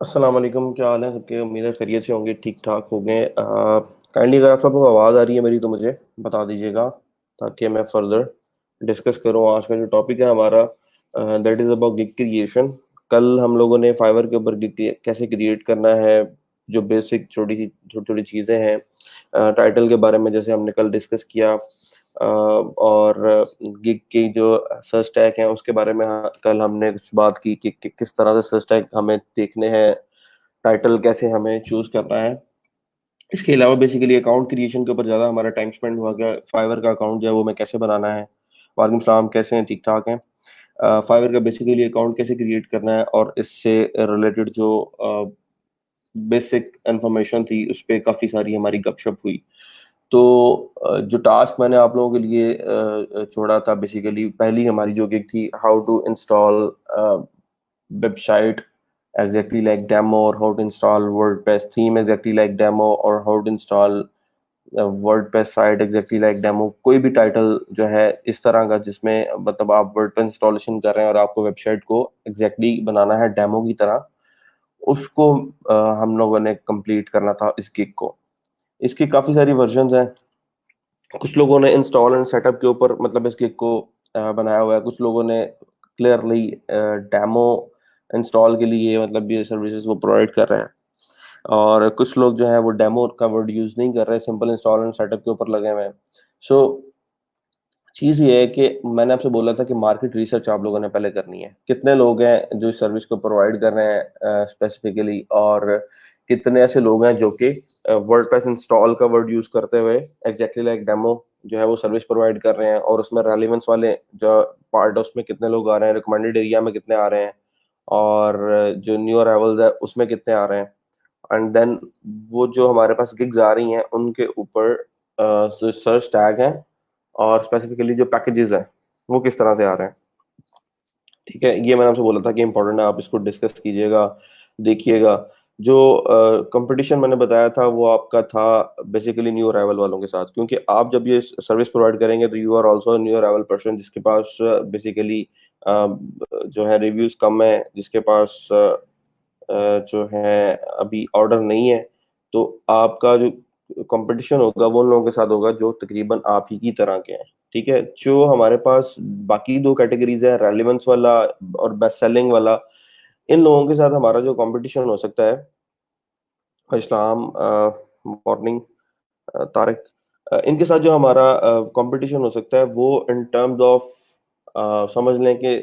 अस्सलाम वालेकुम, क्या हाल है सबके। उम्मीद है खैरियत से होंगे, ठीक ठाक होंगे। काइंडली अगर आप सबको आवाज़ आ रही है मेरी तो मुझे बता दीजिएगा ताकि मैं फर्दर डिस्कस करूँ। आज का जो टॉपिक है हमारा that is about gig creation. कल हम लोगों ने फाइवर के ऊपर गिग कैसे क्रिएट करना है, जो बेसिक छोटी छोटी चीज़ें हैं टाइटल के बारे में जैसे हमने कल डिस्कस किया। और गिग की जो सर्च टैग है उसके बारे में कल हमने कुछ बात की कि किस तरह से सर्च टैग हमें देखने हैं, टाइटल कैसे हमें चूज करना है। इसके अलावा बेसिकली अकाउंट क्रिएशन के ऊपर ज़्यादा हमारा टाइम स्पेंड हुआ गया। फाइवर का अकाउंट जो है वो हमें कैसे बनाना है। वालेकुम सलाम, कैसे हैं, ठीक ठाक हैं। फाइवर का बेसिकली अकाउंट कैसे क्रिएट करना है और इससे रिलेटेड जो बेसिक इंफॉर्मेशन थी उस पर काफ़ी सारी हमारी गपशप हुई। तो जो टास्क मैंने आप लोगों के लिए छोड़ा था, बेसिकली पहली हमारी जो गिग थी, how to install website exactly like demo, or how to install WordPress theme exactly like demo, or how to install WordPress site exactly like demo। कोई भी टाइटल जो है इस तरह का जिसमें मतलब आप WordPress इंस्टॉलेशन कर रहे हैं और आपको वेबसाइट को exactly बनाना है डेमो की तरह, उसको हम लोगों ने कंप्लीट करना था इस गिग को। इसकी काफ़ी सारी वर्जन्स हैं। कुछ लोगों ने इंस्टॉल एंड सेटअप के ऊपर मतलब इस गिग को बनाया हुआ है। कुछ लोगों ने क्लियरली डेमो इंस्टॉल के लिए मतलब ये सर्विसेज वो प्रोवाइड कर रहे हैं। और कुछ लोग जो है वो डेमो का वर्ड यूज नहीं कर रहे, सिंपल इंस्टॉल एंड सेटअप के ऊपर लगे हुए हैं। सो चीज़ ये है कि मैंने आपसे बोला था कि मार्केट रिसर्च आप लोगों ने पहले करनी है। कितने लोग हैं जो इस सर्विस को प्रोवाइड कर रहे हैं स्पेसिफिकली, और कितने ऐसे लोग हैं जो कि वर्डप्रेस इंस्टॉल का वर्ड यूज करते हुए एग्जैक्टली लाइक डेमो जो है वो सर्विस प्रोवाइड कर रहे हैं, और उसमें रेलिवेंस वाले जो पार्ट है उसमें कितने लोग आ रहे हैं, रिकमेंडेड एरिया में कितने आ रहे हैं, और जो न्यू अराइवल्स है उसमें कितने आ रहे हैं। एंड देन वो जो हमारे पास गिग्स आ रही हैं उनके ऊपर जो सर्च टैग हैं और स्पेसिफिकली जो पैकेजेस हैं वो किस तरह से आ रहे हैं। ठीक है, ये मैंने आपसे बोला था कि इंपॉर्टेंट है, आप इसको डिस्कस कीजिएगा, देखिएगा। जो कंपटीशन मैंने बताया था वो आपका था बेसिकली न्यू अराइवल वालों के साथ, क्योंकि आप जब ये सर्विस प्रोवाइड करेंगे तो you are also new arrival person जिसके पास बेसिकली जो है रिव्यूज कम है, जिसके पास जो है अभी ऑर्डर नहीं है। तो आपका जो कंपटीशन होगा वो उन लोगों के साथ होगा जो तकरीबन आप ही की तरह के हैं। ठीक है, जो हमारे पास बाकी दो कैटेगरीज है, रेलिवेंस वाला और बेस्ट सेलिंग वाला, इन लोगों के साथ हमारा जो कंपटीशन हो सकता है। इस्लाम, मॉर्निंग, तारिक, इनके साथ जो हमारा कंपटीशन हो सकता है वो इन टर्म्स ऑफ समझ लें कि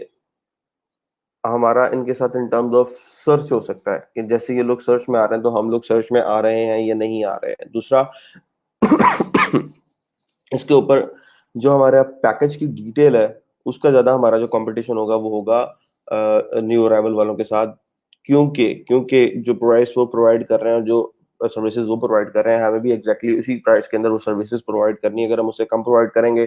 हमारा इनके साथ इन टर्म्स ऑफ सर्च हो सकता है कि जैसे ये लोग सर्च में आ रहे हैं तो हम लोग सर्च में आ रहे हैं या नहीं आ रहे हैं। दूसरा इसके ऊपर जो हमारा पैकेज की डिटेल है उसका ज्यादा हमारा जो कंपटीशन होगा वो होगा न्यू अराइवल वालों के साथ। क्योंकि क्योंकि जो प्राइस वो प्रोवाइड कर रहे हैं, जो सर्विसेज वो प्रोवाइड कर रहे हैं, हमें भी एग्जैक्टली उसी प्राइस के अंदर वो सर्विसेज प्रोवाइड करनी है। अगर हम उससे कम प्रोवाइड करेंगे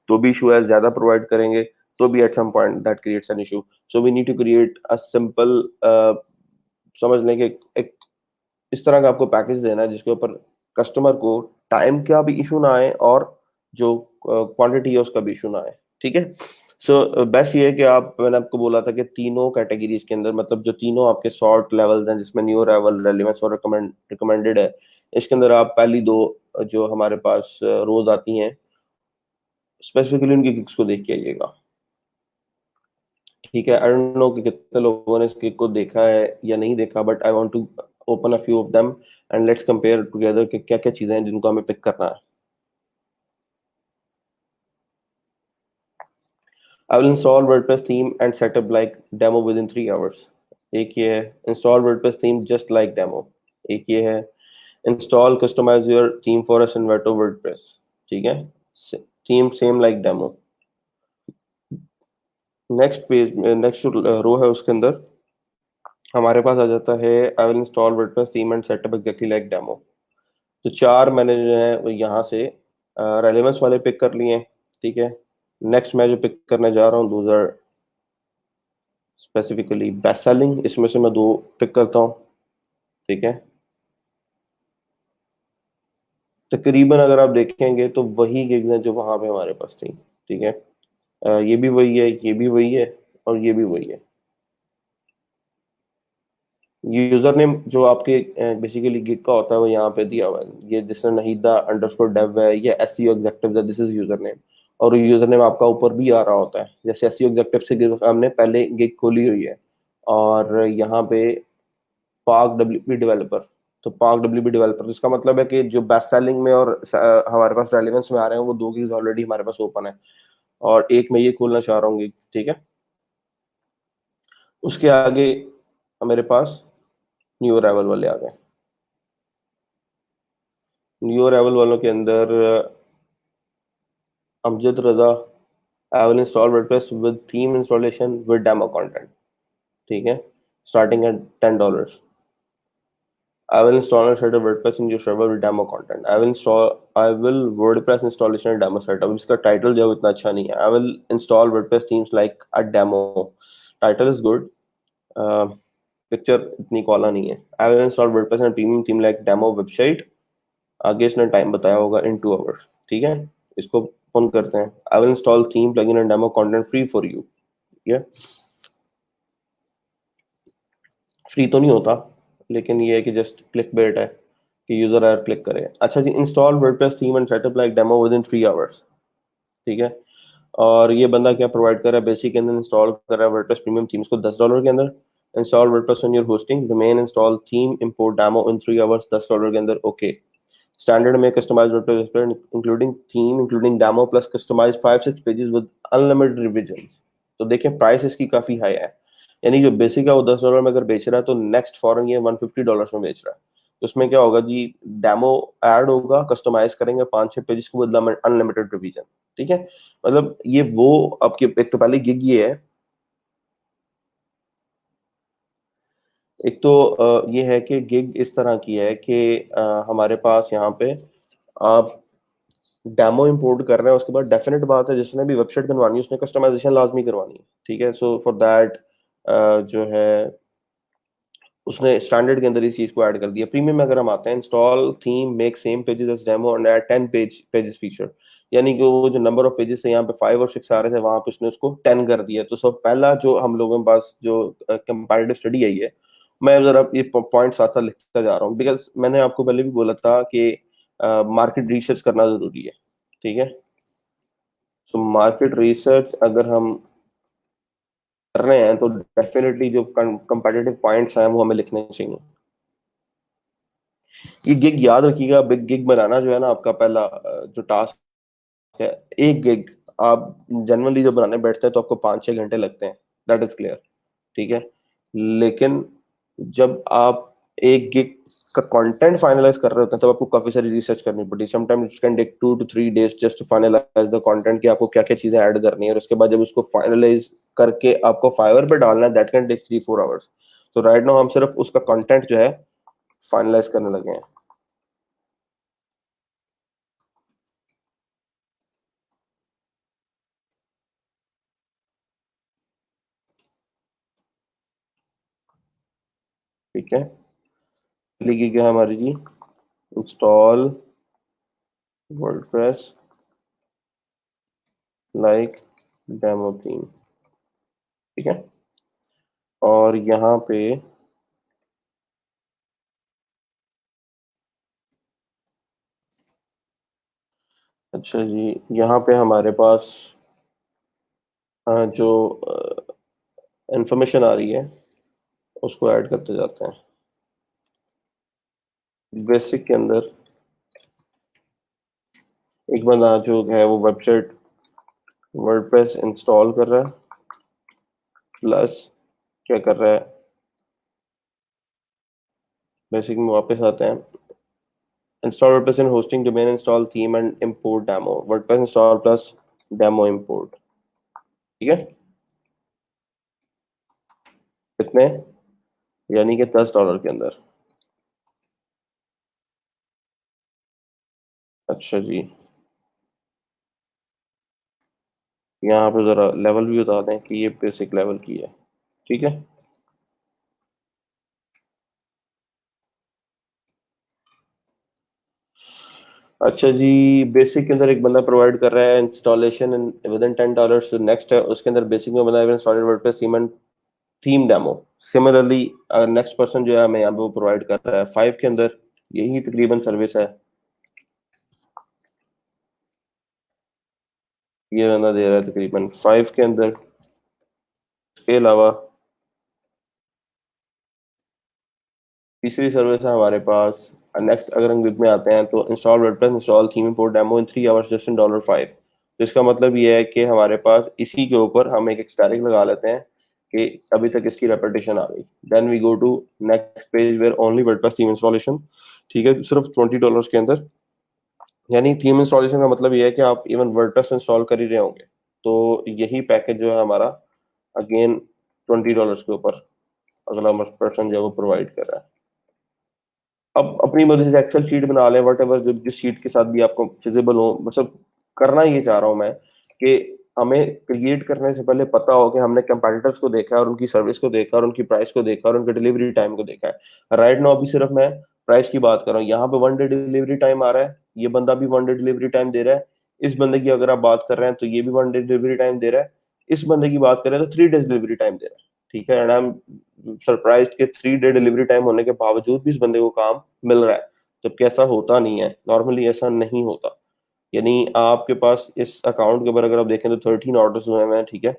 तो भी इशू है, ज्यादा प्रोवाइड करेंगे तो भी at some point that creates an issue. So we need to create a simple, समझ लें कि एक इस तरह का आपको पैकेज देना है जिसके ऊपर कस्टमर को टाइम का भी इशू ना आए और जो क्वांटिटी है उसका भी इशू ना आए। ठीक है। सो बेस्ट ये है कि आप, मैंने आपको बोला था कि तीनों कैटेगरीज के अंदर मतलब जो तीनों आपके सॉर्ट लेवल्स हैं जिसमें न्यू अराइवल, रेलेवेंस और रिकमेंडेड है, इसके अंदर आप पहली दो जो हमारे पास रोज आती हैं स्पेसिफिकली उनकी किक्स को देख के आइएगा। ठीक है, आई डोंट नो कि कितने लोगों ने इस किक को देखा है या नहीं देखा, but I want to open a few of them and let's compare together कि क्या क्या चीजें हैं जिनको हमें पिक करना है। I will install WordPress theme and setup like demo within 3 hours. एक ये है install WordPress theme just like demo. एक ये है install customize your theme for us Inverto WordPress. ठीक है, theme same like demo. Next page, next row है उसके अंदर हमारे पास आ जाता है I will install WordPress theme and setup exactly like demo. तो चार मैंने जो है वो यहाँ से रेलेवेंस वाले पिक कर लिए हैं। ठीक है, नेक्स्ट मैं जो पिक करने जा रहा हूँ those are specifically best selling, इसमें से मैं दो पिक करता हूँ। ठीक है, तकरीबन अगर आप देखेंगे तो वही गिग्स हैं जो वहां पे हमारे पास थी। ठीक है, ये भी वही है, ये भी वही है और ये भी वही है। यूजर नेम जो आपके बेसिकली गिग का होता है वो यहाँ पे दिया हुआ है, ये जिसने नहीदा अंडरस्कोर डेव है, ये एसईओ एग्जेक्टिव है, दिस इज यूजर नेम। और यूजर नेम आपका ऊपर भी आ रहा होता है, जैसे एसईओ एग्जेक्टिव से हमने पहले गिग खोली हुई है। और यहाँ पे पार्क डब्ल्यूपी डेवलपर, तो पार्क डब्ल्यूपी डेवलपर इसका मतलब है कि जो बेस्ट सेलिंग में और हमारे पास रेलिवेंस में आ रहे हैं वो दो गिग्स ऑलरेडी हमारे पास ओपन है, और एक मैं ये खोलना चाह रहा हूँ gig, ठीक है। उसके आगे मेरे पास न्यू अराइवल वाले आ गए। न्यू अराइवल वालों के अंदर Amjad Raza, I will install WordPress with theme installation with demo content, ठीक है, starting at $10। I will install and set a WordPress in your server with demo content. I will WordPress installation and demo setup. इसका title जो है वो इतना अच्छा नहीं है। I will install WordPress themes like a demo. Title is good. Picture इतनी कॉला नहीं है। I will install WordPress and premium theme like demo website. आगे इसने टाइम बताया होगा in 2 hours, ठीक है। इसको फोन करते हैं। I will install theme plugin and demo content free for you. ठीक है, फ्री तो नहीं होता, लेकिन ये है कि जस्ट क्लिक बेट है कि यूजर आर क्लिक करे। अच्छा जी, install WordPress theme and setup like demo within 3 hours, ठीक है। और ये बंदा क्या प्रोवाइड कर रहा है, बेसिक के अंदर इंस्टॉल कर रहा है वर्डप्रेस प्रीमियम थीम्स को $10 के अंदर। Install WordPress on your hosting domain, install theme, import demo in 3 hours, $10 के अंदर, ओके। स्टैंडर्ड में customize WordPress including theme including demo plus customize 5-6 pages with unlimited revisions. तो देखें प्राइस इसकी काफी हाई है, यानी जो बेसिक है वो $10 में अगर बेच रहा है तो नेक्स्ट फॉरन ये $150 में बेच रहा है। तो उसमें क्या होगा जी, डेमो ऐड होगा, कस्टमाइज करेंगे 5-6 पेजेस को बदला में अनलिमिटेड रिवीजन, ठीक है। मतलब ये वो आपकी एक तो पहले गिग ये है, एक तो ये है कि गिग इस तरह की है कि हमारे पास यहाँ पे आप डेमो इंपोर्ट कर रहे हैं, उसके बाद डेफिनेट बात है जिसने भी वेबसाइट बनवानी है उसने कस्टमाइजेशन लाजमी करवानी है, ठीक है। सो फॉर दैट जो है उसने स्टैंडर्ड के अंदर इस चीज को ऐड कर दिया। प्रीमियम में अगर हम आते हैं, install theme make same pages as demo and add 10 pages feature, यानी कि वो जो नंबर ऑफ पेजेस थे यहाँ पे 5 और 6 आ रहे थे, वहां पे उसने उसको 10 कर दिया। तो सब पहला जो हम लोगों के पास जो कंपैरेटिव स्टडी आई है, मैं जरा ये पॉइंट साथ साथ लिखता जा रहा हूँ, बिकॉज मैंने आपको पहले भी बोला था कि मार्केट रिसर्च करना जरूरी है, ठीक है। सो मार्केट रिसर्च अगर हम कर रहे हैं तो डेफिनेटली जो कंपेटिटिव पॉइंट्स हैं वो हमें लिखने चाहिए। ये गिग याद रखिएगा, बिग गिग बनाना जो है ना आपका पहला जो टास्क है, एक गिग आप जनरली जब बनाने बैठते हैं तो आपको 5-6 घंटे लगते हैं, दैट इज क्लियर, ठीक है। लेकिन जब आप एक गिग का कंटेंट फाइनलाइज कर रहे होते हैं तब आपको काफी सारी रिसर्च करनी पड़ती है। Sometimes it can take 2 to 3 days just to finalize the content कि आपको क्या क्या चीजें ऐड करनी है, और उसके बाद जब उसको फाइनलाइज करके आपको फाइवर पे डालना है, दैट कैन टेक 3-4 आवर्स। तो राइट नाउ हम सिर्फ उसका कंटेंट जो है फाइनलाइज करने लगे हैं, ठीक है। लिखी क्या है हमारी जी, install WordPress like demo theme, ठीक है। और यहाँ पे अच्छा जी, यहाँ पे हमारे पास जो इंफॉर्मेशन आ रही है उसको ऐड करते जाते हैं। बेसिक के अंदर एक बंदा जो है वो वेबसाइट वर्डप्रेस इंस्टॉल कर रहा है, प्लस क्या कर रहा है, बेसिक में वापस आते हैं। Install WordPress in hosting domain, install theme and import demo, WordPress install plus demo import, ठीक है। कितने, यानी कि $10 के अंदर। अच्छा जी, यहाँ पे जरा लेवल भी बता दें कि ये बेसिक लेवल की है, ठीक है। अच्छा जी, बेसिक के अंदर एक बंदा प्रोवाइड कर रहा है इंस्टॉलेशन विद इन $10। नेक्स्ट है उसके अंदर बेसिक में बंदा installed WordPress theme theme demo. Similarly next person जो है हमें यहाँ पे वो प्रोवाइड कर रहा है 5 के अंदर, यही तकरीबन सर्विस है, ये बंदा दे रहा है तकरीबन 5 के अंदर। इसके अलावा तीसरी सर्विस है हमारे पास। नेक्स्ट अगर हम ग्रुप में आते हैं तो install WordPress, install theme import demo in 3 hours just in $5। तो इसका मतलब ये है कि हमारे पास इसी के ऊपर हम एक स्टैटिक लगा लेते हैं कि अभी तक इसकी रेपिटेशन आ गई। Then we go to next page where only WordPress theme installation. ठीक है, सिर्फ $20 के अंदर। यानी थीम इंस्टॉलेशन का मतलब ये है कि आप इवन वर्डप्रेस इंस्टॉल कर ही रहे होंगे, तो यही पैकेज जो है हमारा अगेन $20 के ऊपर अगला पर्सन जो है वो प्रोवाइड कर रहा है। अब अपनी मर्जी से एक्सेल शीट बना लें, वट एवर, जिस शीट के साथ भी आपको फिजिबल हो। मतलब करना ये चाह रहा हूँ मैं कि हमें क्रिएट करने से पहले पता हो कि हमने कंपेटिटर्स को देखा है और उनकी सर्विस को देखा और उनकी प्राइस को देखा और उनके डिलीवरी टाइम को देखा है। राइट नाउ अभी सिर्फ मैं प्राइस की बात कर रहा हूँ। यहाँ पे 1 डे डिलीवरी टाइम आ रहा है, ये बंदा भी 1 डे डिलीवरी टाइम दे रहा है। इस बंदे की अगर आप बात कर रहे हैं तो ये भी 1 डे डिलीवरी टाइम दे रहा है। इस बंदे की बात करें तो 3 डेज डिलीवरी टाइम दे रहा है। ठीक है, एंड आई एम सरप्राइज के 3 डे डिलीवरी टाइम होने के बावजूद भी इस बंदे को काम मिल रहा है, जबकि ऐसा होता नहीं है, नॉर्मली ऐसा नहीं होता। यानी आपके पास इस अकाउंट के ऊपर अगर आप देखें तो 13 ऑर्डर्स हुए हैं, ठीक है,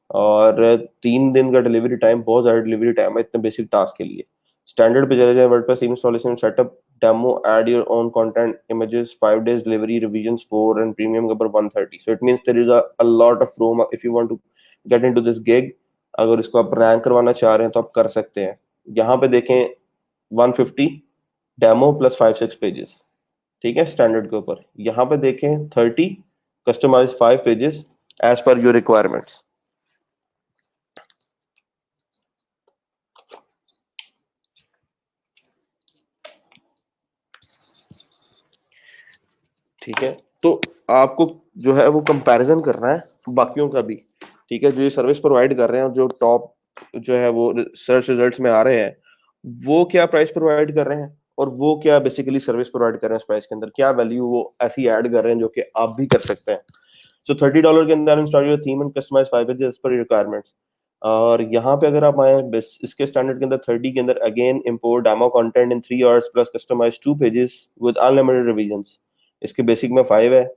और 3 दिन का डिलीवरी टाइम बहुत ज्यादा डिलीवरी टाइम है इतने बेसिक टास्क के लिए। स्टैंडर्ड पे चले जाए, WordPress installation, setup, demo, add your own content, images, 5 days delivery, revision 4, and premium के ऊपर 130। So it means there is a lot of room if you want to get into this gig. अगर इसको आप rank करवाना चाह रहे हैं तो आप कर सकते हैं। यहाँ पे देखें 150 डेमो प्लस 5-6 पेजेस, ठीक है, स्टैंडर्ड के ऊपर। यहाँ पे देखें 30 customize 5 pages as per your requirements. ठीक है, तो आपको जो है वो कंपैरिजन करना है बाकियों का भी। ठीक है, जो ये सर्विस प्रोवाइड कर रहे हैं और जो टॉप जो है वो सर्च रिजल्ट्स में आ रहे हैं, वो क्या प्राइस प्रोवाइड कर रहे हैं और वो क्या बेसिकली सर्विस प्रोवाइड कर रहे हैं इस प्राइस के अंदर, क्या वैल्यू वो ऐसी ऐड कर रहे हैं जो कि आप भी कर सकते हैं। सो $30 के अंदर install your theme and customize 5 pages per requirements. और यहाँ पे अगर आप आए इसके स्टैंडर्ड के अंदर 30 के अंदर, again import demo content in 3 hours plus customize 2 pages with unlimited revisions. इसके बेसिक में 5 है।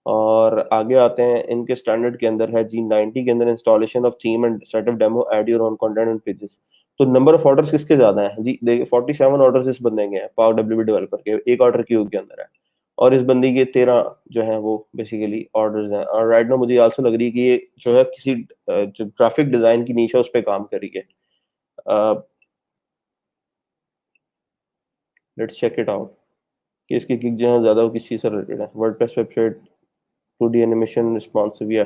और आगे आते हैं, इनके स्टैंडर्ड के अंदर है जी 90 के अंदर installation of theme and setup demo, add your own content and pages. तो नंबर ऑफ ऑर्डर्स किसके ज्यादा है जी? देखिए 47 ऑर्डर्स इस बंदे के हैं, पावर डब्ल्यूबी डेवलपर के, एक ऑर्डर क्यू के अंदर है। और इस बंदी के 13 जो है वो बेसिकली ऑर्डर्स हैं। और राइट नाउ मुझे आल्सो लग रही है कि ये जो है किसी जो ग्राफिक डिजाइन की नीश है उस पर काम कर रही है। लेट्स चेक इट आउट कि इसकी किक जो है ज्यादा वो किस चीज से रिलेटेड है। WordPress website, 2D animation, responsive, या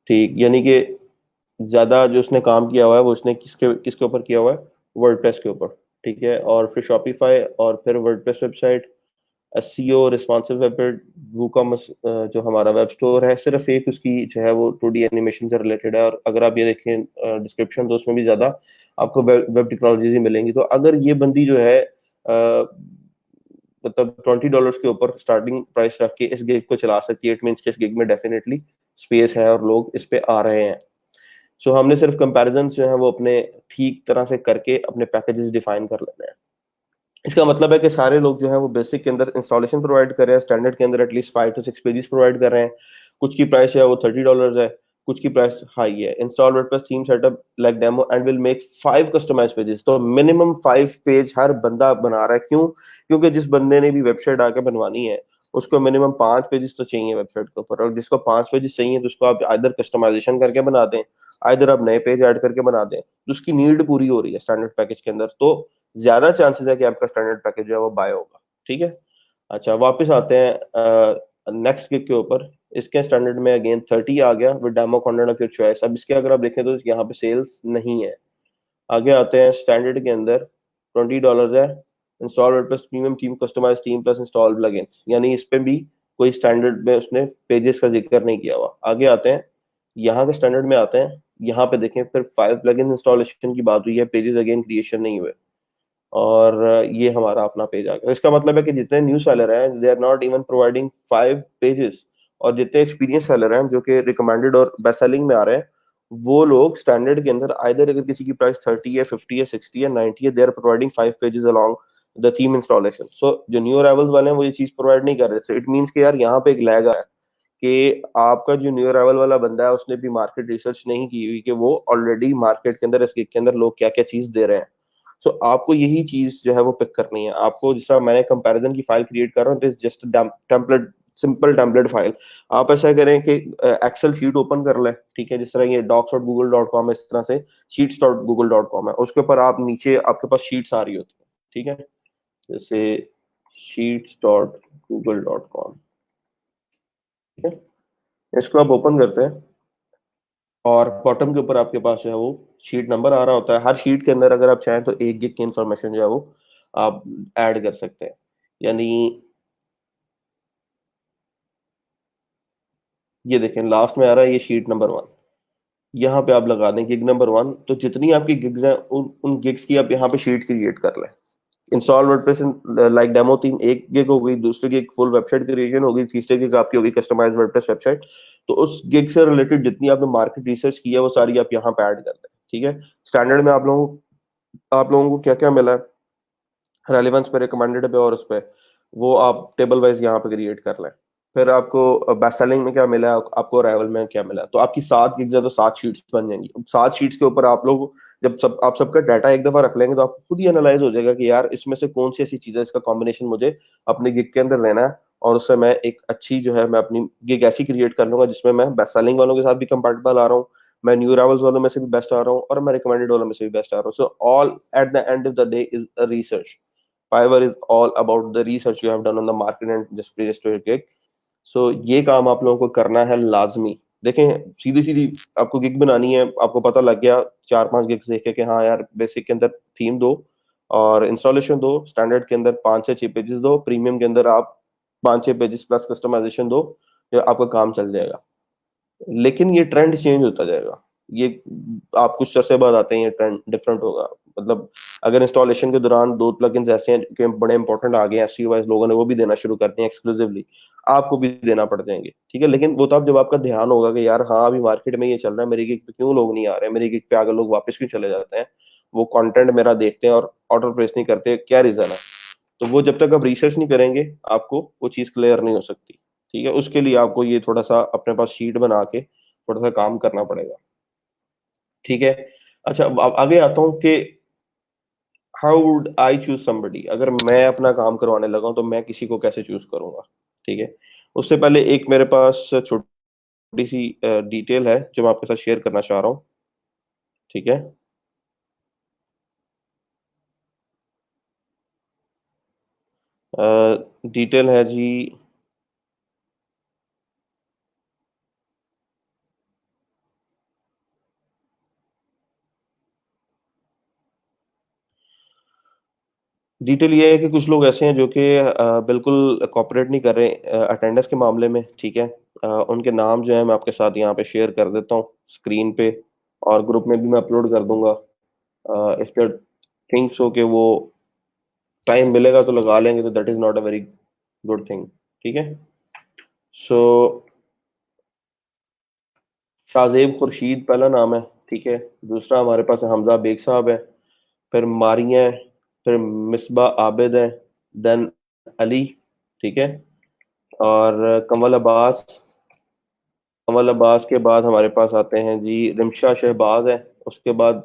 ठीक, यानी कि ज्यादा जो उसने काम किया हुआ है वो उसने किसके किसके ऊपर किया हुआ है? वर्डप्रेस के ऊपर। ठीक है, और फिर शॉपिफाई और फिर WordPress website, SEO, responsive web, WooCommerce जो हमारा वेब स्टोर है, सिर्फ एक उसकी जो है वो 2D एनिमेशन से रिलेटेड है। और अगर आप ये देखें डिस्क्रिप्शन तो उसमें भी ज्यादा आपको वेब टेक्नोलॉजीज ही मिलेंगी। तो अगर ये बंदी जो है मतलब $20 के ऊपर स्टार्टिंग प्राइस रख के इस गिग को चला सकती है, इट मीन्स कि इस गिग में डेफिनेटली स्पेस है और लोग इस पे आ रहे हैं। सो हमने सिर्फ कंपैरिजन जो है वो अपने ठीक तरह से करके अपने पैकेजेस डिफाइन कर लेने हैं। इसका मतलब है कि सारे लोग जो है वो बेसिक के अंदर इंस्टॉलेशन प्रोवाइड कर रहे हैं, स्टैंडर्ड के अंदर एटलीस्ट 5 to 6 पेजेस प्रोवाइड कर रहे हैं। कुछ की प्राइस है वो $30 है, कुछ की प्राइस हाई है। Install WordPress theme setup like demo and will make 5 customize pages. तो मिनिमम 5 पेज हर बंदा बना रहा है। क्यों? क्योंकि जिस बंदे ने भी वेबसाइट आके बनवानी है उसको मिनिमम 5 पेजेस तो चाहिए वेबसाइट के ऊपर। और जिसको 5 पेजेस चाहिए तो उसको आप आइदर कस्टमाइजेशन करके बना दें, आइदर आप नए पेज ऐड करके बना दें, तो उसकी नीड पूरी हो रही है स्टैंडर्ड पैकेज के अंदर। तो ज्यादा चांसेस है कि आपका स्टैंडर्ड पैकेज जो है वो बाय होगा। ठीक है, अच्छा वापस आते हैं नेक्स्ट गिग के ऊपर। इसके स्टैंडर्ड में अगेन 30 आ गया with demo content of your choice. अब इसके अगर आप देखें तो यहाँ पे सेल्स नहीं है। आगे आते हैं स्टैंडर्ड के अंदर, $20 है। Install WordPress premium theme, customize theme plus install plugins, यानी इस पे भी कोई स्टैंडर्ड में उसने पेजेस का जिक्र नहीं किया हुआ। आगे आते हैं, यहाँ के स्टैंडर्ड में आते हैं। यहाँ पे देखें फिर 5 प्लगइन इंस्टॉलेशन की बात हुई है, पेजेस अगेन क्रिएशन नहीं हुए। और ये हमारा अपना पेज आ गया। इसका मतलब है कि जितने न्यू सेलर हैं they are not even providing 5 pages, और जितने एक्सपीरियंस सेलर हैं जो कि रिकमेंडेड और बेस्ट सेलिंग में आ रहे हैं वो लोग स्टैंडर्ड के अंदर आइदर अगर किसी की प्राइस 30 है, 50 है, 60 है, 90 है, they are providing 5 pages along the theme installation. So जो न्यू अराइवल्स वाले हैं वो ये चीज प्रोवाइड नहीं कर रहे। सो इट मीन्स कि यार यहाँ पे एक लैग है कि आपका जो न्यू अराइवल वाला बंदा है उसने भी मार्केट रिसर्च नहीं की हुई कि वो ऑलरेडी मार्केट के अंदर, इसके के अंदर लोग क्या क्या चीज दे रहे हैं। सो आपको यही चीज जो है वो पिक करनी है। आपको जिस तरह मैंने कंपैरिजन की फाइल क्रिएट कर रहा हूँ, it just template, simple template file. आप ऐसा करें कि एक्सेल शीट ओपन कर लें, ठीक है, जिस तरह ये docs.google.com है, इस तरह से sheets.google.com है, उसके ऊपर आप नीचे आपके पास शीट्स आ रही होती है, ठीक है, जैसे sheets.google.com, ठीक है, इसको आप ओपन करते हैं और बॉटम के ऊपर आपके पास जो है वो शीट नंबर आ रहा होता है। हर शीट के अंदर अगर आप चाहें तो 1 गिग की इंफॉर्मेशन जो है वो आप ऐड कर सकते हैं। यानी ये देखें लास्ट में आ रहा है ये शीट नंबर 1, यहाँ पे आप लगा दें गिग नंबर 1। तो जितनी आपकी गिग्स हैं उन गिग्स की आप यहाँ पे शीट क्रिएट कर लें। Install WordPress like demo theme 1 gig हो गई, दूसरी गिग फुल वेबसाइट क्रिएशन हो गई, तीसरी गिग आपकी होगी कस्टमाइज वर्डप्रेस वेबसाइट। तो उस गिग से रिलेटेड जितनी आपने मार्केट रिसर्च की है वो सारी आप यहाँ पे ऐड कर दें, ठीक है। स्टैंडर्ड में आप लोगों को क्या क्या मिला है, रेलिवेंस पे, रिकमेंडेड पे और उस पे, वो आप टेबल वाइज यहाँ पे क्रिएट कर लें। फिर आपको बेस्ट सेलिंग में क्या मिला है, आपको राइवल में क्या मिला है। तो आपकी 7 गिग्स है तो 7 शीट्स बन जाएंगी। 7 शीट्स के ऊपर आप लोग जब आप सबका डाटा एक दफा रख लेंगे तो आपको खुद ही एनालाइज हो जाएगा कि यार इसमें से कौन सी ऐसी चीज है इसका कॉम्बिनेशन मुझे अपने गिग के अंदर लेना है। और उससे मैं एक अच्छी जो है मैं अपनी गिग ऐसी क्रिएट कर लूंगा जिसमें मैं बेस्ट सेलिंग वालों के साथ भी कंपेटेबल आ रहा हूँ, मैं न्यू राइवल्स वालों में से भी बेस्ट आ रहा हूँ, और मैं रिकमेंडेड वालों में से भी बेस्ट आ रहा हूँ। So all at the end of the day is a research. Fiverr is all about the research you have done on the market and just placed your gig. सो ये काम आप लोगों को करना है लाजमी। देखें सीधी सीधी आपको गिग बनानी है, आपको पता लग गया 4-5 गिग्स देखे कि हाँ यार बेसिक के अंदर थीम दो और इंस्टॉलेशन दो, स्टैंडर्ड के अंदर 5 से 6 पेजेस दो, प्रीमियम के अंदर आप 5-6 पेजेस प्लस कस्टमाइजेशन दो, ये आपका काम चल जाएगा। लेकिन ये ट्रेंड चेंज होता जाएगा। ये आप कुछ अरसे बाद आते हैं ये ट्रेंड डिफरेंट होगा। मतलब अगर इंस्टॉलेशन के दौरान 2 प्लगइन्स ऐसे हैं कि बड़े इंपॉर्टेंट आ गए हैं, एसईओ वाइज लोगों ने वो भी देना शुरू कर दिए एक्सक्लूसिवली, आपको भी देना पड़ जाएंगे, ठीक है। लेकिन वो तब जब आपका ध्यान होगा कि यार हाँ अभी मार्केट में ये चल रहा है, मेरी गिग पे क्यों लोग नहीं आ रहे हैं, मेरी गिग पे आगे लोग वापस क्यों चले जाते हैं, वो कंटेंट मेरा देखते हैं और ऑर्डर प्लेस नहीं करते, क्या रीजन है। तो वो जब तक आप रिसर्च नहीं करेंगे आपको वो चीज क्लियर नहीं हो सकती, ठीक है। उसके लिए आपको ये थोड़ा सा अपने पास शीट बना के थोड़ा सा काम करना पड़ेगा, ठीक है। अच्छा अब आगे आता हूँ कि how would I choose somebody. अगर मैं अपना काम करवाने लगा हूं तो मैं किसी को कैसे चूज करूंगा, ठीक है। उससे पहले एक मेरे पास छोटी सी डिटेल है जो मैं आपके साथ शेयर करना चाह रहा हूँ, ठीक है। डिटेल है जी, डिटेल ये है कि कुछ लोग ऐसे हैं जो कि बिल्कुल कॉपरेट नहीं कर रहे अटेंडेंस के मामले में, ठीक है। उनके नाम जो है मैं आपके साथ यहाँ पे शेयर कर देता हूँ स्क्रीन पे, और ग्रुप में भी मैं अपलोड कर दूंगा। इफ दे थिंक सो कि वो टाइम मिलेगा तो लगा लेंगे, तो that is not a very good thing, ठीक है। सो शाहजेब खुर्शीद पहला नाम है, ठीक है। दूसरा हमारे पास हमजा बेग साहब है, फिर मारिया है, फिर मिसबा आबिद है, देन अली, ठीक है। और कमल अब्बास के बाद हमारे पास आते हैं जी रिमशा शहबाज है, उसके बाद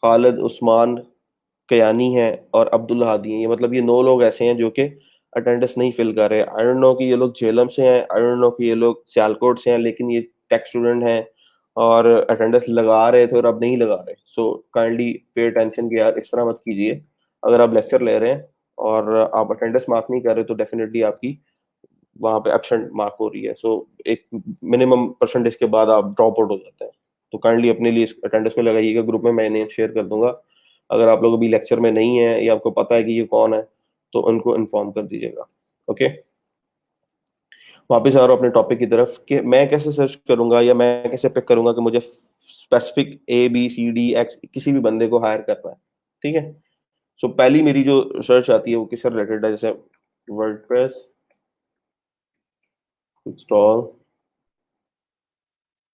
खालिद उस्मान कयानी है, और अब्दुल हादी हैं। ये मतलब ये 9 लोग ऐसे हैं जो कि अटेंडेंस नहीं फिल कर रहे। आई डोंट नो कि ये लोग झेलम से हैं, आई डोंट नो कि ये लोग सियालकोट से हैं, लेकिन ये टेक स्टूडेंट हैं और अटेंडेंस लगा रहे थे और अब नहीं लगा रहे। सो काइंडली पे अटेंशन कि यार इस तरह मत कीजिए। अगर आप लेक्चर ले रहे हैं और आप अटेंडेंस मार्क नहीं कर रहे तो डेफिनेटली आपकी वहां पे एब्सेंट मार्क हो रही है। सो एक मिनिमम परसेंटेज के बाद आप ड्रॉप आउट हो जाते हैं। तो काइंडली अपने लिए अटेंडेंस में लगाइएगा, ग्रुप में मैं इन्हें शेयर कर दूंगा। अगर आप लोग अभी लेक्चर में नहीं है या आपको पता है कि ये कौन है तो उनको इन्फॉर्म कर दीजिएगा, ओके। वापस आ रहा हूँ अपने टॉपिक की तरफ कि मैं कैसे सर्च करूंगा या मैं कैसे पिक करूंगा कि मुझे स्पेसिफिक ABCD X किसी भी बंदे को हायर करना है, ठीक है। सो पहली मेरी जो सर्च आती है वो किससे रिलेटेड है, जैसे वर्डप्रेस इंस्टॉल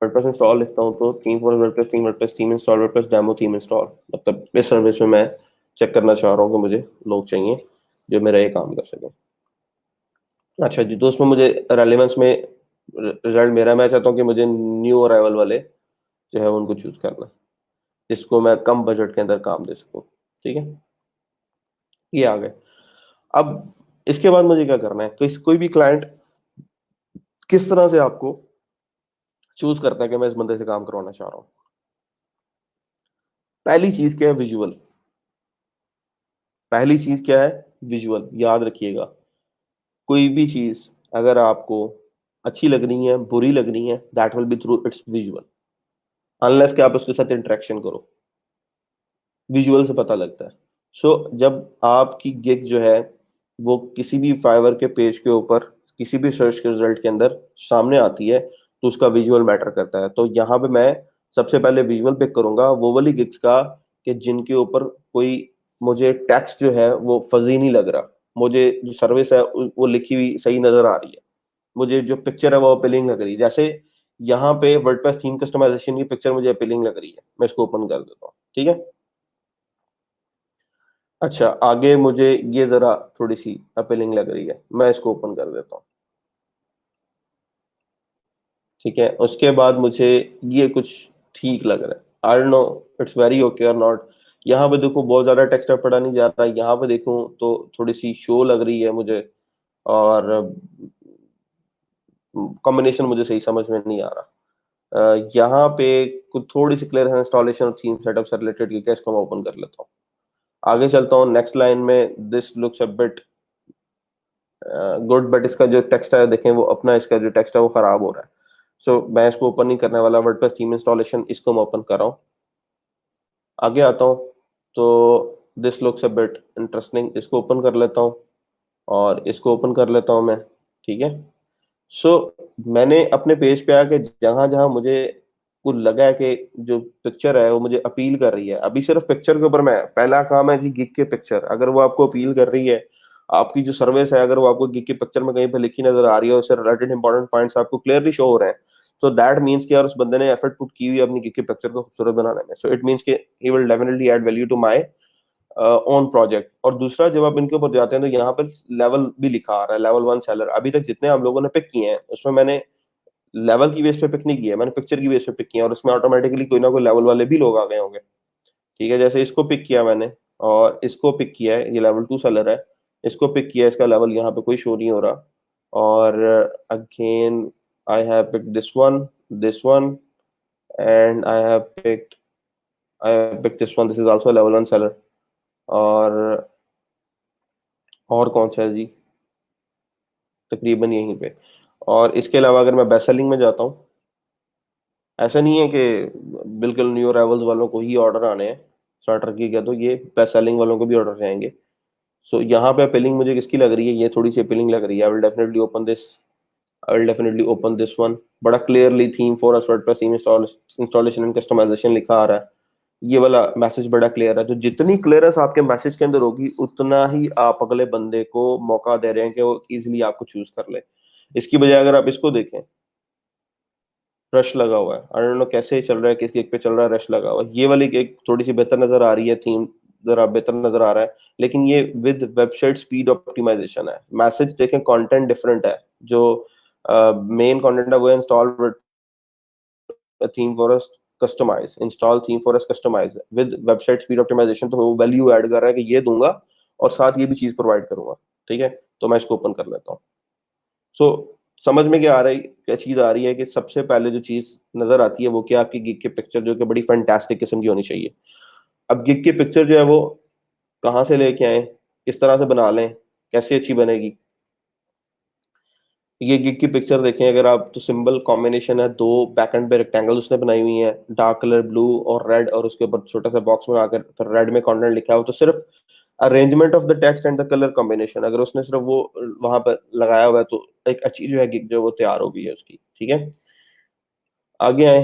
वर्डप्रेस इंस्टॉल लिखता हूँ तो theme for WordPress theme install WordPress demo theme install, मतलब इस सर्विस में मैं चेक करना चाह रहा हूँ कि मुझे लोग चाहिए जो मेरा ये काम कर सके। अच्छा जी, तो उसमें मुझे रेलेवेंस में रिजल्ट मेरा, मैं चाहता हूँ कि मुझे न्यू अराइवल वाले जो है उनको चूज करना है, जिसको मैं कम बजट के अंदर काम दे सकूँ। ठीक है, ये आ गए। अब इसके बाद मुझे क्या करना है, कोई भी क्लाइंट किस तरह से आपको चूज करता है कि मैं इस बंदे से काम करवाना चाह रहा हूँ। पहली चीज क्या है, विजुअल। पहली चीज क्या है, विजुअल। याद रखिएगा, कोई भी चीज अगर आपको अच्छी लग रही है, बुरी लग रही है, that will be through it's visual, unless कि आप उसके साथ इंटरेक्शन करो। विजुअल से पता लगता है। जब आपकी गिग जो है वो किसी भी फाइवर के पेज के ऊपर, किसी भी सर्च के रिजल्ट के अंदर सामने आती है, तो उसका विजुअल मैटर करता है। तो यहाँ पे मैं सबसे पहले विजुअल पिक करूंगा वो वाली गिग्स का, कि जिनके ऊपर कोई मुझे टेक्स्ट जो है वो फजी नहीं लग रहा, मुझे जो सर्विस है वो लिखी हुई सही नजर आ रही है, मुझे जो पिक्चर है वो अपीलिंग लग रही है। जैसे यहाँ पे वर्डप्रेस थीम कस्टमाइजेशन की पिक्चर मुझे अपीलिंग लग रही है, मैं इसको ओपन कर देता हूँ। ठीक है, अच्छा आगे मुझे ये जरा थोड़ी सी अपीलिंग लग रही है, मैं इसको ओपन कर देता हूँ। ठीक है, उसके बाद मुझे ये कुछ ठीक लग रहा है, I don't know it's very okay और नॉट। यहाँ पे देखो बहुत ज्यादा टेक्स्ट पढ़ा नहीं जा रहा है, यहाँ पे देखूं तो थोड़ी सी शो लग रही है मुझे, और कॉम्बिनेशन मुझे सही समझ में नहीं आ रहा। यहाँ पे कुछ थोड़ी सी क्लियर है इंस्टॉलेशन और थीम सेटअप से रिलेटेड, ये क्या, इसको मैं ओपन कर लेता हूँ। आगे चलता हूँ नेक्स्ट लाइन में, this looks a bit good, but इसका जो टेक्स्ट है देखें, वो अपना इसका जो टेक्स्ट है वो खराब हो रहा है। मैं इसको ओपन नहीं करने वाला, वर्डप्रेस थीम इंस्टॉलेशन इसको मैं ओपन कर रहा हूँ। आगे आता हूँ तो this looks a bit interesting, इसको ओपन कर लेता हूँ और इसको ओपन कर लेता हूँ मैं। ठीक है, सो मैंने अपने पेज पे आके जहां जहां मुझे को लगा है कि जो पिक्चर है वो मुझे अपील कर रही है, अभी सिर्फ पिक्चर के ऊपर मैं, पहला काम है जी गिग के पिक्चर, अगर वो आपको अपील कर रही है, आपकी जो सर्विस है अगर वो आपको गिग के पिक्चर में कहीं पे लिखी नजर आ रही है, उससे रिलेटेड इंपॉर्टेंट पॉइंट्स आपको क्लियरली शो हो रहे हैं, तो दैट मीन्स कि यार उस बंदे ने एफर्ट पुट की हुई है अपनी गिग के पिक्चर को खूबसूरत बनाने में। सो इट मीन्स कि he will definitely add value to my own project. और दूसरा, जब आप इनके ऊपर जाते हैं तो यहाँ पर लेवल भी लिखा आ रहा है, लेवल 1 सेलर। अभी तक जितने हम लोगों ने पिक किए हैं उसमें मैंने लेवल की बेस पे पिक नहीं किया, मैंने पिक्चर की बेस पे पिक किया, और उसमें ऑटोमेटिकली कोई ना कोई लेवल वाले भी लोग आ गए होंगे। ठीक है, जैसे इसको पिक किया मैंने और इसको पिक किया है, ये लेवल 2 सेलर है, इसको पिक किया, इसका लेवल यहाँ पे कोई शो नहीं हो रहा। और again I have picked this one and I have picked this one, this is also level 1 seller. और कौन सा है जी, तकरीबन यहीं पे। और इसके अलावा अगर मैं बेस्ट सेलिंग में जाता हूँ, ऐसा नहीं है कि बिल्कुल न्यू अराइवल्स वालों को ही ऑर्डर आने हैं स्टार्टर की, क्या तो ये बेस्ट सेलिंग वालों को भी ऑर्डर जाएंगे। यहाँ पे अपीलिंग मुझे किसकी लग रही है, ये थोड़ी सी अपीलिंग लग रही है। I will definitely open this one, बड़ा clearly theme for us WordPress installation and customization लिखा आ रहा है, ये वाला मैसेज बड़ा क्लियर है। तो जितनी क्लियरेंस आपके मैसेज के अंदर होगी, उतना ही आप अगले बंदे को मौका दे रहे हैं कि वो इजिली आपको चूज कर ले। इसकी बजाय अगर आप इसको देखें, रश लगा हुआ है, आई डोंट नो कैसे चल रहा है, किस केक पे चल रहा है, रश लगा हुआ है। ये वाली केक थोड़ी सी बेहतर नजर आ रही है, थीम जरा बेहतर नजर आ रहा है, लेकिन ये विद वेबसाइट स्पीड ऑप्टिमाइजेशन है। मैसेज देखें, कंटेंट डिफरेंट है, जो मेन कंटेंट है वो install theme for us customize, install theme for us customize with website speed optimization, तो वो वैल्यू ऐड कर रहा है कि ये दूंगा और साथ ये भी चीज प्रोवाइड करूंगा। ठीक है, तो मैं इसको ओपन कर लेता हूँ। सो समझ में क्या आ रही, क्या चीज आ रही है कि सबसे पहले जो चीज नजर आती है वो क्या, आपकी गिग की पिक्चर जो कि बड़ी फैंटास्टिक किस्म की होनी चाहिए। अब गिग की पिक्चर जो है वो कहाँ से लेके आए, किस तरह से बना लें, कैसे अच्छी बनेगी। ये गिग की पिक्चर देखें अगर आप, तो सिंबल कॉम्बिनेशन है, दो बैक एंड पे रेक्टेंगल उसने बनाई हुई है, डार्क कलर ब्लू और रेड, और उसके ऊपर छोटा सा बॉक्स बनाकर फिर रेड में कंटेंट लिखा हो। तो सिर्फ arrangement of the text and the colour combination, अगर उसने सिर्फ वो वहां पर लगाया हुआ है, तो एक अच्छी जो है गिग जो है वो तैयार हो गई है उसकी। ठीक है, आगे आए,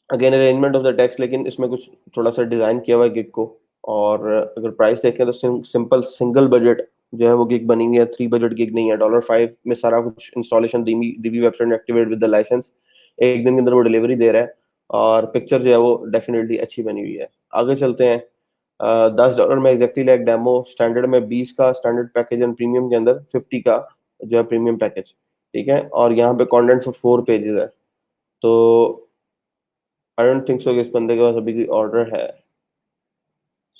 again arrangement of the text, लेकिन इसमें कुछ थोड़ा सा डिजाइन किया हुआ है गिग को। और अगर प्राइस देखें तो सिंपल सिंगल बजट जो है वो गिग बनी हुई है, 3 बजट गिग नहीं है, $5 में सारा कुछ installation, Divi website activate with the license. एक दिन के अंदर वो डिलीवरी दे रहा है, और पिक्चर जो है वो डेफिनेटली अच्छी बनी हुई है। आगे चलते हैं। $10 में एग्जैक्टली लाइक डेमो, स्टैंडर्ड में 20 का स्टैंडर्ड पैकेज, एंड प्रीमियम के अंदर 50 का जो है प्रीमियम पैकेज। ठीक है, और यहाँ पे कंटेंट फॉर 4 पेजेस है। तो आई डोंट थिंक सो कि इस बंदे के पास अभी कोई ऑर्डर है।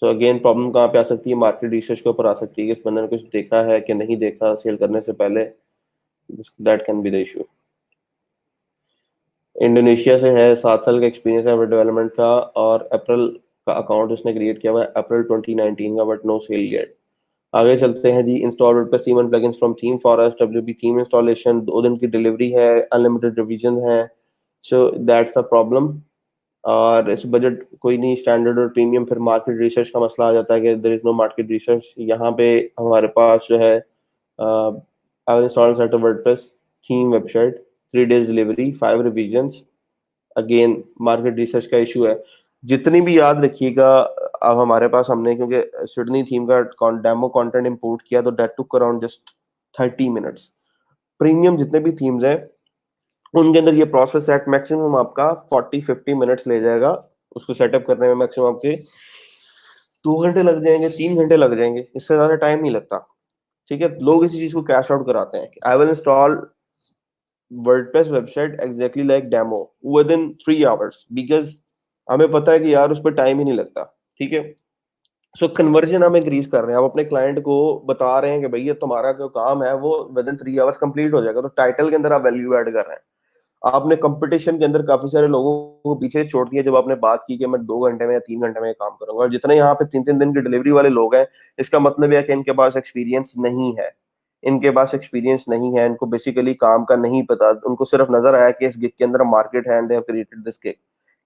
सो अगेन प्रॉब्लम कहाँ पे आ सकती है, मार्केट रिसर्च के ऊपर आ सकती है कि इस बंदे ने कुछ देखा है कि नहीं देखा सेल करने से पहले। That can be the issue. Indonesia से है, 7 साल का एक्सपीरियंस है वेब डेवलपमेंट का, और अप्रैल का अकाउंट उसने क्रिएट किया हुआ है, अप्रैल 2019 का, बट नो सेल येट। आगे चलते हैं जी। Install WordPress theme and plugins from ThemeForest, WP theme installation, 2 दिन की डिलीवरी है, अनलिमिटेड रिवीजन है। So that's a problem. और इस बजट कोई नहीं, स्टैंडर्ड और प्रीमियम, फिर मार्केट रिसर्च का मसला आ जाता है कि there is no market research. यहाँ पे हमारे पास जो है I install set of WordPress theme website, 3 days delivery, 5 revisions। Again market research का इशू है। जितनी भी याद रखिएगा, अब हमारे पास हमने क्योंकि सिडनी थीम का डेमो कंटेंट इंपोर्ट किया, तो that took around just 30 minutes. Premium जितने भी थीम्स हैं उनके अंदर ये प्रोसेस एट मैक्सिमम आपका 40-50 मिनट्स ले जाएगा। उसको सेटअप करने में मैक्सिमम आपके 2 घंटे लग जाएंगे, 3 घंटे लग जाएंगे, इससे ज्यादा टाइम नहीं लगता। ठीक है, लोग इसी चीज को कैश आउट कराते हैं, आई will install WordPress website exactly like demo within 3 hours, because हमें पता है कि यार उस पर टाइम ही नहीं लगता। ठीक है, सो कन्वर्जन हम इंक्रीज कर रहे हैं, आप अपने क्लाइंट को बता रहे हैं कि भैया तुम्हारा जो काम है वो विद इन 3 आवर्स कंप्लीट हो जाएगा, तो टाइटल के अंदर आप वैल्यू ऐड कर रहे हैं। आपने कंपटीशन के अंदर काफी सारे लोगों को पीछे छोड़ दिया जब आपने बात की कि मैं 2 घंटे में या 3 घंटे में ये काम करूंगा, और जितने यहाँ पे 3-3 दिन की डिलीवरी वाले लोग हैं, इसका मतलब यह है कि इनके पास एक्सपीरियंस नहीं है। इनके पास एक्सपीरियंस नहीं है, इनको बेसिकली काम का नहीं पता, उनको सिर्फ नजर आया कि इस गिग के अंदर मार्केट है and they have created this gig.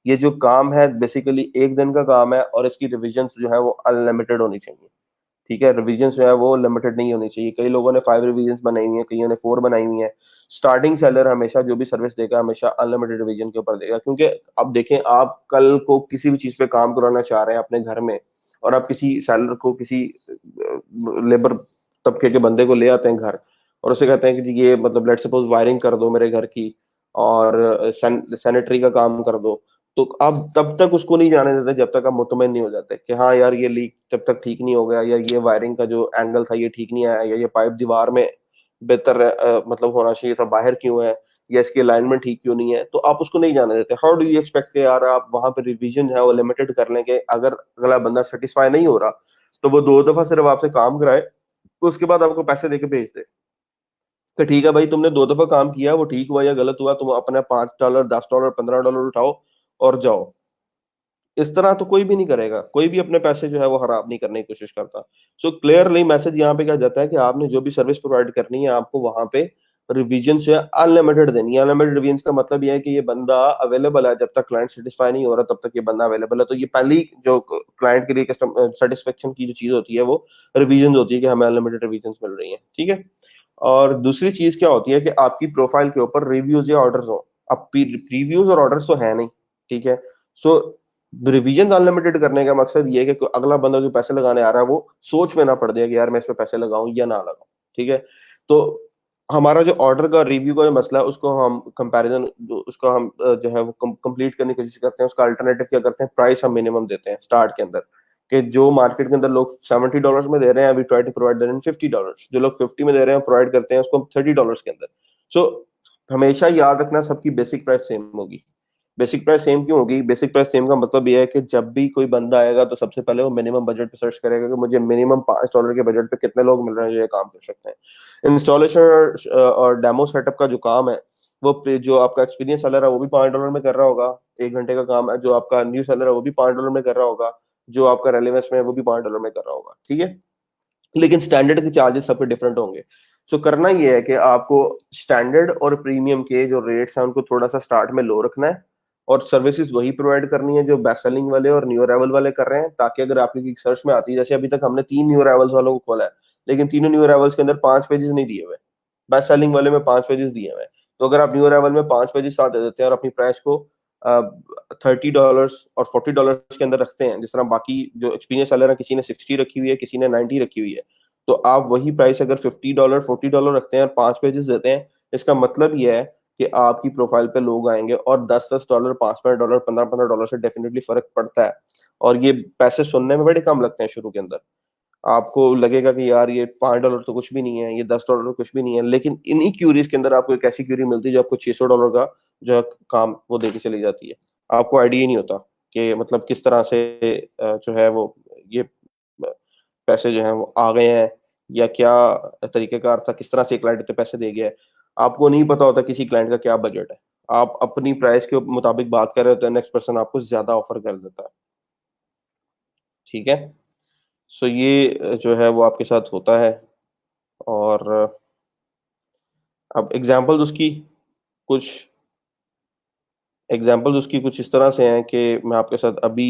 ये जो काम है बेसिकली एक दिन का काम है, और इसकी रिविजन्स जो है वो अनलिमिटेड होनी चाहिए। ठीक है, रिवीजन जो है वो लिमिटेड नहीं होनी चाहिए। कई लोगों ने 5 रिवीजन बनाई हुई है, कईयों ने 4 बनाई हुई है। स्टार्टिंग सेलर हमेशा जो भी सर्विस देगा हमेशा अनलिमिटेड रिवीजन के ऊपर देगा, क्योंकि अब देखें, आप कल को किसी भी चीज पे काम कराना चाह रहे हैं अपने घर में, और आप किसी सेलर को, किसी लेबर तबके के बंदे को ले आते हैं घर, और उसे कहते हैं कि जी ये मतलब लेट सपोज वायरिंग कर दो मेरे घर की, और सैनिटरी का काम कर दो। तो आप तब तक उसको नहीं जाने देते जब तक आप मुतमईन नहीं हो जाते कि हाँ यार ये लीक जब तक ठीक नहीं हो गया, या ये वायरिंग का जो एंगल था ये ठीक नहीं आया, या ये पाइप दीवार में बेहतर मतलब होना चाहिए था, बाहर क्यों है, या इसकी अलाइनमेंट ठीक क्यों नहीं है, तो आप उसको नहीं जाने देते। हाउ डू यू एक्सपेक्ट यार आप वहां पे रिवीजन है वो लिमिटेड कर लें कि अगर अगला बंदा सेटिस्फाई नहीं हो रहा तो वो 2 दफा सिर्फ आपसे काम कराए, तो उसके बाद आपको पैसे देके भेज दे कि ठीक है भाई तुमने 2 दफा काम किया, वो ठीक हुआ या गलत हुआ, तुम अपने $5, $10, $15 उठाओ और जाओ। इस तरह तो कोई भी नहीं करेगा, कोई भी अपने पैसे जो है वो खराब नहीं करने की कोशिश करता। सो क्लियरली मैसेज यहाँ पे क्या जाता है कि आपने जो भी सर्विस प्रोवाइड करनी है आपको वहां पे रिवीजन से अनलिमिटेड देनी है। अनलिमिटेड रिवीजन का मतलब यह है कि ये बंदा अवेलेबल है, जब तक क्लाइंट सेटिस्फाई नहीं हो रहा तब तक ये बंदा अवेलेबल है। तो ये पहली जो क्लाइंट के लिए कस्टमर सेटिस्फेक्शन की जो चीज होती है वो रिवीजन होती है कि हमें अनलिमिटेड रिवीजन मिल रही है। ठीक है, और दूसरी चीज क्या होती है कि आपकी प्रोफाइल के ऊपर रिव्यूज या ऑर्डर्स हो। अब रिव्यूज और ऑर्डर्स तो है नहीं। ठीक है, सो रिवीजन अनलिमिटेड करने का मकसद ये है कि अगला बंदा जो पैसे लगाने आ रहा है वो सोच में ना पड़ जाए कि यार मैं इस पे पैसे लगाऊं या ना लगाऊं। ठीक है, तो हमारा जो ऑर्डर का रिव्यू का जो मसला है उसको हम कंपैरिजन, उसको हम जो है वो कंप्लीट करने की कोशिश करते हैं। उसका अल्टरनेटिव क्या करते हैं, प्राइस हम मिनिमम देते हैं स्टार्ट के अंदर, कि जो मार्केट के अंदर लोग $70 में दे रहे हैं, we try to provide them in $50। जो लोग 50 में दे रहे हैं प्रोवाइड करते हैं उसको हम $30 के अंदर। सो हमेशा याद रखना सबकी बेसिक प्राइस सेम होगी। बेसिक प्राइस सेम क्यों होगी, बेसिक प्राइस सेम का मतलब ये है कि जब भी कोई बंदा आएगा तो सबसे पहले वो मिनिमम बजट पे सर्च करेगा कि मुझे मिनिमम $5 के बजट पे कितने लोग मिल रहे हैं जो ये काम कर सकते हैं। इंस्टॉलेशन और डेमो सेटअप का जो काम है वो जो आपका एक्सपीरियंस सेलर है वो भी $5 में कर रहा होगा, 1 घंटे का काम है। जो आपका न्यू सेलर है वो भी $5 में कर रहा होगा, जो आपका रेलेवेंस में है वो भी $5 में कर रहा होगा। ठीक है, लेकिन स्टैंडर्ड के चार्जेस सबके डिफरेंट होंगे। सो करना ये है कि आपको स्टैंडर्ड और प्रीमियम के जो रेट्स हैं उनको थोड़ा सा स्टार्ट में लो रखना है, और सर्विसेज वही प्रोवाइड करनी है जो बेस्ट सेलिंग वाले और न्यू अराइवल वाले कर रहे हैं, ताकि अगर आपकी सर्च में आती है, जैसे अभी तक हमने 3 न्यू अराइवल्स वालों को खोला है, लेकिन तीनों न्यू अराइवल्स के अंदर 5 पेजेस नहीं दिए हुए, बेस्ट सेलिंग वाले में 5 पेजेस दिए हुए हैं। तो अगर आप न्यू अराइवल में 5 पेजेस साथ दे देते हैं और अपनी प्राइस को $30 और $40 के अंदर रखते हैं, जिस तरह बाकी जो एक्सपीरियंस सेलर है, किसी ने 60 रखी हुई है, किसी ने 90 रखी हुई है, तो आप वही प्राइस अगर $50 $40 रखते हैं और 5 पेजेस देते हैं, इसका मतलब ये है कि आपकी प्रोफाइल पे लोग आएंगे, और $10 $5 $15 से डेफिनेटली फर्क पड़ता है। और ये पैसे सुनने में बड़े कम लगते हैं शुरू के अंदर, आपको लगेगा कि यार ये $5 तो कुछ भी नहीं है, ये $10 तो कुछ भी नहीं है, लेकिन इन्हीं क्यूरीज के अंदर आपको एक ऐसी क्यूरी मिलती है जो आपको $600 का जो है काम वो देके चली जाती है। आपको आइडिया ही नहीं होता कि मतलब किस तरह से जो है वो ये पैसे जो हैं वो आ गए हैं, या क्या तरीकेकार था, किस तरह से क्लाइंट इतने पैसे दे गया है। आपको नहीं पता होता किसी क्लाइंट का क्या बजट है। आप अपनी प्राइस के मुताबिक बात कर रहे होते हैं, नेक्स्ट पर्सन आपको ज्यादा ऑफर कर देता है। ठीक है। सो ये जो है वो आपके साथ होता है। और अब कुछ एग्जांपल्स उसकी कुछ इस तरह से हैं कि मैं आपके साथ अभी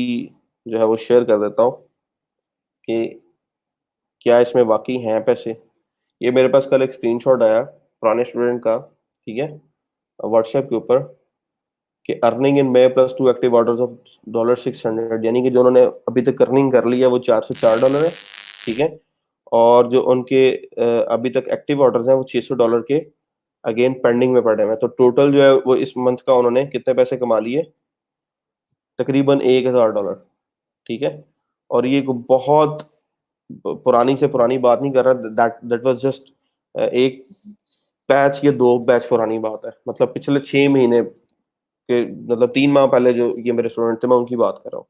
जो है वो शेयर कर देता हूँ कि क्या इसमें वाकई हैं पैसे। ये मेरे पास कल एक स्क्रीनशॉट आया पुराने स्टूडेंट का, ठीक है, व्हाट्सएप के ऊपर, कि earning in may plus two active orders of $600, यानी कि जो उन्होंने अभी तक अर्निंग कर ली है वो $404 है। ठीक है। और जो उनके अभी तक एक्टिव ऑर्डर्स हैं वो $600 के अगेन पेंडिंग में पड़े हुए हैं। तो टोटल जो है वो इस मंथ का उन्होंने कितने पैसे कमा लिए, तकरीबन $1000। ठीक है। और ये कोई बहुत पुरानी से पुरानी बात नहीं कर रहा, दैट दैट वाज जस्ट एक बैच या दो बैच पुरानी बात है, मतलब पिछले 6 महीने के, मतलब 3 माह पहले जो ये मेरे स्टूडेंट थे मैं उनकी बात कर रहा हूँ,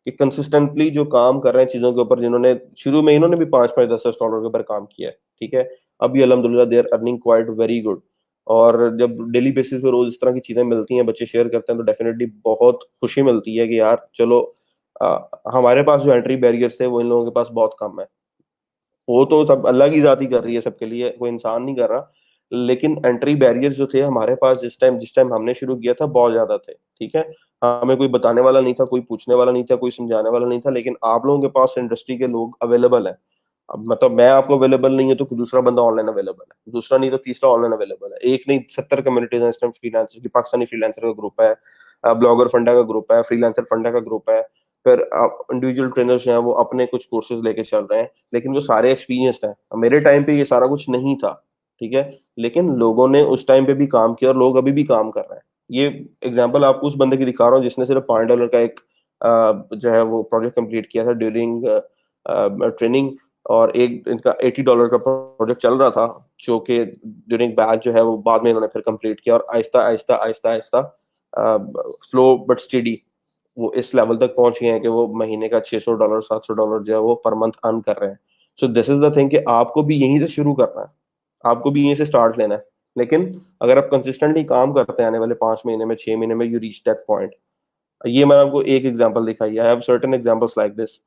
कि कंसिस्टेंटली जो काम कर रहे हैं चीजों के ऊपर, जिन्होंने शुरू में इन्होंने भी 5-5 $10 के ऊपर काम किया है। ठीक है। अभी अल्हम्दुलिल्लाह they are earning quite very good. और जब डेली बेसिस पे रोज इस तरह की चीजें मिलती हैं, बच्चे शेयर करते हैं, तो डेफिनेटली बहुत खुशी मिलती है कि यार चलो हमारे पास जो एंट्री बैरियर्स थे वो इन लोगों के पास बहुत कम है। वो तो सब अलग ही जाति कर रही है, सबके लिए कोई इंसान नहीं कर रहा, लेकिन एंट्री बैरियर्स जो थे हमारे पास जिस टाइम हमने शुरू किया था बहुत ज्यादा थे। ठीक है। हमें कोई बताने वाला नहीं था, कोई पूछने वाला नहीं था, कोई समझाने वाला नहीं था, लेकिन आप लोगों के पास इंडस्ट्री के लोग अवेलेबल है। अब मतलब मैं आपको अवेलेबल नहीं है तो कोई दूसरा बंदा ऑनलाइन अवेलेबल है, दूसरा नहीं तो तीसरा ऑनलाइन अवेलेबल है, एक नहीं 70 कम्युनिटीज हैं इस टाइम फ्रीलांसर की। पाकिस्तानी फ्रीलांसर का ग्रुप है, ब्लॉगर फंडा का ग्रुप है, फ्रीलांसर फंडा का ग्रुप है, फिर इंडिविजुअल ट्रेनर्स हैं वो अपने कुछ कोर्सेज लेके चल रहे हैं, लेकिन वो सारे एक्सपीरियंस्ड हैं। मेरे टाइम पे ये सारा कुछ नहीं था। ठीक है। लेकिन लोगों ने उस टाइम पे भी काम किया और लोग अभी भी काम कर रहे हैं। ये एग्जांपल आपको उस बंदे की दिखा रहा हूँ जिसने सिर्फ $5 का एक जो है वो प्रोजेक्ट कंप्लीट किया था ड्यूरिंग ट्रेनिंग। और एक इनका $80 का प्रोजेक्ट चल रहा था, जो कि ड्यूरिंग बैच जो है वो बाद में इन्होंने फिर कंप्लीट किया, और Aahista Aahista Aahista Aahista slow but steady वो इस लेवल तक पहुंच गए हैं कि वो महीने का $600 $700 जो है वो पर मंथ अर्न कर रहे हैं। So this is the thing कि आपको भी यहीं से शुरू करना है, आपको भी यहीं से स्टार्ट लेना है। लेकिन अगर आप कंसिस्टेंटली काम करते हैं आने वाले 5 महीने में 6 महीने में यू रीच दैट पॉइंट। ये मैंने आपको एक एग्जांपल दिखाई, I have certain examples like this.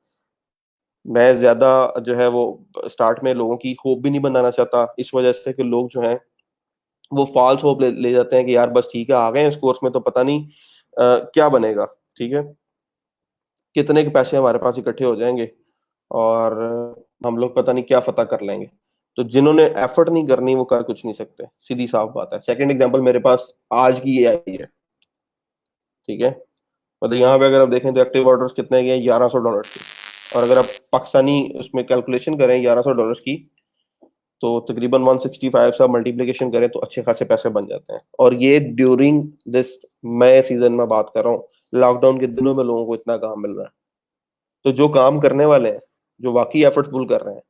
मैं ज्यादा जो है वो स्टार्ट में लोगों की होप भी नहीं बनाना चाहता, इस वजह से कि लोग जो हैं वो फॉल्स होप ले जाते हैं कि यार बस ठीक है आ गए हैं इस कोर्स में तो पता नहीं क्या बनेगा। ठीक है। कितने के पैसे हमारे पास इकट्ठे हो जाएंगे और हम लोग पता नहीं क्या फतह कर लेंगे। तो जिन्होंने एफर्ट नहीं करनी वो कर कुछ नहीं सकते, सीधी साफ बात है। सेकंड एग्जांपल मेरे पास आज की ये आई है। ठीक है। मतलब यहाँ पे अगर आप देखें तो एक्टिव ऑर्डर्स कितने गए, $1100 के। और अगर आप पाकिस्तानी उसमें कैलकुलेशन करें $1100 की, तो तकरीबन 165 से मल्टीप्लीकेशन करें तो अच्छे खासे पैसे बन जाते हैं। और ये ड्यूरिंग दिस मई सीजन में बात कर रहा हूँ, लॉकडाउन के दिनों में लोगों को इतना काम मिल रहा है। तो जो काम करने वाले हैं, जो वाकई एफर्टफुल कर रहे हैं,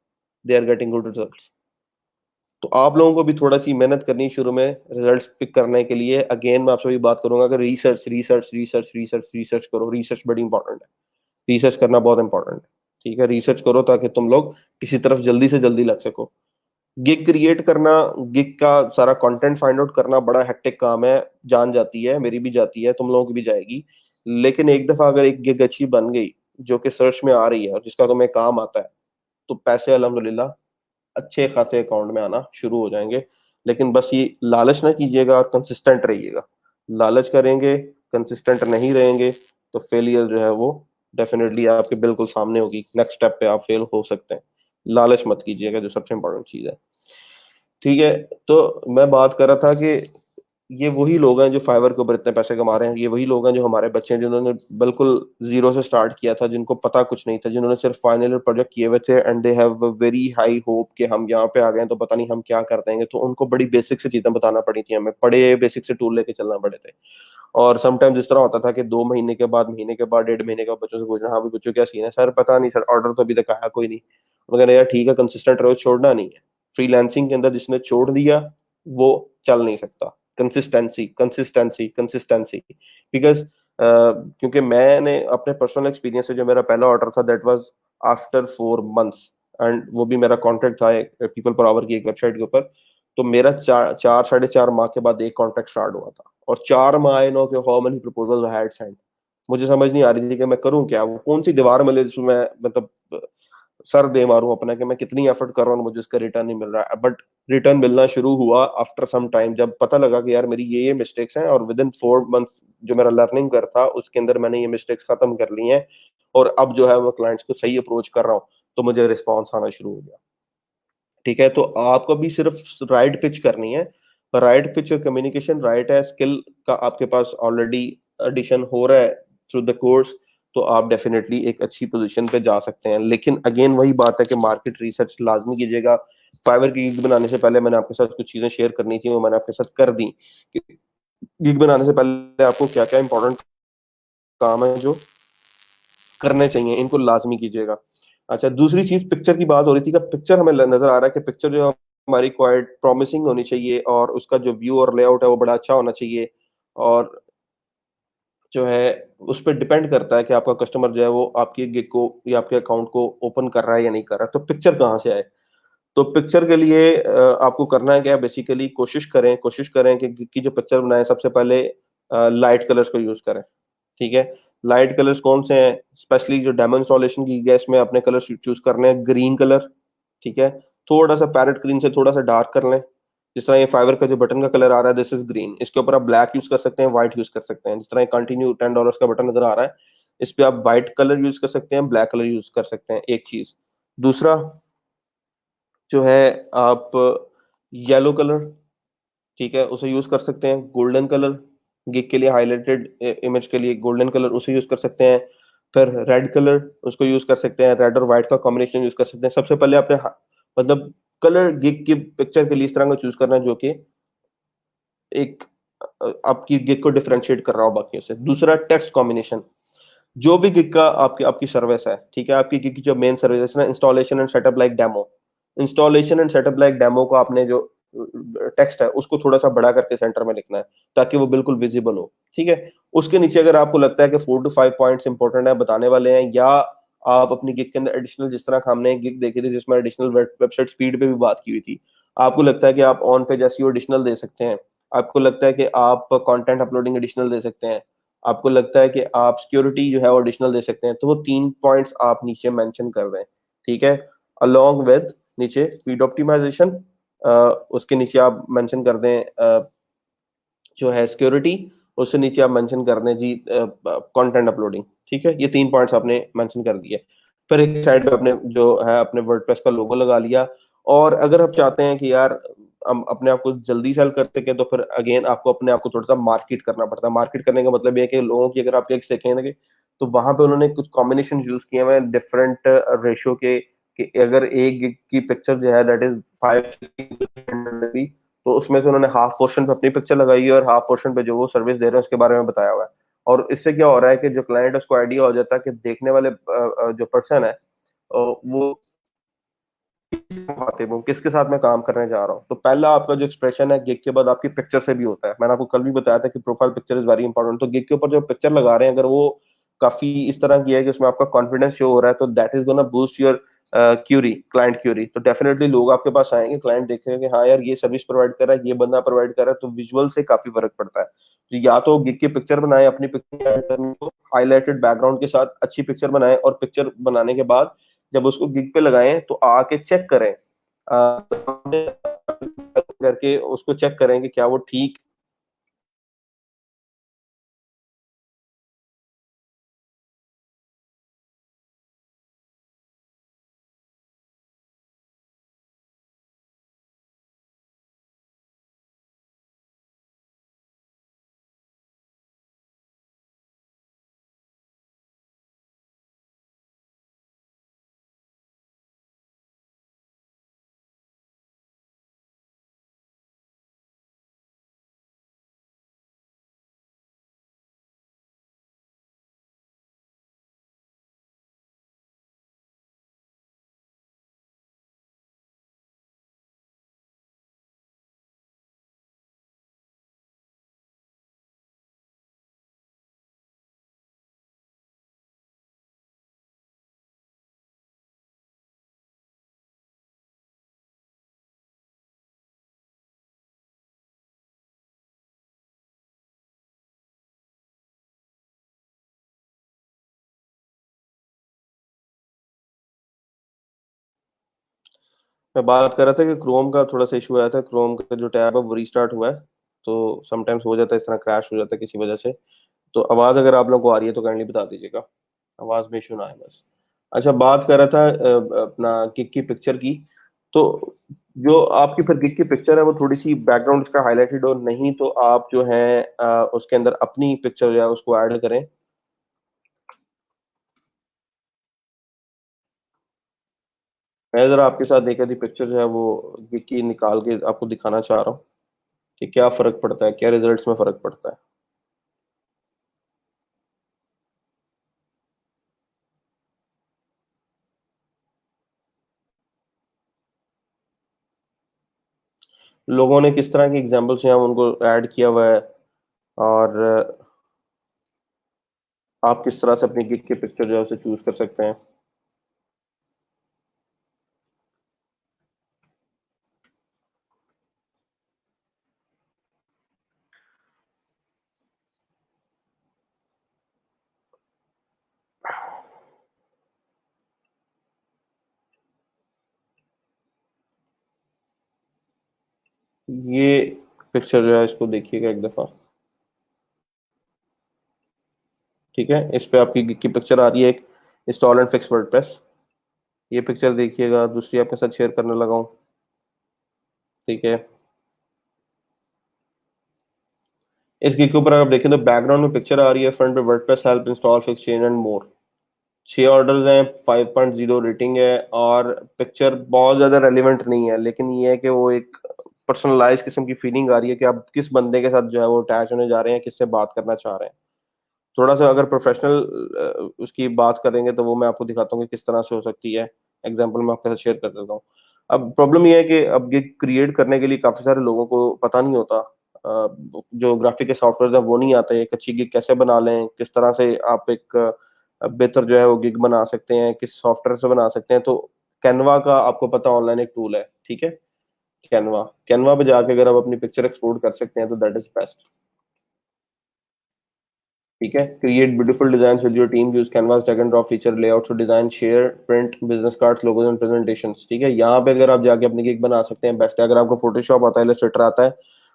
they are getting good results. तो आप लोगों को भी थोड़ा सी मेहनत करनी शुरू में रिजल्ट्स पिक करने के लिए। अगेन मैं आपसे भी बात करूंगा, अगर research research research research research करो, रिसर्च बड़ी इंपॉर्टेंट है, रिसर्च करना बहुत इंपॉर्टेंट है। ठीक है। रिसर्च करो ताकि तुम लोग किसी तरफ जल्दी से जल्दी लग सको। गिग क्रिएट करना, गिग का सारा कंटेंट फाइंड आउट करना बड़ा हेक्टिक काम है, जान जाती है, मेरी भी जाती है, तुम लोगों की भी जाएगी। लेकिन एक दफा अगर एक गिग अच्छी बन गई जो कि सर्च में आ रही है और जिसका तुम्हें काम आता है, तो पैसे अल्हम्दुलिल्लाह अच्छे खासे अकाउंट में आना शुरू हो जाएंगे। लेकिन बस ये लालच ना कीजिएगा, कंसिस्टेंट रहिएगा। लालच करेंगे, कंसिस्टेंट नहीं रहेंगे, तो फेलियर जो है वो डेफिनेटली आपके बिल्कुल सामने होगी, नेक्स्ट स्टेप पे आप फेल हो सकते हैं। लालच मत कीजिएगा, जो सबसे इंपॉर्टेंट चीज है। ठीक है। तो मैं बात कर रहा था कि ये वही लोग हैं जो फाइवर के ऊपर इतने पैसे कमा रहे हैं, ये वही लोग हैं जो हमारे बच्चे हैं जिन्होंने बिल्कुल जीरो से स्टार्ट किया था, जिनको पता कुछ नहीं था, जिन्होंने सिर्फ फाइनल ईयर प्रोजेक्ट किए हुए थे, and they have very high hope कि हम यहाँ पे आ गए हैं तो पता नहीं हम क्या कर देंगे। तो उनको बड़ी बेसिक से चीजें बताना पड़ी थी, हमें बड़े बेसिक से टूल लेके चलना पड़े थे। और समटाइम्स इस तरह होता था कि 2 महीने के बाद, महीने के बाद, 1.5 महीने के बाद बच्चों से पूछना, हाँ भी बच्चों क्या सीन है सर, पता नहीं सर, ऑर्डर तो अभी तक आया कोई नहीं। मगर यार ठीक है, कंसिस्टेंट रहो, छोड़ना नहीं है। फ्रीलांसिंग के अंदर जिसने छोड़ दिया वो चल नहीं सकता। Consistency, consistency, consistency. बिकॉज क्योंकि मैंने अपने पर्सनल एक्सपीरियंस से, जो मेरा पहला ऑर्डर था that was after 4 months, and वो भी मेरा कॉन्ट्रैक्ट था पीपल पर आवर की एक वेबसाइट के ऊपर। तो मेरा 4 4 साढ़े 4 माह के बाद एक कॉन्ट्रैक्ट स्टार्ट हुआ था, और 4 माह आई नो कि how many proposals I had sent. मुझे समझ नहीं आ रही थी कि मैं करूं क्या, वो कौन सी दीवार मिले जिसमें मैं मतलब सर दे मारूं अपना, कि मैं कितनी एफर्ट कर रहा हूं और मुझे इसका रिटर्न नहीं मिल रहा है। बट रिटर्न मिलना शुरू हुआ आफ्टर सम टाइम, जब पता लगा कि यार मेरी ये मिस्टेक्स हैं, और विद इन 4 मंथ्स जो मेरा लर्निंग कर था उसके अंदर मैंने ये मिस्टेक्स खत्म कर ली हैं, और अब जो है मैं क्लाइंट्स को सही अप्रोच कर रहा हूँ, तो मुझे रिस्पॉन्स आना शुरू हो गया। ठीक है, तो आपको भी सिर्फ राइट पिच करनी है। राइट पिच और कम्युनिकेशन राइट है, स्किल का आपके पास ऑलरेडी एडिशन हो रहा है थ्रू द कोर्स, तो आप डेफिनेटली एक अच्छी पोजीशन पे जा सकते हैं। लेकिन अगेन वही बात है कि मार्केट रिसर्च लाजमी कीजिएगा। फाइवर की गिग बनाने से पहले मैंने आपके साथ कुछ चीजें शेयर करनी थी, वो मैंने आपके साथ कर दी। गिग बनाने से पहले आपको क्या क्या इंपॉर्टेंट काम है जो करने चाहिए, इनको लाजमी कीजिएगा। अच्छा, दूसरी चीज पिक्चर की बात हो रही थी, कि पिक्चर हमें नजर आ रहा है कि पिक्चर जो हमारी क्वाइट प्रॉमिसिंग होनी चाहिए, और उसका जो व्यू और लेआउट है वो बड़ा अच्छा होना चाहिए। और जो है उस पर डिपेंड करता है कि आपका कस्टमर जो है वो आपकी गिग को या आपके अकाउंट को ओपन कर रहा है या नहीं कर रहा है। तो पिक्चर कहाँ से आए? तो पिक्चर के लिए आपको करना है क्या, बेसिकली कोशिश करें कि गिग की जो पिक्चर बनाए, सबसे पहले लाइट कलर्स को यूज करें। ठीक है, लाइट कलर्स कौन से हैं? स्पेशली जो डेमो इंस्टॉलेशन की गैस में अपने कलर चूज करने हैं, ग्रीन कलर। ठीक है, थोड़ा सा पैरेट ग्रीन से थोड़ा सा डार्क कर लें। जिस तरह ये फाइवर का जो बटन का कलर आ रहा है, दिस इज ग्रीन, इसके ऊपर आप ब्लैक यूज कर सकते हैं, व्हाइट यूज कर सकते हैं। जिस तरह कंटिन्यू $10 का बटन नजर आ रहा है, इस पे आप व्हाइट कलर यूज कर सकते हैं, ब्लैक कलर यूज कर सकते हैं, एक चीज। दूसरा जो है, आप येलो कलर, ठीक है, उसे यूज कर सकते हैं। गोल्डन कलर, गिग के लिए हाईलाइटेड इमेज के लिए गोल्डन कलर उसे यूज कर सकते हैं। फिर रेड कलर, उसको यूज कर सकते हैं, रेड और व्हाइट का कॉम्बिनेशन यूज कर सकते हैं। सबसे पहले आपने मतलब कलर गिग की पिक्चर के लिए इस तरह का चूज करना है जो कि एक आपकी गिग को डिफरेंशिएट कर रहा हो बाकियों से। दूसरा, टेक्स्ट कॉम्बिनेशन। जो भी गिग का आपकी आपकी सर्विस है, ठीक है, आपकी गिग की जो मेन सर्विस है ना, installation and setup like demo, installation and setup like demo को आपने जो टेक्स्ट है उसको थोड़ा सा बड़ा करके सेंटर में लिखना है, ताकि वो बिल्कुल विजिबल हो। ठीक है, उसके नीचे अगर आपको लगता है कि 4 to 5 पॉइंट्स इंपॉर्टेंट है बताने वाले हैं, या आप अपनी गिग के अंदर एडिशनल, जिस तरह हमने गिग देखी थी जिसमें एडिशनल वेबसाइट स्पीड पे भी बात की हुई थी, आपको लगता है कि आप ऑन पेज एसईओ एडिशनल दे सकते हैं, आपको लगता है कि आप कंटेंट अपलोडिंग एडिशनल दे सकते हैं, आपको लगता है कि आप सिक्योरिटी जो है वो एडिशनल दे सकते हैं, तो वो 3 पॉइंट्स आप नीचे मेंशन कर दें। ठीक है, अलोंग विद नीचे स्पीड ऑप्टिमाइजेशन, उसके नीचे आप मेंशन कर दें जो है सिक्योरिटी, उससे नीचे आप मेंशन कर दें जी कंटेंट अपलोडिंग। ठीक है, ये 3 पॉइंट्स आपने मेंशन कर दिए। फिर एक साइड पे आपने जो है अपने वर्डप्रेस का लोगो लगा लिया। और अगर आप चाहते हैं कि यार हम अपने आप को जल्दी सेल कर सके, तो फिर अगेन आपको अपने आप को थोड़ा सा मार्केट करना पड़ता है। मार्केट करने का मतलब ये है कि लोगों की, अगर आप एक देखेंगे तो वहां पे उन्होंने कुछ कॉम्बिनेशन यूज किए हुए हैं डिफरेंट रेशियो के, कि अगर एक gig की पिक्चर जो है दैट इज 5, तो उसमें से उन्होंने हाफ पोर्शन पे अपनी पिक्चर लगाई है, और हाफ पोर्शन पे जो वो सर्विस दे रहे हैं उसके बारे में बताया हुआ है। और इससे क्या हो रहा है कि जो क्लाइंट है उसको आइडिया हो जाता है कि देखने वाले जो पर्सन है वो वो किसके साथ मैं काम करने जा रहा हूँ। तो पहला आपका जो एक्सप्रेशन है गिग के बाद आपकी पिक्चर से भी होता है। मैंने आपको कल भी बताया था कि profile picture is very important. तो गिग के ऊपर जो पिक्चर लगा रहे हैं, अगर वो काफी इस तरह की है कि उसमें आपका कॉन्फिडेंस शो हो रहा है, तो that is gonna boost your query, client query. तो डेफिनेटली लोग आपके पास आएंगे, क्लाइंट देखेंगे कि हाँ यार ये सर्विस प्रोवाइड कर रहा है, ये बंदा प्रोवाइड कर रहा है, तो विजुअल से काफी फर्क पड़ता है। तो या तो गिग की पिक्चर बनाए, अपनी पिक्चर हाईलाइटेड बैकग्राउंड के साथ अच्छी पिक्चर बनाए, और पिक्चर बनाने के बाद जब उसको गिग पे लगाएं तो आके चेक करें, करके उसको चेक करें कि क्या वो ठीक मैं बात कर रहा था कि क्रोम का थोड़ा सा इशू आया था, क्रोम का जो टैब है वो रीस्टार्ट हुआ है, तो समटाइम्स हो जाता है इस तरह, क्रैश हो जाता है किसी वजह से। तो आवाज़ अगर आप लोगों को आ रही है तो काइंडली बता दीजिएगा, आवाज़ में इशू ना आए बस। अच्छा, बात कर रहा था अपना गिग की पिक्चर की। तो जो आपकी फिर गिग की पिक्चर है वो थोड़ी सी बैकग्राउंड उसका हाईलाइटेड हो, नहीं तो आप जो है उसके अंदर अपनी पिक्चर जो है उसको ऐड करें। मैं जरा आपके साथ एक आधी पिक्चर जो है वो गिग की निकाल के आपको दिखाना चाह रहा हूँ कि क्या फर्क पड़ता है, क्या रिजल्ट्स में फर्क पड़ता है। लोगों ने किस तरह की एग्जाम्पल्स हैं उनको ऐड किया हुआ है, और आप किस तरह से अपनी गिग की पिक्चर जो है उसे चूज कर सकते हैं। ये पिक्चर जो है इसको देखिएगा एक दफा। ठीक है, इस पे आपकी गिग की पिक्चर आ रही है, एक इंस्टॉल एंड फिक्स वर्डप्रेस। ये पिक्चर देखिएगा, दूसरी आपके साथ शेयर करने लगा हूँ। ठीक है, इस गिग के ऊपर अगर आप देखें तो बैकग्राउंड में पिक्चर आ रही है, फ्रंट पे WordPress help install fix change and more. 6 orders हैं, 5.0 रेटिंग है, और पिक्चर बहुत ज्यादा रेलिवेंट नहीं है, लेकिन ये है कि वो एक पर्सनलाइज किस्म की फीलिंग आ रही है कि आप किस बंदे के साथ जो है वो अटैच होने जा रहे हैं, किससे बात करना चाह रहे हैं। थोड़ा सा अगर प्रोफेशनल उसकी बात करेंगे तो वो मैं आपको दिखाता हूँ कि किस तरह से हो सकती है। एग्जाम्पल मैं आपके साथ शेयर कर देता हूँ। अब प्रॉब्लम ये है कि अब गिग क्रिएट करने के लिए काफी सारे लोगों को पता नहीं होता, जो ग्राफिक के सॉफ्टवेयर हैं वो नहीं आते, एक अच्छी गिग कैसे बना लें, किस तरह से आप एक बेहतर जो है वो गिग बना सकते हैं, किस सॉफ्टवेयर से बना सकते हैं। तो कैनवा का आपको पता, ऑनलाइन एक टूल है, ठीक है। कैनवा, कैनवा पे जाके अगर आप अपनी पिक्चर एक्सपोर्ट कर सकते हैं तो दैट इज बेस्ट। ठीक है, create beautiful design with your team, use canvas drag and drop feature, layout to design, share, print business cards, logos and presentations. ठीक है, यहाँ पे अगर आप जाके अपनी गिग बना सकते हैं, बेस्ट है। अगर आपको फोटोशॉप आता है, इलस्ट्रेटर आता है,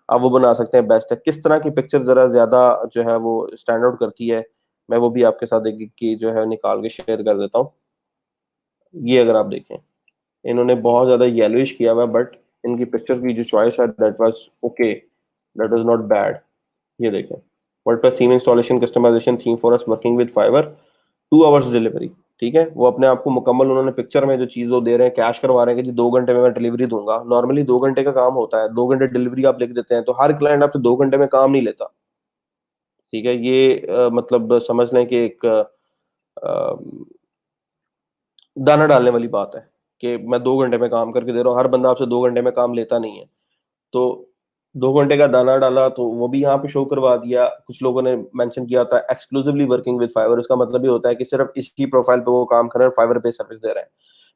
आप वो बना सकते हैं, बेस्ट है। किस तरह की पिक्चर जरा ज्यादा जो है वो स्टैंड आउट करती है, मैं वो भी आपके साथ एक गिग की जो है निकाल के शेयर कर देता हूँ। ये अगर आप देखें, इन्होंने बहुत ज्यादा येलोइश किया हुआ है, बट इनकी पिक्चर की जो चॉइस है that was okay, that was not bad. ये देखें, WordPress theme installation, customization, theme for us, working with Fiverr, 2 hours delivery. ठीक है, वो अपने आप को मुकम्मल उन्होंने पिक्चर में जो चीज वो दे रहे हैं, कैश करवा रहे हैं कि जी 2 घंटे में मैं डिलीवरी दूंगा। नॉर्मली 2 घंटे का काम होता है, 2 घंटे डिलीवरी आप लिख देते हैं, तो हर क्लाइंट आपसे 2 घंटे में काम नहीं लेता। ठीक है, ये मतलब समझ लें कि एक दाना डालने वाली बात है कि मैं 2 घंटे में काम करके दे रहा हूँ, हर बंदा आपसे 2 घंटे में काम लेता नहीं है। तो 2 घंटे का दाना डाला तो वो भी यहाँ पे शो करवा दिया। कुछ लोगों ने मेंशन किया था एक्सक्लूसिवली वर्किंग विद फाइवर, इसका मतलब ये होता है कि सिर्फ इसकी प्रोफाइल पे वो काम कर रहे हैं, फाइवर पे सर्विस दे रहे हैं।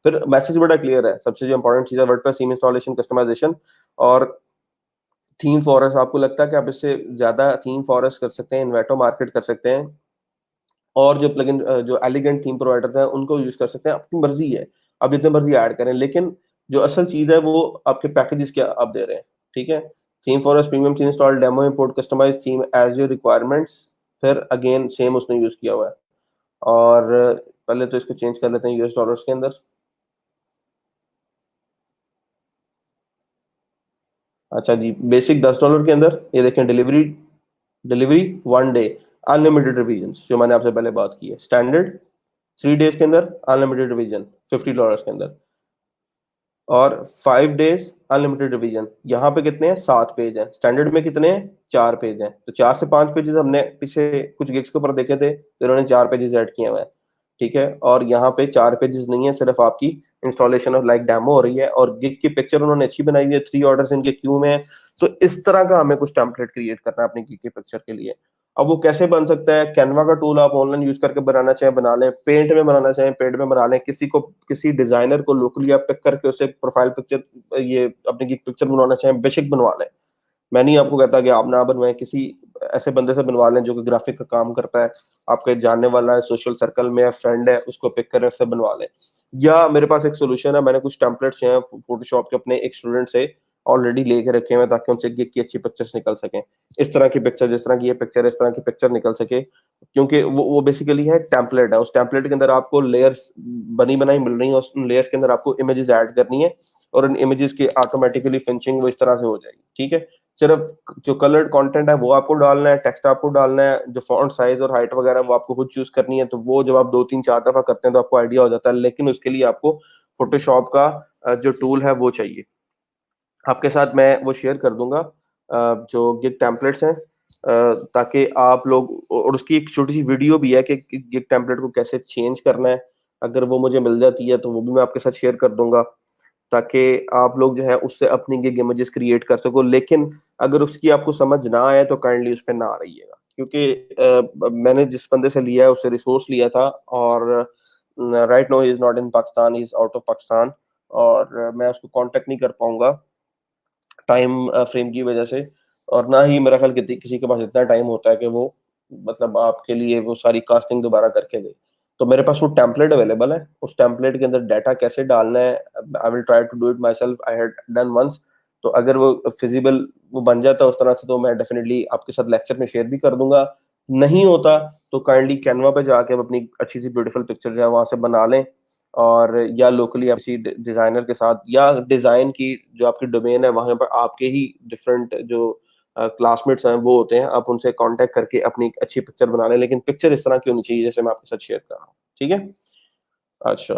फिर मैसेज बड़ा क्लियर है, सबसे जो इंपॉर्टेंट चीज है वर्डप्रेस थीम इंस्टॉलेशन, कस्टमाइजेशन और थीम फॉरेस्ट। आपको लगता है कि आप इससे ज्यादा थीम फॉरेस्ट कर सकते हैं, इन्वेटो मार्केट कर सकते हैं, और जो प्लगइन जो एलिगेंट थीम प्रोवाइडर्स हैं उनको यूज कर सकते हैं, आपकी मर्जी है, आप जितने मर्जी ऐड करें, लेकिन जो असल चीज है वो आपके पैकेजेस क्या आप दे रहे हैं। ठीक है, theme for us premium theme install, demo import, customize theme as your requirements. फिर अगेन सेम उसने यूज किया हुआ है। और पहले तो इसको चेंज कर लेते हैं यूएस डॉलर्स के अंदर। अच्छा जी, बेसिक $10 के अंदर ये देखें, delivery, delivery 1 day, unlimited revision, जो मैंने आपसे पहले बात की है। स्टैंडर्ड 3 डेज के अंदर, अनलिमिटेड रिवीजन $50 के अंदर। और 5 डेज अनलिमिटेड रिवीजन, यहाँ पे कितने हैं, 7 पेज हैं। स्टैंडर्ड में कितने हैं, 4 पेज हैं। तो 4 से 5 पेजेस हमने पीछे कुछ गिग्स के ऊपर देखे थे, तो इन्होंने 4 पेजेस ऐड किए हुए हैं। ठीक है, और यहाँ पे 4 पेजेस नहीं है, सिर्फ आपकी इंस्टॉलेशन ऑफ लाइक डेमो हो रही है, और गिग की पिक्चर उन्होंने अच्छी बनाई हुई है, 3 ऑर्डर्स इनके क्यू में है। तो इस तरह का हमें कुछ टेम्पलेट क्रिएट करना है अपनी गिग की पिक्चर के लिए। अब वो कैसे बन सकता है, कैनवा का टूल आप ऑनलाइन यूज करके बनाना चाहें बना लें, पेंट में बनाना चाहें पेंट में बना लें, किसी को किसी डिजाइनर को लोकली आप पिक करके उसे प्रोफाइल पिक्चर ये अपनी की पिक्चर बनवाना चाहें बेशक बनवा लें। मैं नहीं आपको कहता कि आप ना बनवाएं, किसी ऐसे बंदे से बनवा लें जो कि ग्राफिक का काम करता है, आपके जानने वाला है, सोशल सर्कल में है, फ्रेंड है, उसको पिक करें, उससे बनवा लें। या मेरे पास एक सोल्यूशन है, मैंने कुछ टेम्पलेट्स हैं फोटोशॉप के अपने एक स्टूडेंट से ऑलरेडी लेके रखे हुए हैं, ताकि उनसे गिग की अच्छी पिक्चर्स निकल सकें। इस तरह की पिक्चर, जिस तरह की ये पिक्चर, इस तरह की पिक्चर निकल सके, क्योंकि वो बेसिकली है टेम्पलेट है। उस टेम्पलेट के अंदर आपको लेयर्स बनी बनाई मिल रही है, उस लेयर्स के अंदर आपको इमेजेस ऐड करनी है, और उन इमेजेस की ऑटोमेटिकली फिनिशिंग वो इस तरह से हो जाएगी। ठीक है, सिर्फ जो कलर्ड कंटेंट है वो आपको डालना है, टेक्स्ट आपको डालना है, जो फॉन्ट साइज और हाइट वगैरह वो आपको खुद चूज करनी है। तो वो जब आप 2 3 4 दफा करते हैं तो आपको आइडिया हो जाता है, लेकिन उसके लिए आपको फोटोशॉप का जो टूल है वो चाहिए। आपके साथ मैं वो शेयर कर दूंगा, जो गिग टेम्पलेट्स हैं, ताकि आप लोग, और उसकी एक छोटी सी वीडियो भी है कि गिग टेम्पलेट को कैसे चेंज करना है। अगर वो मुझे मिल जाती है तो वो भी मैं आपके साथ शेयर कर दूंगा, ताकि आप लोग जो है उससे अपनी गिग इमेजेस क्रिएट कर सको। लेकिन अगर उसकी आपको समझ ना आए तो काइंडली उस पर ना रहिएगा, क्योंकि मैंने जिस बंदे से लिया है उससे रिसोर्स लिया था, और right now he is not in Pakistan, he is out of Pakistan, और मैं उसको कांटेक्ट नहीं कर पाऊंगा टाइम फ्रेम की वजह से। और ना ही मेरा ख्याल किसी के पास इतना टाइम होता है कि वो मतलब आपके लिए वो सारी कास्टिंग दोबारा करके दे। तो मेरे पास वो टेम्पलेट अवेलेबल है, उस टेम्पलेट के अंदर डाटा कैसे डालना है, I will try to do it myself, I had done once. तो अगर वो फिजिबल वो बन जाता है उस तरह से, तो मैं डेफिनेटली आपके साथ लेक्चर में शेयर भी कर दूंगा। नहीं होता तो काइंडली कैनवा पे जाके आप अपनी अच्छी सी ब्यूटीफुल पिक्चर जो है वहां से बना लें, और या लोकली आप किसी डिजाइनर के साथ, या डिजाइन की जो आपकी डोमेन है वहां पर आपके ही डिफरेंट जो क्लासमेट्स हैं वो होते हैं, आप उनसे कांटेक्ट करके अपनी एक अच्छी पिक्चर बना लें। लेकिन पिक्चर इस तरह की होनी चाहिए जैसे मैं आपके साथ शेयर कर रहा हूँ। ठीक है। अच्छा,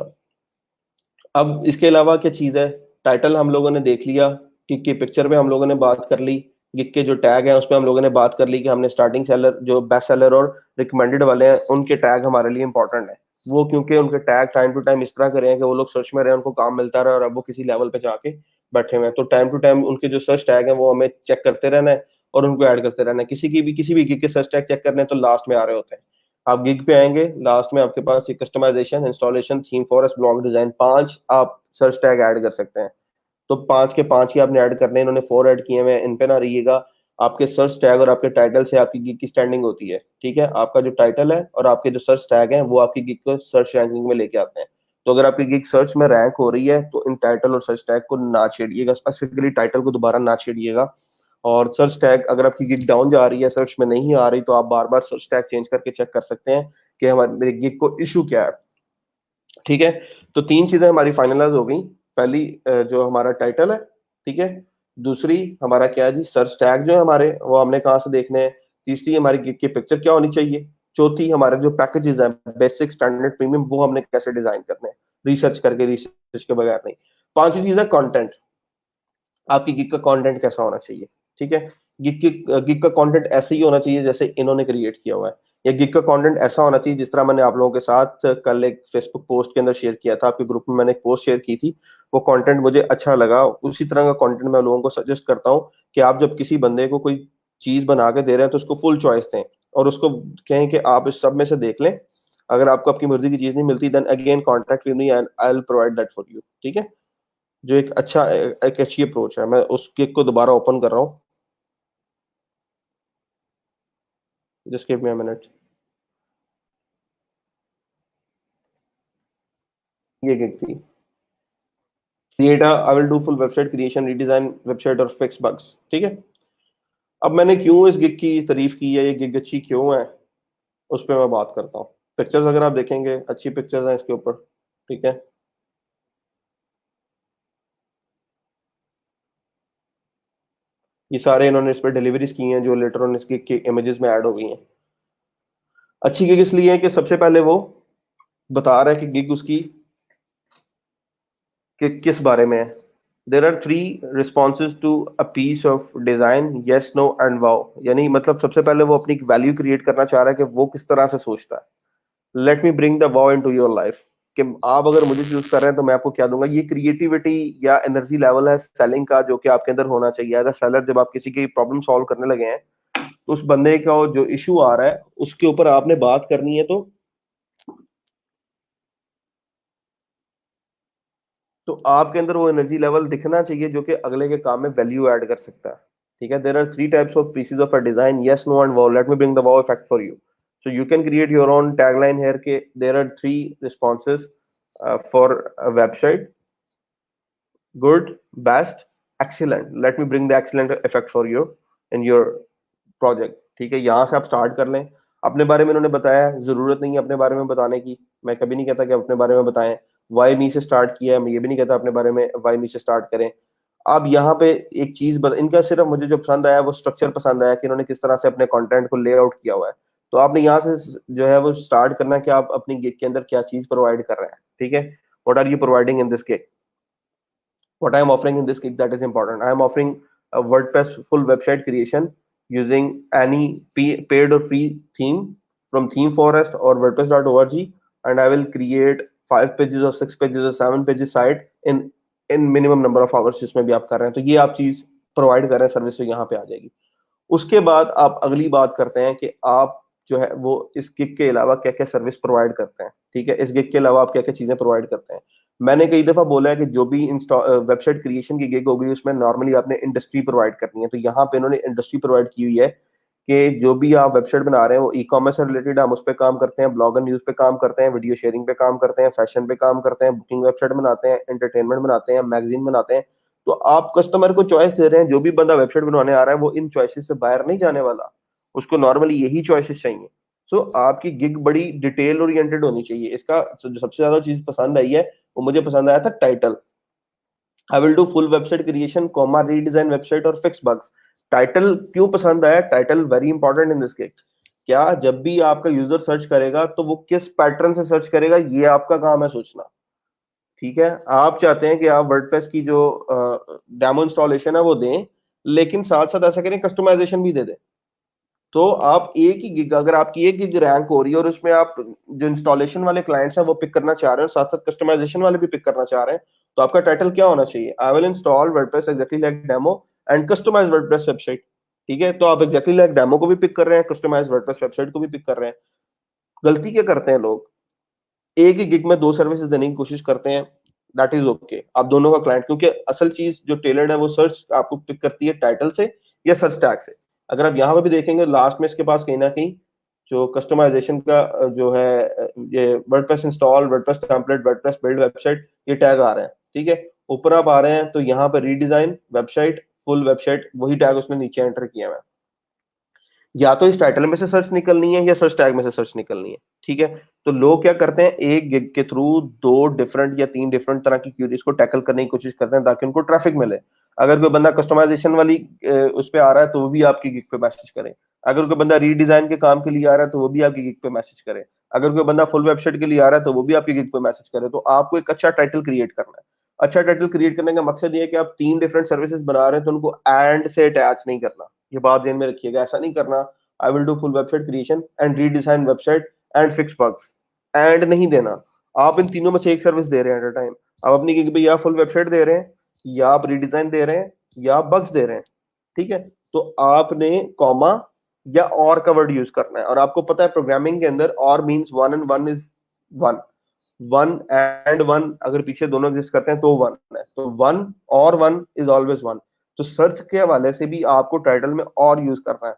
अब इसके अलावा क्या चीज है, टाइटल हम लोगों ने देख लिया, गिग की पिक्चर पे हम लोगों ने बात कर ली, गिग के जो टैग हैं उस पर हम लोगों ने बात कर ली कि हमने स्टार्टिंग सेलर, जो बेस्ट सेलर और रिकमेंडेड वाले हैं, उनके टैग हमारे लिए इंपॉर्टेंट है। वो क्योंकि उनके टैग टाइम टू टाइम इस तरह करें कि वो लोग सर्च में रहे, उनको काम मिलता रहे, और अब वो किसी लेवल पे जाके बैठे हुए हैं। तो टाइम टू टाइम उनके जो सर्च टैग हैं वो हमें चेक करते रहना है, और उनको ऐड करते रहना है। किसी भी गिग के सर्च टैग चेक करने हैं तो लास्ट में आ रहे होते हैं। आप गिग पे आएंगे, लास्ट में आपके पास ये customization, installation, ThemeForest, blog design, 5 आप सर्च टैग ऐड कर सकते हैं। तो 5 के 5 ही आपने ऐड करने हैं, इन्होंने 4 ऐड किए हैं, इन पे ना रहिएगा। आपके सर्च टैग और आपके टाइटल से आपकी गिग की स्टैंडिंग होती है। ठीक है, आपका जो टाइटल है और आपके जो सर्च टैग हैं वो आपकी गिग को सर्च रैंकिंग में लेके आते हैं। तो अगर आपकी गिग सर्च में रैंक हो रही है तो इन टाइटल और सर्च टैग को ना छेड़िएगा, स्पेसिफिकली टाइटल को दोबारा ना छेड़िएगा। और सर्च टैग, अगर आपकी गिग डाउन जा रही है, सर्च में नहीं आ रही, तो आप बार बार सर्च टैग चेंज करके चेक कर सकते हैं कि हमारे मेरी गिग को इशू क्या है। ठीक है, तो 3 चीजें हमारी फाइनलाइज हो गई। पहली जो हमारा टाइटल है, ठीक है। दूसरी हमारा क्या है जी, सर्च टैग जो है हमारे, वो हमने कहाँ से देखने हैं। तीसरी हमारी गिग की पिक्चर क्या होनी चाहिए। चौथी हमारे जो पैकेजेस हैं, बेसिक, स्टैंडर्ड, प्रीमियम, वो हमने कैसे डिजाइन करने हैं, रिसर्च करके, रिसर्च के बगैर नहीं। पांचवी चीज है कंटेंट, आपकी गिग का कंटेंट कैसा होना चाहिए। ठीक है, गिग का कंटेंट ऐसे ही होना चाहिए जैसे इन्होंने क्रिएट किया हुआ है, या गिग का कंटेंट ऐसा होना चाहिए जिस तरह मैंने आप लोगों के साथ कल एक फेसबुक पोस्ट के अंदर शेयर किया था, आपके ग्रुप में मैंने एक पोस्ट शेयर की थी। वो कंटेंट मुझे अच्छा लगा, उसी तरह का कंटेंट मैं लोगों को सजेस्ट करता हूँ कि आप जब किसी बंदे को कोई चीज बना के दे रहे हैं तो उसको फुल चॉइस दें, और उसको कहें कि आप इस सब में से देख लें। अगर आपको आपकी मर्जी की चीज नहीं मिलती, then again contact with me and I will provide that for you. ठीक है, जो एक अच्छी अप्रोच है। मैं उस केक को दोबारा ओपन कर रहा हूँ, just give me a minute. ये केक थी, create I will do full website creation, redesign website और फिक्स बग्स। ठीक है, अब मैंने क्यों इस गिग की तारीफ की है, ये गिग अच्छी क्यों है, उस पर मैं बात करता हूँ। पिक्चर्स अगर आप देखेंगे, अच्छी पिक्चर्स हैं इसके ऊपर। ठीक है, ये सारे इन्होंने इस पर डिलीवरीज की हैं जो लेटर ऑन इस गिग के इमेजेस में ऐड हो गई हैं। अच्छी गिग इसलिए है कि सबसे पहले वो बता रहा है कि गिग उसकी कि किस बारे में है। There are 3 responses to a piece of design, yes, no and wow. यानी मतलब सबसे पहले वो अपनी वैल्यू क्रिएट करना चाह रहा है कि वो किस तरह से सोचता है। Late me bring the wow into your life, कि आप अगर मुझे चूज कर रहे हैं तो मैं आपको क्या दूंगा। ये क्रिएटिविटी या एनर्जी लेवल है सेलिंग का, जो कि आपके अंदर होना चाहिए एज अ सेलर। जब आप किसी की प्रॉब्लम सॉल्व करने लगे हैं तो उस बंदे का जो इशू आ रहा है उसके ऊपर आपने बात करनी है। तो आपके अंदर वो एनर्जी लेवल दिखना चाहिए जो कि अगले के काम में वैल्यू ऐड कर सकता है। ठीक है, there are 3 types of pieces of a design, yes, no and wow. Let me bring the wow effect for you, so you can create your own tagline here के there are 3 responses for a website, good, best, excellent. Let me bring the excellent effect for you in your project. ठीक है, यहाँ से आप start कर लें। अपने बारे में उन्होंने बताया, जरूरत नहीं है अपने बारे में बताने की। मैं कभी नहीं कहता कि आप अपने बारे में बताएं। वाई मी से स्टार्ट किया है, मैं ये भी नहीं कहता अपने बारे में वाई मी से स्टार्ट करें। अब यहाँ पे एक चीज इनका सिर्फ मुझे जो पसंद आया वो स्ट्रक्चर पसंद आया कि इन्होंने किस तरह से अपने कंटेंट को लेआउट किया हुआ है। तो आपने यहाँ से जो है वो स्टार्ट करना है कि आप अपनी गिग के अंदर क्या चीज प्रोवाइड कर रहे हैं। ठीक है, what are you providing in this gig, what I am offering in this gig, that is important. I am offering a WordPress full website creation using any paid or free theme from Theme Forest or WordPress.org, and I will create 5 pages or 6 pages or 7 pages site in minimum number of hours जिसमें भी आप कर रहे हैं। तो ये आप चीज प्रोवाइड कर रहे हैं, सर्विस तो यहाँ पे आ जाएगी। उसके बाद आप अगली बात करते हैं कि आप जो है वो इस गिग के अलावा क्या क्या सर्विस प्रोवाइड करते हैं। ठीक है, इस गिग के अलावा आप क्या क्या चीजें प्रोवाइड करते हैं। मैंने कई दफा बोला है कि जो भी वेबसाइट क्रिएशन की गिग होगी उसमें नॉर्मली आपने इंडस्ट्री प्रोवाइड करनी है। तो यहाँ पे इन्होंने इंडस्ट्री प्रोवाइड की हुई है कि जो भी आप वेबसाइट बना रहे हैं वो ई कॉमर्स से रिलेटेड, हम उस पर काम करते हैं, ब्लॉग एंड न्यूज पे काम करते हैं, वीडियो शेयरिंग पे काम करते हैं, फैशन पे काम करते हैं, बुकिंग वेबसाइट बनाते हैं, एंटरटेनमेंट बनाते हैं, मैगजीन बनाते हैं। तो आप कस्टमर को चॉइस दे रहे हैं, जो भी बंदा वेबसाइट बनवाने आ रहा है वो इन चॉइसेस से बाहर नहीं जाने वाला, उसको नॉर्मली यही चॉइसेस चाहिए। सो आपकी गिग बड़ी डिटेल ओरिएंटेड होनी चाहिए। इसका जो सबसे ज्यादा चीज पसंद आई है वो मुझे पसंद आया था title. I will do full website creation, comma redesign website और फिक्स बग्स। टाइटल क्यों पसंद आया, title very important in this gig. क्या जब भी आपका यूजर सर्च करेगा तो वो किस पैटर्न से सर्च करेगा, ये आपका काम है सोचना। ठीक है, आप चाहते हैं कि आप वर्डप्रेस की जो डेमो इंस्टॉलेशन है वो दें, लेकिन साथ साथ ऐसा करें कस्टमाइजेशन भी दे दें। तो आप एक ही गिग, अगर आपकी एक गिग रैंक हो रही है और उसमें आप जो इंस्टॉलेशन वाले क्लाइंट्स हैं वो पिक करना चाह रहे हैं, साथ साथ कस्टमाइजेशन वाले भी पिक करना चाह रहे हैं, तो आपका टाइटल क्या होना चाहिए, I will install WordPress exactly like demo and customize WordPress website. ठीक है, तो आप एग्जैक्टली लाइक डेमो को भी पिक कर रहे हैं, कस्टमाइज वर्डप्रेस वेबसाइट को भी पिक कर रहे हैं। गलती क्या करते हैं लोग, एक ही गिग में दो सर्विसेज देने की कोशिश करते हैं। दैट इज ओके, आप दोनों का क्लाइंट, क्योंकि असल चीज जो टेलर्ड है वो सर्च आपको पिक करती है टाइटल से या सर्च टैग से। अगर आप यहाँ पे भी देखेंगे लास्ट में इसके पास कहीं ना कहीं जो कस्टमाइजेशन का जो है ये WordPress install, WordPress template, WordPress build website, ये टैग आ रहे हैं। ठीक है, ऊपर आप आ रहे हैं तो यहाँ पे रीडिजाइन वेबसाइट, फुल वेबसाइट, वही टैग उसने नीचे एंटर किया हुआ है। या तो इस टाइटल में से सर्च निकलनी है या सर्च टैग में से सर्च निकलनी है। ठीक है, तो लोग क्या करते हैं, एक गिग के थ्रू दो डिफरेंट या तीन डिफरेंट तरह की क्यूरीज को टैकल करने की कोशिश करते हैं ताकि उनको ट्रैफिक मिले। अगर कोई बंदा कस्टमाइजेशन वाली उस पर आ रहा है तो वो भी आपकी गिग पे मैसेज करे। अगर कोई बंदा रीडिजाइन के काम के लिए आ रहा है तो वो भी आपकी गिग पे मैसेज करे। अगर कोई बंदा फुल वेबसाइट के लिए आ रहा है तो वो भी आपकी गिग पे मैसेज करे। तो आपको एक अच्छा टाइटल क्रिएट करना है। अच्छा टाइटल क्रिएट करने का मकसद ये है कि आप तीन डिफरेंट सर्विसेज बना रहे हैं तो उनको एंड से अटैच नहीं करना। ये बात ध्यान में रखिएगा, ऐसा नहीं करना I will do full website creation and redesign website and fix bugs, and नहीं देना। आप इन तीनों में से एक सर्विस दे रहे हैं एट अ टाइम। आप अपनी गिग पे या फुल वेबसाइट दे रहे हैं, या आप रीडिजाइन दे रहे हैं, या आप बग्स दे रहे हैं। ठीक है, तो आपने कॉमा या और का वर्ड यूज करना है। और आपको पता है प्रोग्रामिंग के अंदर और means one and one is one, one and one अगर पीछे दोनों एग्जिस्ट करते हैं तो वन है, तो वन और वन इज ऑलवेज वन। तो सर्च के हवाले से भी आपको टाइटल में और यूज करना है।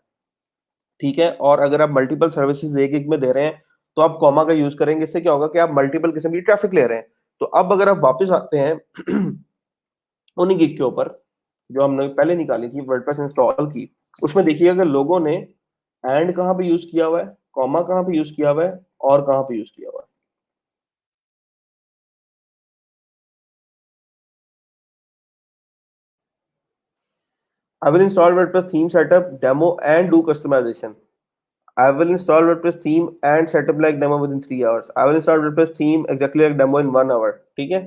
ठीक है, और अगर आप मल्टीपल सर्विसेज एक एक में दे रहे हैं तो आप कॉमा का यूज करेंगे। इससे क्या होगा कि आप मल्टीपल किस्म की ट्रैफिक ले रहे हैं। तो अब अगर आप वापस आते हैं उन्हीं गिग के ऊपर जो हमने पहले निकाली थी, वर्डप्रेस इंस्टॉल की, उसमें देखिए अगर लोगों ने एंड कहाँ पे यूज किया हुआ है, कॉमा कहाँ पे यूज किया हुआ है, और कहाँ पे यूज किया हुआ है। I will install WordPress theme setup, demo, and do customization. I will install WordPress theme and set up like demo within 3 hours. I will install WordPress theme exactly like demo in 1 hour. ठीक है,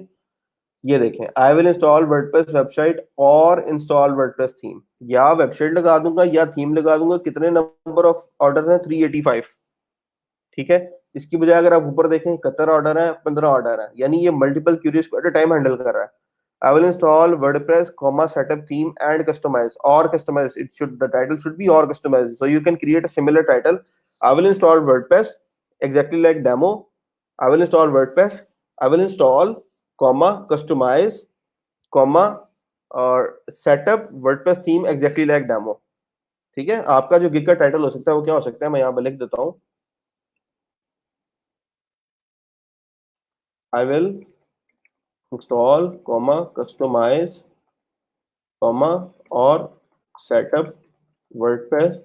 ये देखें, आई will install WordPress website और install WordPress theme. या website लगा दूंगा या theme लगा दूंगा। कितने नंबर ऑफ ऑर्डर हैं, 385। ठीक है, इसकी बजाय अगर आप ऊपर देखें 71 ऑर्डर है, 15 ऑर्डर है, यानी ये मल्टीपल क्यूरीज को एट अ टाइम हैंडल कर रहा है। I will install WordPress comma setup theme and customize, और customize it should, the title should be और customize so you can create a similar title. I will install WordPress exactly like demo. I will install WordPress. I will install comma customize comma और setup WordPress theme exactly like demo। ठीक है, आपका जो gig का title हो सकता है वो क्या हो सकता है, मैं यहाँ पे लिख देता हूँ। I will install comma customize comma और setup WordPress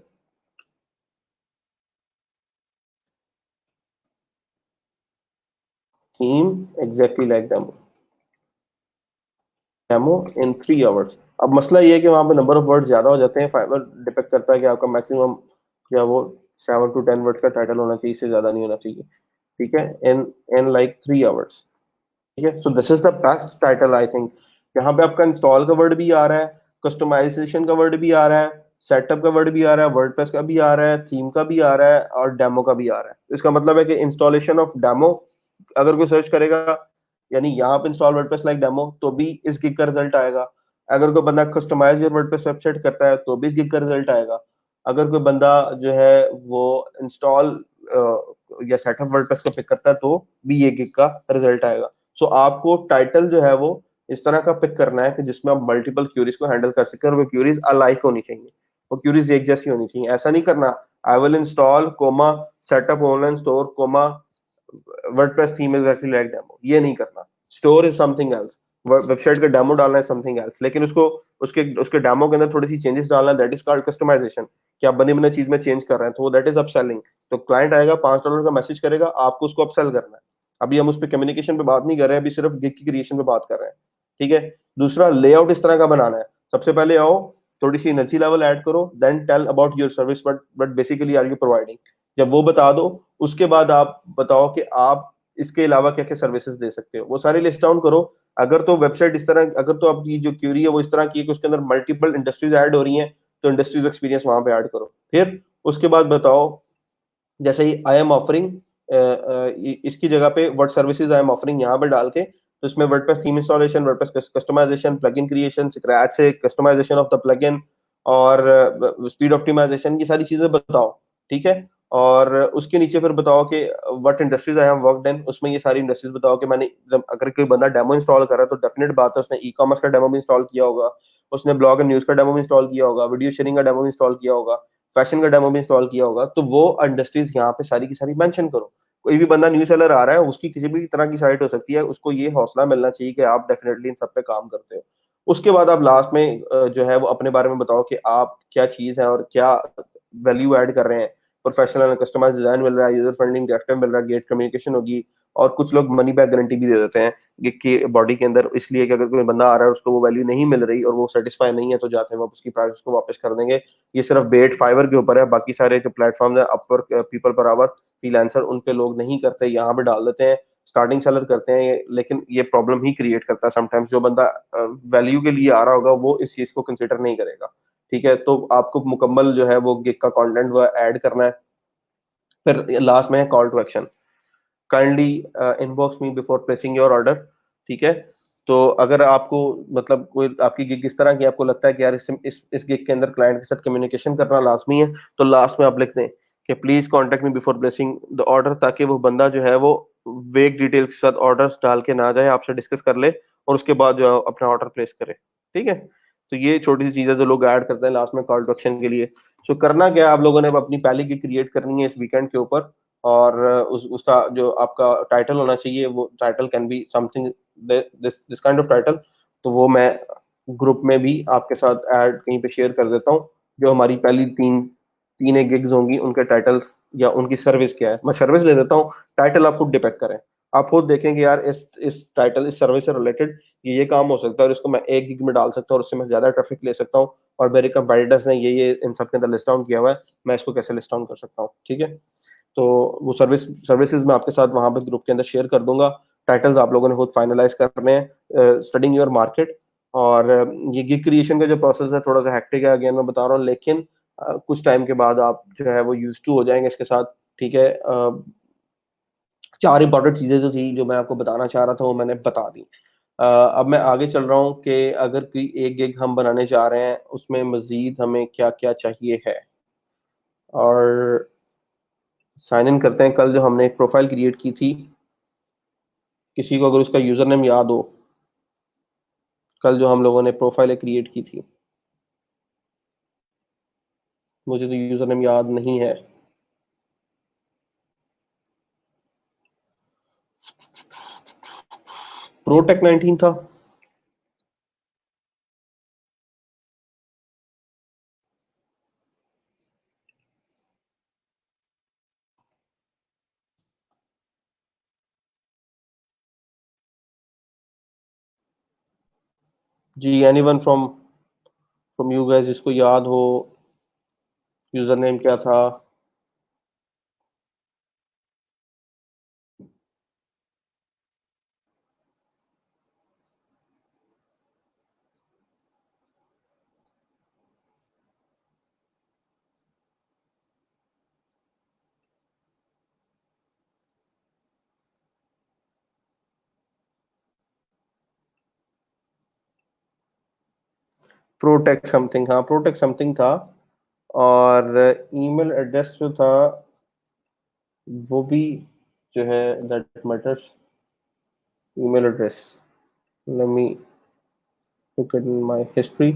theme exactly like demo in 3 hours. अब मसला ये है कि वहां पे नंबर ऑफ वर्ड ज्यादा हो जाते हैं। फाइवर डिपेक्ट करता है कि आपका मैक्सिमम या वो 7 to 10 वर्ड का टाइटल होना चाहिए, इससे ज्यादा नहीं होना चाहिए। ठीक है, इन इन लाइक 3 आवर्स। ठीक है, so this is the best title I think. यहाँ पे आपका इंस्टॉल का वर्ड भी आ रहा है, कस्टमाइजेशन का वर्ड भी आ रहा है, सेटअप का वर्ड भी आ रहा है, वर्डप्रेस का भी आ रहा है, थीम का भी आ रहा है और डेमो का भी आ रहा है। इसका मतलब है कि इंस्टॉलेशन ऑफ डेमो अगर कोई सर्च करेगा, यानी यहाँ पे इंस्टॉल वर्डप्रेस लाइक डेमो, तो भी इस गिग का रिजल्ट आएगा। अगर कोई बंदा कस्टमाइज योर वर्डप्रेस वेबसाइट करता है तो भी इस गिग का रिजल्ट आएगा। अगर कोई बंदा जो है वो इंस्टॉल या सेटअप वर्डप्रेस को पिक करता है तो भी ये गिग का रिजल्ट आएगा। सो आपको टाइटल जो है वो इस तरह का पिक करना है कि जिसमें आप मल्टीपल क्यूरीज को हैंडल कर सके, और वो क्यूरीज अलाइक होनी चाहिए, वो क्यूरीज एक जैसी होनी चाहिए। ऐसा नहीं करना I will install comma setup online store comma WordPress theme exactly like demo, ये नहीं करना। Store is something else, website का डेमो डालना है समथिंग एल्स, लेकिन उसको उसके उसके डेमो के अंदर थोड़ी सी चेंजेस डालना है, दैट इज कॉल्ड कस्टमाइजेशन। कि आप बनी बनी चीज में चेंज कर रहे हैं, तो वो दैट इज अपसेलिंग। तो क्लाइंट आएगा $5 का मैसेज करेगा, आपको उसको अपसेल करना है। अभी हम उस पर कम्युनिकेशन पे बात नहीं कर रहे हैं, अभी सिर्फ गिग की क्रिएशन पे बात कर रहे हैं। ठीक है, दूसरा लेआउट इस तरह का बनाना है। सबसे पहले आओ, थोड़ी सी एनर्जी लेवल ऐड करो, then tell about your service, but basically are you providing. जब वो बता दो, उसके बाद आप बताओ कि आप इसके अलावा क्या क्या सर्विसेज दे सकते हो, वो सारी लिस्ट डाउन करो। अगर तो वेबसाइट इस तरह, अगर तो आपकी जो क्यूरी है वो इस तरह की है कि उसके अंदर मल्टीपल इंडस्ट्रीज ऐड हो रही हैं, तो इंडस्ट्रीज एक्सपीरियंस वहां पे ऐड करो। फिर उसके बाद बताओ, जैसे ही आई एम ऑफरिंग, इसकी जगह पे what services I am offering यहाँ पे डाल के, तो इसमें WordPress theme installation, WordPress customization, plugin creation, scratch से कस्टमाइजेशन ऑफ द प्लगइन और स्पीड ऑप्टिमाइजेशन, ये सारी चीजें बताओ। ठीक है, और उसके नीचे फिर बताओ कि what industries I have worked in, उसमें ये सारी इंडस्ट्रीज बताओ कि मैंने अगर कोई बंदा डेमो इंस्टॉल कर रहा है तो डेफिनेट बात है उसने ई कॉमर्स का डेमो भी इंस्टॉल किया होगा, उसने ब्लॉग एंड न्यूज का डेमो भी इंस्टॉल किया होगा, वीडियो शेयरिंग का डेमो भी इंस्टॉल किया होगा, फैशन का डेमो भी इंस्टॉल किया होगा। तो वो इंडस्ट्रीज यहाँ पे सारी की सारी मेंशन करो। कोई भी बंदा न्यू सेलर आ रहा है, उसकी किसी भी तरह की साइट हो सकती है, उसको ये हौसला मिलना चाहिए कि आप डेफिनेटली इन सब पे काम करते हो। उसके बाद आप लास्ट में जो है वो अपने बारे में बताओ कि आप क्या चीज है और क्या वैल्यू ऐड कर रहे हैं। प्रोफेशनल कस्टमाइज डिजाइन मिल रहा है, यूजर फ्रेंडली इंटरेक्टिव मिल रहा है, गेट कम्युनिकेशन होगी, और कुछ लोग मनी बैक गारंटी भी दे देते हैं गिग की बॉडी के अंदर, इसलिए कि अगर कोई बंदा आ रहा है उसको वो वैल्यू नहीं मिल रही और वो सेटिस्फाई नहीं है, तो जाते हैं वो उसकी प्राइस उसको वापस कर देंगे। ये सिर्फ बेट फाइवर के ऊपर है, बाकी सारे जो प्लेटफॉर्म है Upwork, people per hour, freelancer, उन पे लोग नहीं करते, यहाँ पे डाल देते हैं। स्टार्टिंग सेलर करते हैं लेकिन ये प्रॉब्लम ही क्रिएट करता है समटाइम्स। जो बंदा वैल्यू के लिए आ रहा होगा वो इस चीज को कंसिडर नहीं करेगा। ठीक है, तो आपको मुकम्मल जो है वो गिग का कंटेंट वो ऐड करना है। फिर लास्ट में है call to action, kindly inbox me before placing your order. ठीक है, तो अगर आपको मतलब कोई आपकी गिग इस तरह की आपको लगता है कि यार इस गिग के अंदर क्लाइंट के साथ कम्युनिकेशन करना लाजमी है, तो लास्ट में आप लिख दें कि please contact me before placing the order, ताकि वो बंदा जो है वो वेग डिटेल्स के साथ ऑर्डर डाल के ना जाए, आपसे डिस्कस कर ले और उसके बाद जो है अपना ऑर्डर प्लेस करे। ठीक है, तो ये छोटी सी चीजें जो लोग ऐड करते हैं लास्ट में कॉल टू एक्शन के लिए। सो करना क्या है, आप लोगों ने अपनी पहली गिग क्रिएट करनी है इस वीकेंड के ऊपर, और उसका जो आपका टाइटल होना चाहिए वो title can be something this this kind of title. तो वो मैं ग्रुप में भी आपके साथ ऐड कहीं पे शेयर कर देता हूँ। जो हमारी पहली तीन तीन एक गिग्स होंगी उनके टाइटल्स या उनकी सर्विस क्या है, मैं सर्विस दे देता हूँ, टाइटल आप खुद डिपेक्ट करें। आप खुद देखेंगे यार इस टाइटल इस सर्विस से रिलेटेड ये काम हो सकता है और इसको मैं एक गिग में डाल सकता हूँ और उससे मैं ज्यादा ट्रैफिक ले सकता हूँ, और मेरे कंपेटिटर्स ने ये इन सब के अंदर लिस्ट डाउन किया हुआ है, मैं इसको कैसे लिस्ट डाउन कर सकता हूँ। ठीक है, तो वो सर्विसेज मैं आपके साथ वहां पे ग्रुप के अंदर शेयर कर दूंगा। टाइटल्स आप लोगों ने खुद फाइनलाइज करने हैं, स्टडिंग योर मार्केट। और ये गिग क्रिएशन का जो प्रोसेस है थोड़ा सा हेक्टिक है, अगेन मैं बता रहा हूँ, लेकिन कुछ टाइम के बाद आप जो है वो यूज टू हो जाएंगे इसके साथ। ठीक है, चार इंपॉर्टेंट चीजें जो थी जो मैं आपको बताना चाह रहा था वो मैंने बता दी। अब मैं आगे चल रहा हूँ कि अगर कोई एक गिग हम बनाने जा रहे हैं उसमें मजीद हमें क्या क्या चाहिए है, और साइन इन करते हैं। कल जो हमने एक प्रोफाइल क्रिएट की थी, किसी को अगर उसका यूजर नेम याद हो, कल जो हम लोगों ने प्रोफाइल क्रिएट की थी, मुझे तो यूजर नेम याद नहीं है। प्रोटेक 19 था। जी, एनीवन फ्रॉम यू गाइस जिसको याद हो, यूजर नेम क्या था? प्रोटेक समथिंग, हाँ प्रोटेक समथिंग था। और ईमेल एड्रेस जो था वो भी जो है that matters. Email address, let me look at my history.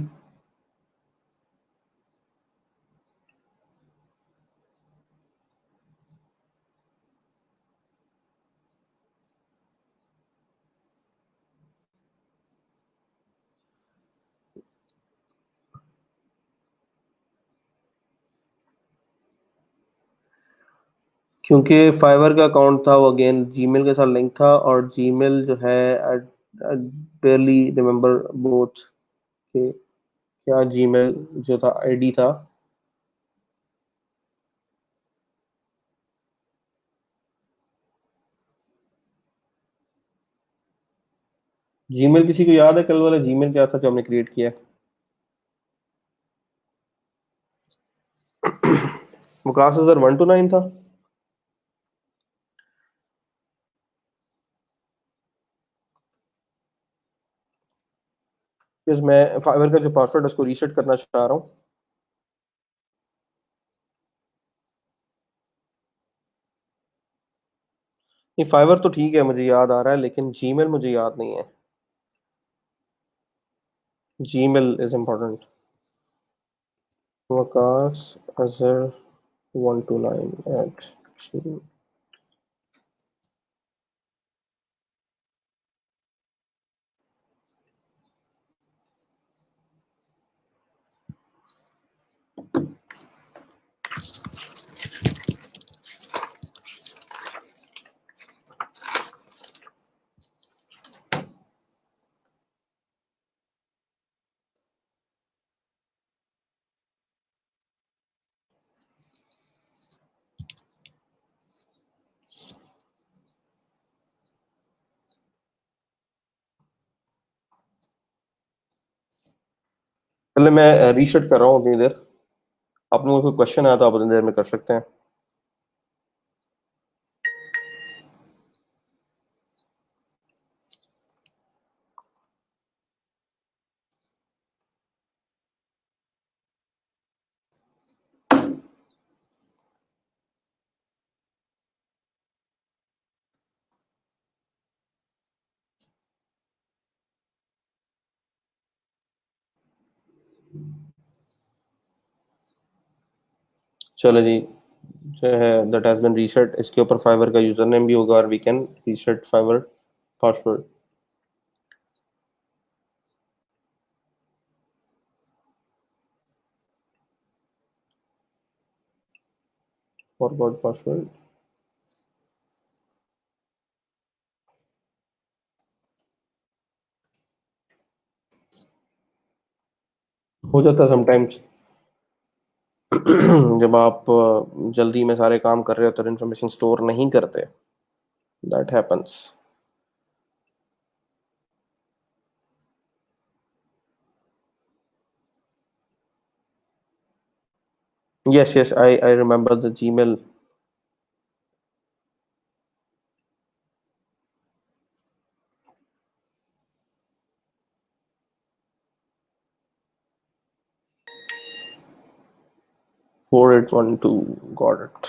क्योंकि फाइवर का अकाउंट था वो अगेन जीमेल के साथ लिंक था, और जीमेल जो है आई barely रिमेम्बर बोथ के क्या जीमेल जो था आईडी था। जीमेल किसी को याद है? कल वाला जीमेल क्या था जो हमने क्रिएट किया? वो क्लास 1 to 9 था। जिस मैं फाइवर का जो पासवर्ड है उसको रीसेट करना चाह रहा हूँ। नहीं, फाइवर तो ठीक है, मुझे याद आ रहा है, लेकिन जीमेल मुझे याद नहीं है। Gmail is important. Waqas Azhar 1 to 9 @, पहले मैं रीसेट कर रहा हूँ अपनी देर। आप लोगों को कोई क्वेश्चन आया तो आप उतनी देर में कर सकते हैं। चलो जी, जो है दैट हैज बीन रीसेट। इसके ऊपर फाइवर का यूजर नेम भी होगा, और we can reset Fiverr password. Forward password हो जाता है समटाइम्स। जब आप जल्दी में सारे काम कर रहे हो तो इन्फॉर्मेशन स्टोर नहीं करते, that happens. Yes yes, I remember the Gmail. 4812, got it.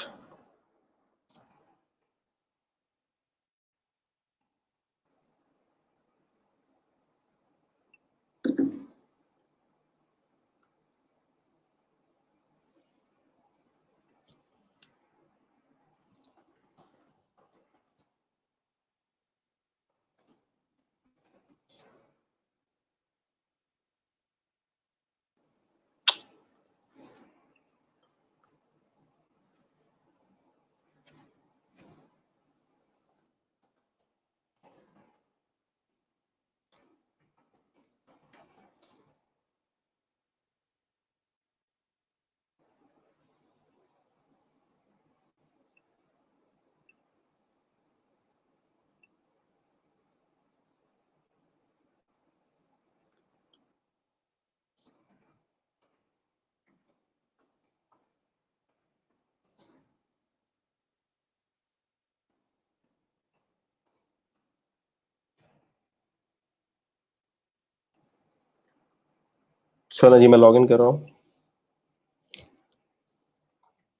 चलो जी, मैं लॉगिन कर रहा हूँ।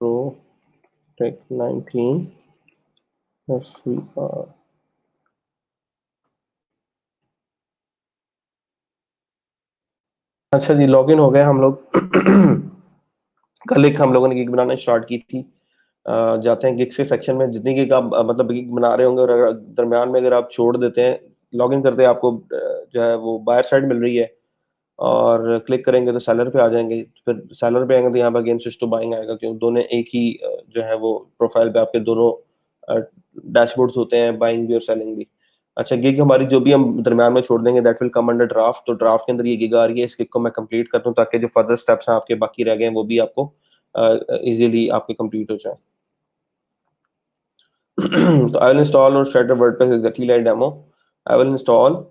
तो टेक 19 FCR। अच्छा जी, लॉगिन हो गए हम लोग। कल एक हम लोगों ने गिग बनाना स्टार्ट की थी। जाते हैं गिग से सेक्शन में, जितनी गिग आप मतलब गिग बना रहे होंगे, और अगर दरमियान में अगर आप छोड़ देते हैं, लॉगिन करते हैं, आपको जो है वो बायर साइड मिल रही है, और क्लिक करेंगे तो सेलर पे आ जाएंगे। फिर सेलर पे आएंगे तो यहाँ पर अगेन स्विच टू बाइंग आएगा, क्योंकि दोनों एक ही जो है वो प्रोफाइल पे आपके दोनों डैशबोर्ड्स होते हैं, बाइंग भी और सेलिंग भी। अच्छा, गिग हमारी जो भी हम दरमियान में छोड़ देंगे that will come under draft. तो ड्राफ्ट के अंदर ये गिग आ रही है, इस गिग को मैं कंप्लीट कर दूं ताकि जो फर्दर स्टेप्स हैं आपके बाकी रह गए हैं वो भी आपको इजीली आपके कंप्लीट हो जाए। तो आई विल इंस्टॉल और set up WordPress exactly like demo. I will install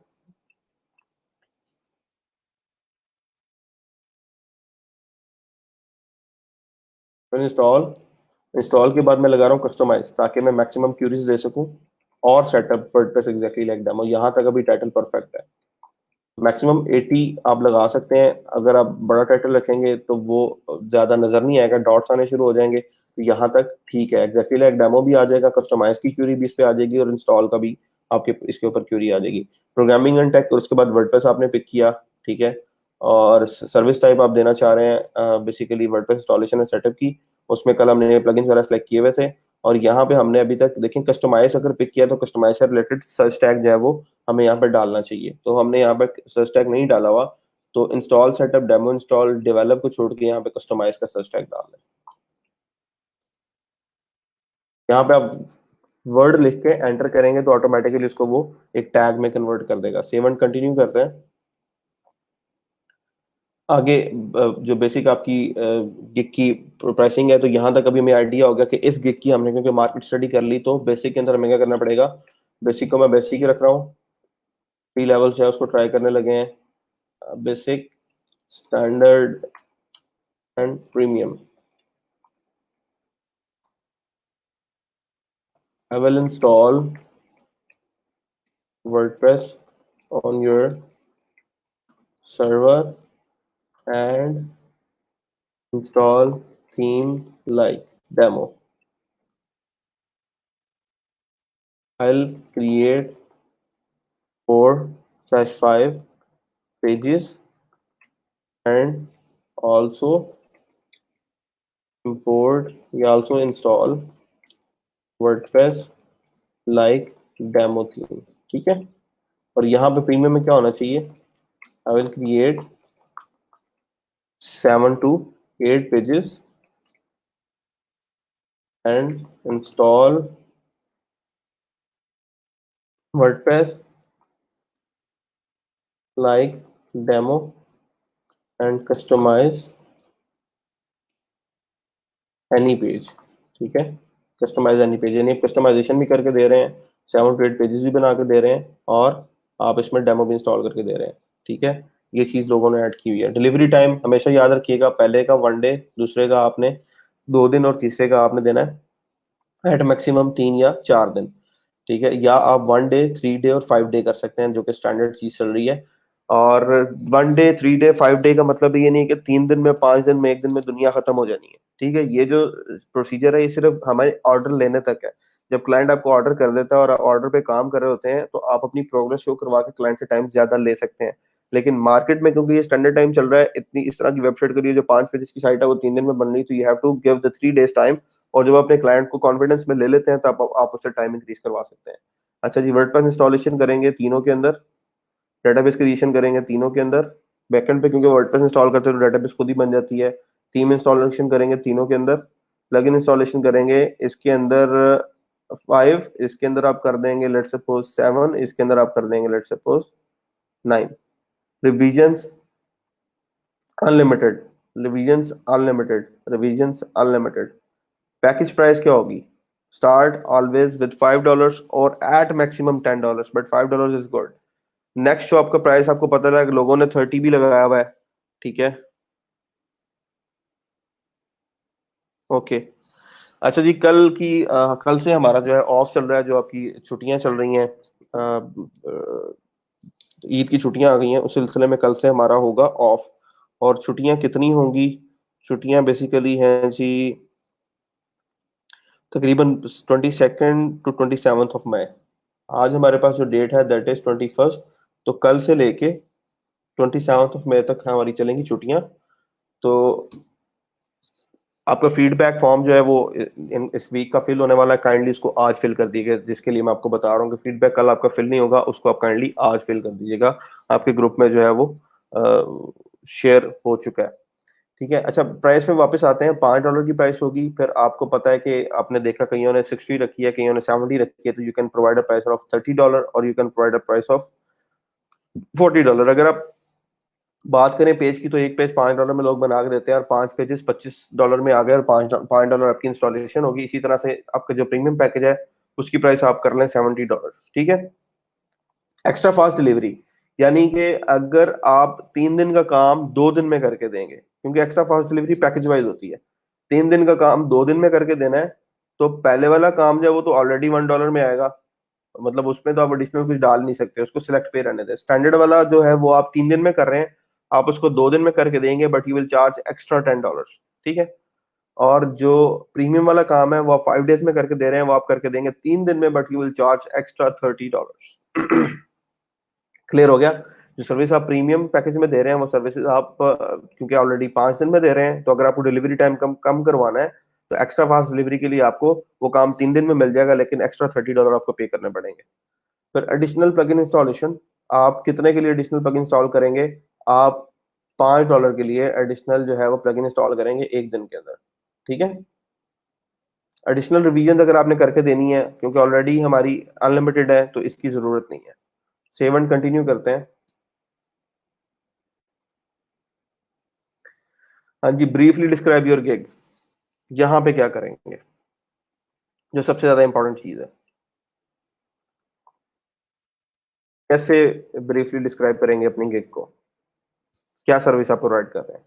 install के बाद मैं लगा रहा हूँ कस्टमाइज, ताकि मैं मैक्सिमम क्यूरीज दे सकूं। और setup WordPress exactly like demo, यहाँ तक अभी टाइटल परफेक्ट है। मैक्सिमम 80 आप लगा सकते हैं। अगर आप बड़ा टाइटल रखेंगे तो वो ज्यादा नजर नहीं आएगा, डॉट्स आने शुरू हो जाएंगे। तो यहाँ तक ठीक है, एग्जैक्टली लाइक डेमो भी आ जाएगा, कस्टमाइज की क्यूरी भी इस पे आ जाएगी, और इंस्टॉल का भी आपके इसके ऊपर क्यूरी आ जाएगी। प्रोग्रामिंग एंड टेक, और उसके बाद वर्डप्रेस आपने पिक किया, ठीक है। और सर्विस टाइप आप देना चाह रहे हैं basically WordPress installation and setup की। उसमें कल हमने प्लगइन्स वगैरह सेलेक्ट किए हुए थे। और यहाँ पे हमने अभी तक देखें, कस्टमाइज अगर पिक किया तो कस्टमाइज से रिलेटेड सर्च टैग जो है वो हमें यहाँ पर डालना चाहिए। तो हमने यहाँ पर सर्च टैग नहीं डाला हुआ, तो install setup demo install develop को छोड़ के यहाँ पे कस्टमाइज का सर्च टैग डाल दें। यहाँ पे आप वर्ड लिख के एंटर करेंगे तो ऑटोमेटिकली उसको वो एक टैग में कन्वर्ट कर देगा। सेव एंड कंटिन्यू करते हैं आगे। जो बेसिक आपकी गिग की प्राइसिंग है, तो यहाँ तक अभी हमें आइडिया हो गया कि इस गिग की हमने क्योंकि मार्केट स्टडी कर ली, तो बेसिक के अंदर हमें क्या करना पड़ेगा। बेसिक को मैं बेसिक ही रख रहा हूँ। 3 लेवल्स है उसको ट्राई करने लगे हैं, basic, standard and premium. I will install WordPress on your server and install theme like demo. I'll create 4/5 pages and also we also install WordPress like demo theme, ठीक है। और यहाँ पे प्रीमियम में क्या होना चाहिए, I will create 7 to 8 pages and install WordPress like demo and customize any page, ठीक है। कस्टमाइज एनी पेज यानी कस्टमाइजेशन भी करके दे रहे हैं, 7 to 8 पेजेस भी बना के दे रहे हैं, और आप इसमें डेमो भी इंस्टॉल करके दे रहे हैं, ठीक है। ये चीज लोगों ने ऐड की हुई है। डिलीवरी टाइम हमेशा याद रखिएगा, पहले का 1 डे, दूसरे का आपने 2 दिन, और तीसरे का आपने देना है एट मैक्सिमम 3 या 4 दिन, ठीक है। या आप 1 डे, 3 डे और 5 डे कर सकते हैं, जो कि स्टैंडर्ड चीज चल रही है। और 1 डे, 3 डे, 5 डे का मतलब ये नहीं कि 3 दिन में, 5 दिन में, 1 दिन में दुनिया खत्म हो जानी है, ठीक है। ये जो प्रोसीजर है ये सिर्फ हमारे ऑर्डर लेने तक है। जब क्लाइंट आपको ऑर्डर कर देता है और ऑर्डर पे काम कर रहे होते हैं, तो आप अपनी प्रोग्रेस शो करवा के क्लाइंट से टाइम ज्यादा ले सकते हैं। लेकिन मार्केट में क्योंकि ये स्टैंडर्ड टाइम चल रहा है, इतनी इस तरह की वेबसाइट करिए जो 5 पेजेस की साइट है वो 3 दिन में बन रही, तो you have to give the 3 days time. और जब अपने क्लाइंट को कॉन्फिडेंस में ले लेते हैं, तो आप उससे टाइम इंक्रीज करवा सकते हैं। अच्छा जी, वर्डप्रेस इंस्टॉलेशन करेंगे तीनों के अंदर, डेटाबेस क्रिएशन करेंगे तीनों के अंदर। बैकएंड पे क्योंकि वर्डप्रेस इंस्टॉल करते हैं तो डेटाबेस खुद ही बन जाती है। थीम इंस्टॉलेशन करेंगे तीनों के अंदर। प्लगइन इंस्टॉलेशन करेंगे इसके अंदर 5, इसके अंदर आप कर देंगे लेट सपोज 7, इसके अंदर आप कर देंगे let suppose 9। Revisions unlimited, revisions unlimited. Package price क्या होगी, स्टार्ट ऑलवेज विद $5 और at maximum $10, but $5 is good. Next जो आपका प्राइस आपको पता लगा कि लोगों ने 30 भी लगाया हुआ है, ठीक है। ओके। अच्छा जी, कल से हमारा जो है ऑफ चल रहा है, जो आपकी छुट्टियां चल रही हैं, ईद की छुट्टियां आ गई हैं, उस सिलसिले में कल से हमारा होगा ऑफ। और छुट्टियां कितनी होंगी? छुट्टियां बेसिकली हैं जी तकरीबन 22 टू 27 मई। आज हमारे पास जो डेट है दैट इज 21। तो कल से लेके 27 मई तक हमारी चलेंगी छुट्टियां। तो आपका फीडबैक फॉर्म जो है वो इस वीक का फिल होने वाला है, काइंडली इसको आज फिल कर दीजिएगा। जिसके लिए मैं आपको बता रहा हूँ कि फीडबैक कल आपका फिल नहीं होगा, उसको आप काइंडली आज फिल कर दीजिएगा। आपके ग्रुप में जो है वो शेयर हो चुका है। ठीक है, अच्छा प्राइस में वापस आते हैं। $5 की प्राइस होगी। फिर आपको पता है कि आपने देखा कईयों ने 60 रखी है, कईयों ने 70 रखी है। तो you can provide a price of $30 और you can provide a price of $40। अगर आप बात करें पेज की, तो एक पेज $5 में लोग बना के देते हैं और 5 पेजेस $25 में आ गए और $5 आपकी इंस्टॉलेशन होगी। इसी तरह से आपका जो प्रीमियम पैकेज है उसकी प्राइस आप कर लें $70। ठीक है। एक्स्ट्रा फास्ट डिलीवरी, यानी कि अगर आप 3 दिन का काम 2 दिन में करके देंगे, क्योंकि extra fast delivery package wise होती है। 3 दिन का काम 2 दिन में करके देना है, तो पहले वाला काम जो है वो तो ऑलरेडी $1 में आएगा। मतलब उसमें तो आप एडिशनल कुछ डाल नहीं सकते, उसको सिलेक्ट पे रहने दें। स्टैंडर्ड वाला जो है वो आप 3 दिन में कर रहे हैं, आप उसको 2 दिन में करके देंगे, but you will charge extra $10। ठीक है। और जो प्रीमियम वाला काम है वो आप 5 डेज में करके दे रहे हैं, वो आप करके देंगे 3 दिन में, but you will charge extra $30। Clear हो गया? जो सर्विस आप प्रीमियम पैकेज में दे रहे हैं वो सर्विसेज आप क्योंकि ऑलरेडी 5 दिन में दे रहे हैं, तो अगर आपको डिलीवरी टाइम कम कम करवाना है तो एक्स्ट्रा फास्ट डिलीवरी के लिए आपको वो काम 3 दिन में मिल जाएगा, लेकिन एक्स्ट्रा $30 आपको पे करने पड़ेंगे। फिर एडिशनल प्लग इन इंस्टॉलेशन, आप कितने के लिए एडिशनल प्लग इंस्टॉल करेंगे? आप $5 के लिए एडिशनल जो है वो प्लग इन इंस्टॉल करेंगे 1 दिन के अंदर। ठीक है। एडिशनल रिवीजन अगर आपने करके देनी है, क्योंकि ऑलरेडी हमारी अनलिमिटेड है, तो इसकी जरूरत नहीं है। सेव एंड कंटिन्यू करते हैं। हाँ जी, ब्रीफली डिस्क्राइब योर गिग। यहाँ पे क्या करेंगे, जो सबसे ज्यादा इंपॉर्टेंट चीज है, कैसे ब्रीफली डिस्क्राइब करेंगे अपनी गिग को, क्या सर्विस आप प्रोवाइड कर रहे हैं।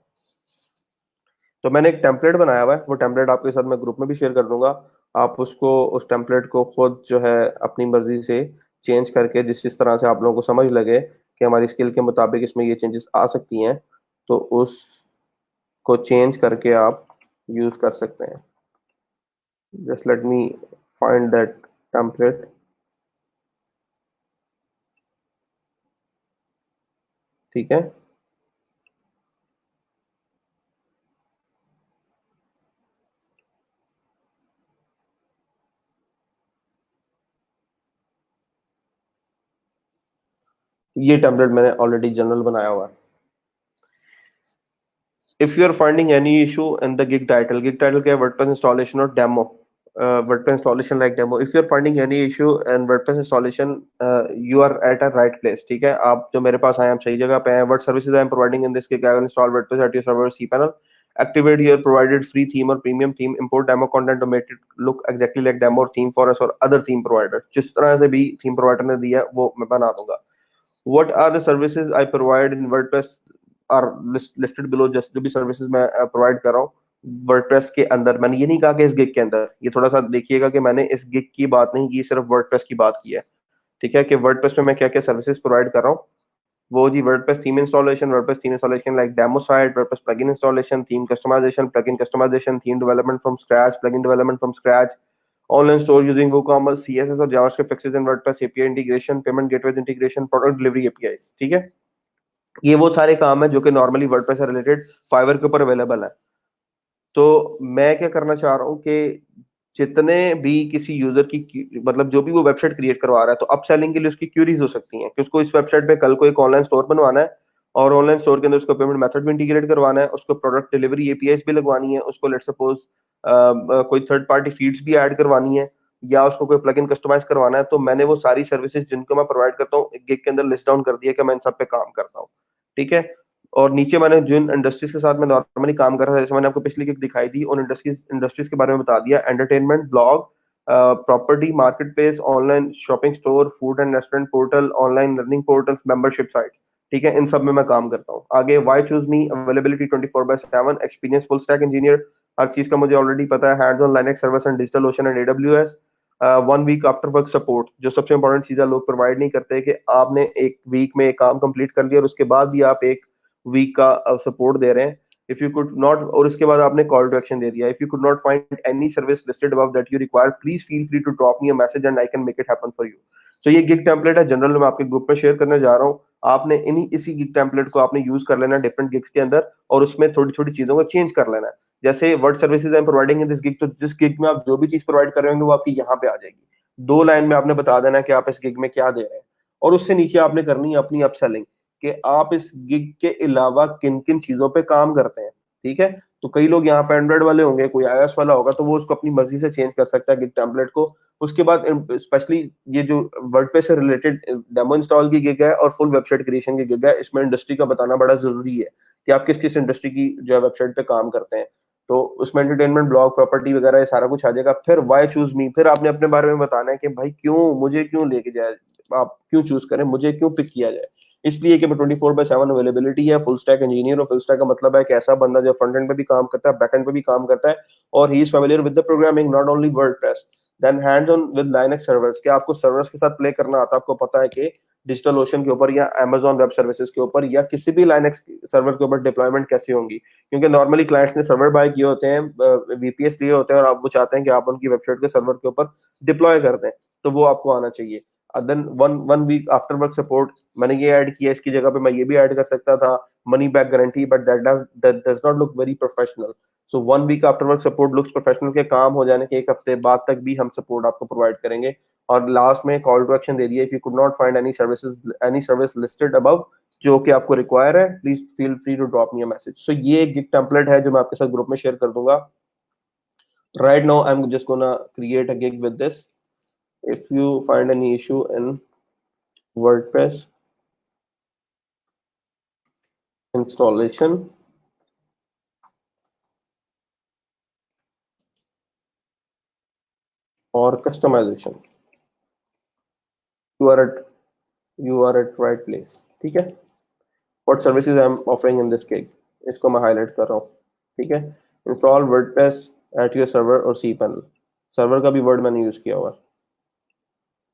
तो मैंने एक टेम्पलेट बनाया हुआ है, वो टेम्पलेट आपके साथ मैं ग्रुप में भी शेयर कर दूंगा। आप उसको उस टेम्पलेट को खुद जो है अपनी मर्जी से चेंज करके, जिस तरह से आप लोगों को समझ लगे कि हमारी स्किल के मुताबिक इसमें ये चेंजेस आ सकती हैं, तो उसको चेंज करके आप यूज कर सकते हैं। Just let me find that template. ठीक है। ये टेम्पलेट मैंने ऑलरेडी जनरल बनाया हुआ है। If you are finding any issue in the gig title क्या है? WordPress installation और demo, WordPress installation like demo. If you are finding any issue in WordPress installation, you are at a right place. ठीक है, आप जो मेरे पास आए आप सही जगह पे हैं। What services I am providing in this gig? I will install WordPress at your server cPanel. Activate here provided free theme or premium theme. Import demo content to make it look exactly like demo or theme for us or other theme provider. जिस तरह से भी theme provider ने दिया है वो मैं बना दूंगा। What are the services I provide in WordPress are listed below। Just जो भी सर्विसेज मैं प्रोवाइड कर रहा हूँ वर्डप्रेस के अंदर, मैंने ये नहीं कहा कि इस गिग के अंदर। ये थोड़ा सा देखिएगा कि मैंने इस गिग की बात नहीं की, सिर्फ वर्डप्रेस की बात की है। ठीक है, कि वर्डप्रेस में मैं क्या क्या सर्विसेज प्रोवाइड कर रहा हूँ। वो जी WordPress theme installation, WordPress theme installation like demo site, WordPress plugin installation, theme customization, plugin customization, theme development from scratch, plugin development from scratch, online store using WooCommerce, CSS और JavaScript fixes in WordPress, API integration, payment gateway integration, product delivery APIs। ठीक है, ये वो सारे काम है जो कि नॉर्मली वर्डप्रेस से रिलेटेड फाइवर के ऊपर अवेलेबल है। तो मैं क्या करना चाह रहा हूँ कि जितने भी किसी यूजर की मतलब जो भी वो वेबसाइट क्रिएट करवा रहा है, तो अपसेलिंग के लिए उसकी क्यूरीज हो सकती हैं कि उसको इस वेबसाइट पे कल को एक ऑनलाइन स्टोर बनवाना है, और ऑनलाइन स्टोर के अंदर उसको पेमेंट मेथड भी इंटीग्रेट करवाना है, उसको प्रोडक्ट डिलीवरी एपीआईज भी लगवानी है, उसको लेट सपोज कोई थर्ड पार्टी फीड्स भी ऐड करवानी है, या उसको कोई प्लगइन कस्टमाइज करवाना है। तो मैंने वो सारी सर्विसेज जिनको मैं प्रोवाइड करता हूँ गिग के अंदर लिस्ट डाउन कर दिया कि मैं इन सब पे काम करता हूँ। ठीक है। और नीचे मैंने जिन इंडस्ट्रीज के साथ मैं नॉर्मली काम कर रहा था, जैसे मैंने आपको पिछली किक दिखाई दी, उन इंडस्ट्रीज के बारे में बता दिया। Entertainment, blog, property, market place, online shopping store, food and restaurant portal, online learning portals, membership sites. ठीक है, इन सब में मैं काम करता हूँ। आगे why choose me, availability 24/7, experience full stack engineer, हर चीज का मुझे ऑलरेडी पता है। Hands on Linux service and DigitalOcean and AWS। 1 week after work support, जो सबसे इंपॉर्टेंट चीज है लोग प्रोवाइड नहीं करते कि आपने एक वीक में एक काम कंप्लीट कर लिया और उसके बाद भी आप एक वीक का सपोर्ट दे रहे हैं। इफ यू कुड नॉट, और इसके बाद आपने कॉल टू एक्शन दे दिया, if you could not find any service listed above that you require please feel free to drop me a message and I can make it happen for you. तो ये gig template है, general मैं आपके group पे share करने जा रहा हूँ। आपने इसी गिग टेम्पलेट को आपने यूज कर लेना है डिफरेंट गिग्स के अंदर, और उसमें थोड़ी छोटी चीजों को चेंज कर लेना है। जैसे word services I am providing in this gig, तो जिस गिग में आप जो भी चीज प्रोवाइड कर रहे होंगे वो आपकी यहाँ पे आ जाएगी। 2 लाइन में आपने बता देना है कि आप इस गिग में क्या दे रहे हैं, और उससे नीचे आपने करनी है अपनी अपसेलिंग, कि आप इस गिग के अलावा किन किन चीजों पे काम करते हैं। ठीक है, तो कई लोग यहाँ पे एंड्रॉइड वाले होंगे, कोई iOS वाला होगा, तो वो उसको अपनी मर्जी से चेंज कर सकता है गिग टेम्पलेट को। उसके बाद स्पेशली ये जो वर्डप्रेस से रिलेटेड डेमो इंस्टॉल की गिग है और फुल वेबसाइट क्रिएशन की गिग है, इसमें इंडस्ट्री का बताना बड़ा जरूरी है कि आप किस किस इंडस्ट्री की जो है वेबसाइट पे काम करते हैं। तो उसमें एंटरटेनमेंट, ब्लॉग, प्रॉपर्टी वगैरह ये सारा कुछ आ जाएगा। फिर वाई चूज मी, फिर आपने अपने बारे में बताना है कि भाई क्यों मुझे क्यों लेके जाए, आप क्यों चूज करें, मुझे क्यों पिक किया जाए। इसलिए कि मैं 24/7 अवेलेबिलिटी है, फुल स्टैक इंजीनियर, और फुल स्टैक का मतलब है कि ऐसा बंदा जो फ्रंट एंड पे भी काम करता है, बैक एंड पे भी काम करता है, और he is familiar with the programming, not only WordPress. Then hands on with Linux servers, कि आपको सर्वर्स के साथ प्ले करना आता है, आपको पता है कि डिजिटल ओशन के ऊपर या Amazon वेब सर्विसेज के ऊपर या किसी भी लाइनक्स सर्वर के ऊपर डिप्लॉयमेंट कैसी होंगी। क्योंकि नॉर्मली क्लाइंट्स ने सर्वर बाय किए होते हैं, वीपीएस लिए होते हैं, और आप वो चाहते हैं कि आप उनकी वेबसाइट के सर्वर के ऊपर डिप्लॉय कर दें, तो वो आपको आना चाहिए। Then one one week after work support, मैंने ये ऐड किया, इसकी जगह पे मैं ये भी ऐड कर सकता था, money back guarantee, but that does not look very professional. So 1 week after work support looks professional, के काम हो जाने के 1 हफ्ते बाद तक भी हम सपोर्ट आपको प्रोवाइड करेंगे। और लास्ट में कॉल टू एक्शन दे दिया, if you could not find any service listed above, जो कि आपको रिक्वायर है, please feel free to drop me a message. So ये एक गिग टेम्पलेट है जो मैं आपके साथ ग्रुप में शेयर कर दूंगा। Right now I am just gonna create a gig with this. If you find any issue in WordPress installation or customization, you are at right place। ठीक है, what services I am offering in this gig, इसको मैं highlight कर रहा हूँ। ठीक है, install WordPress at your server और सी पैनल, सर्वर का भी वर्ड मैंने यूज किया हुआ।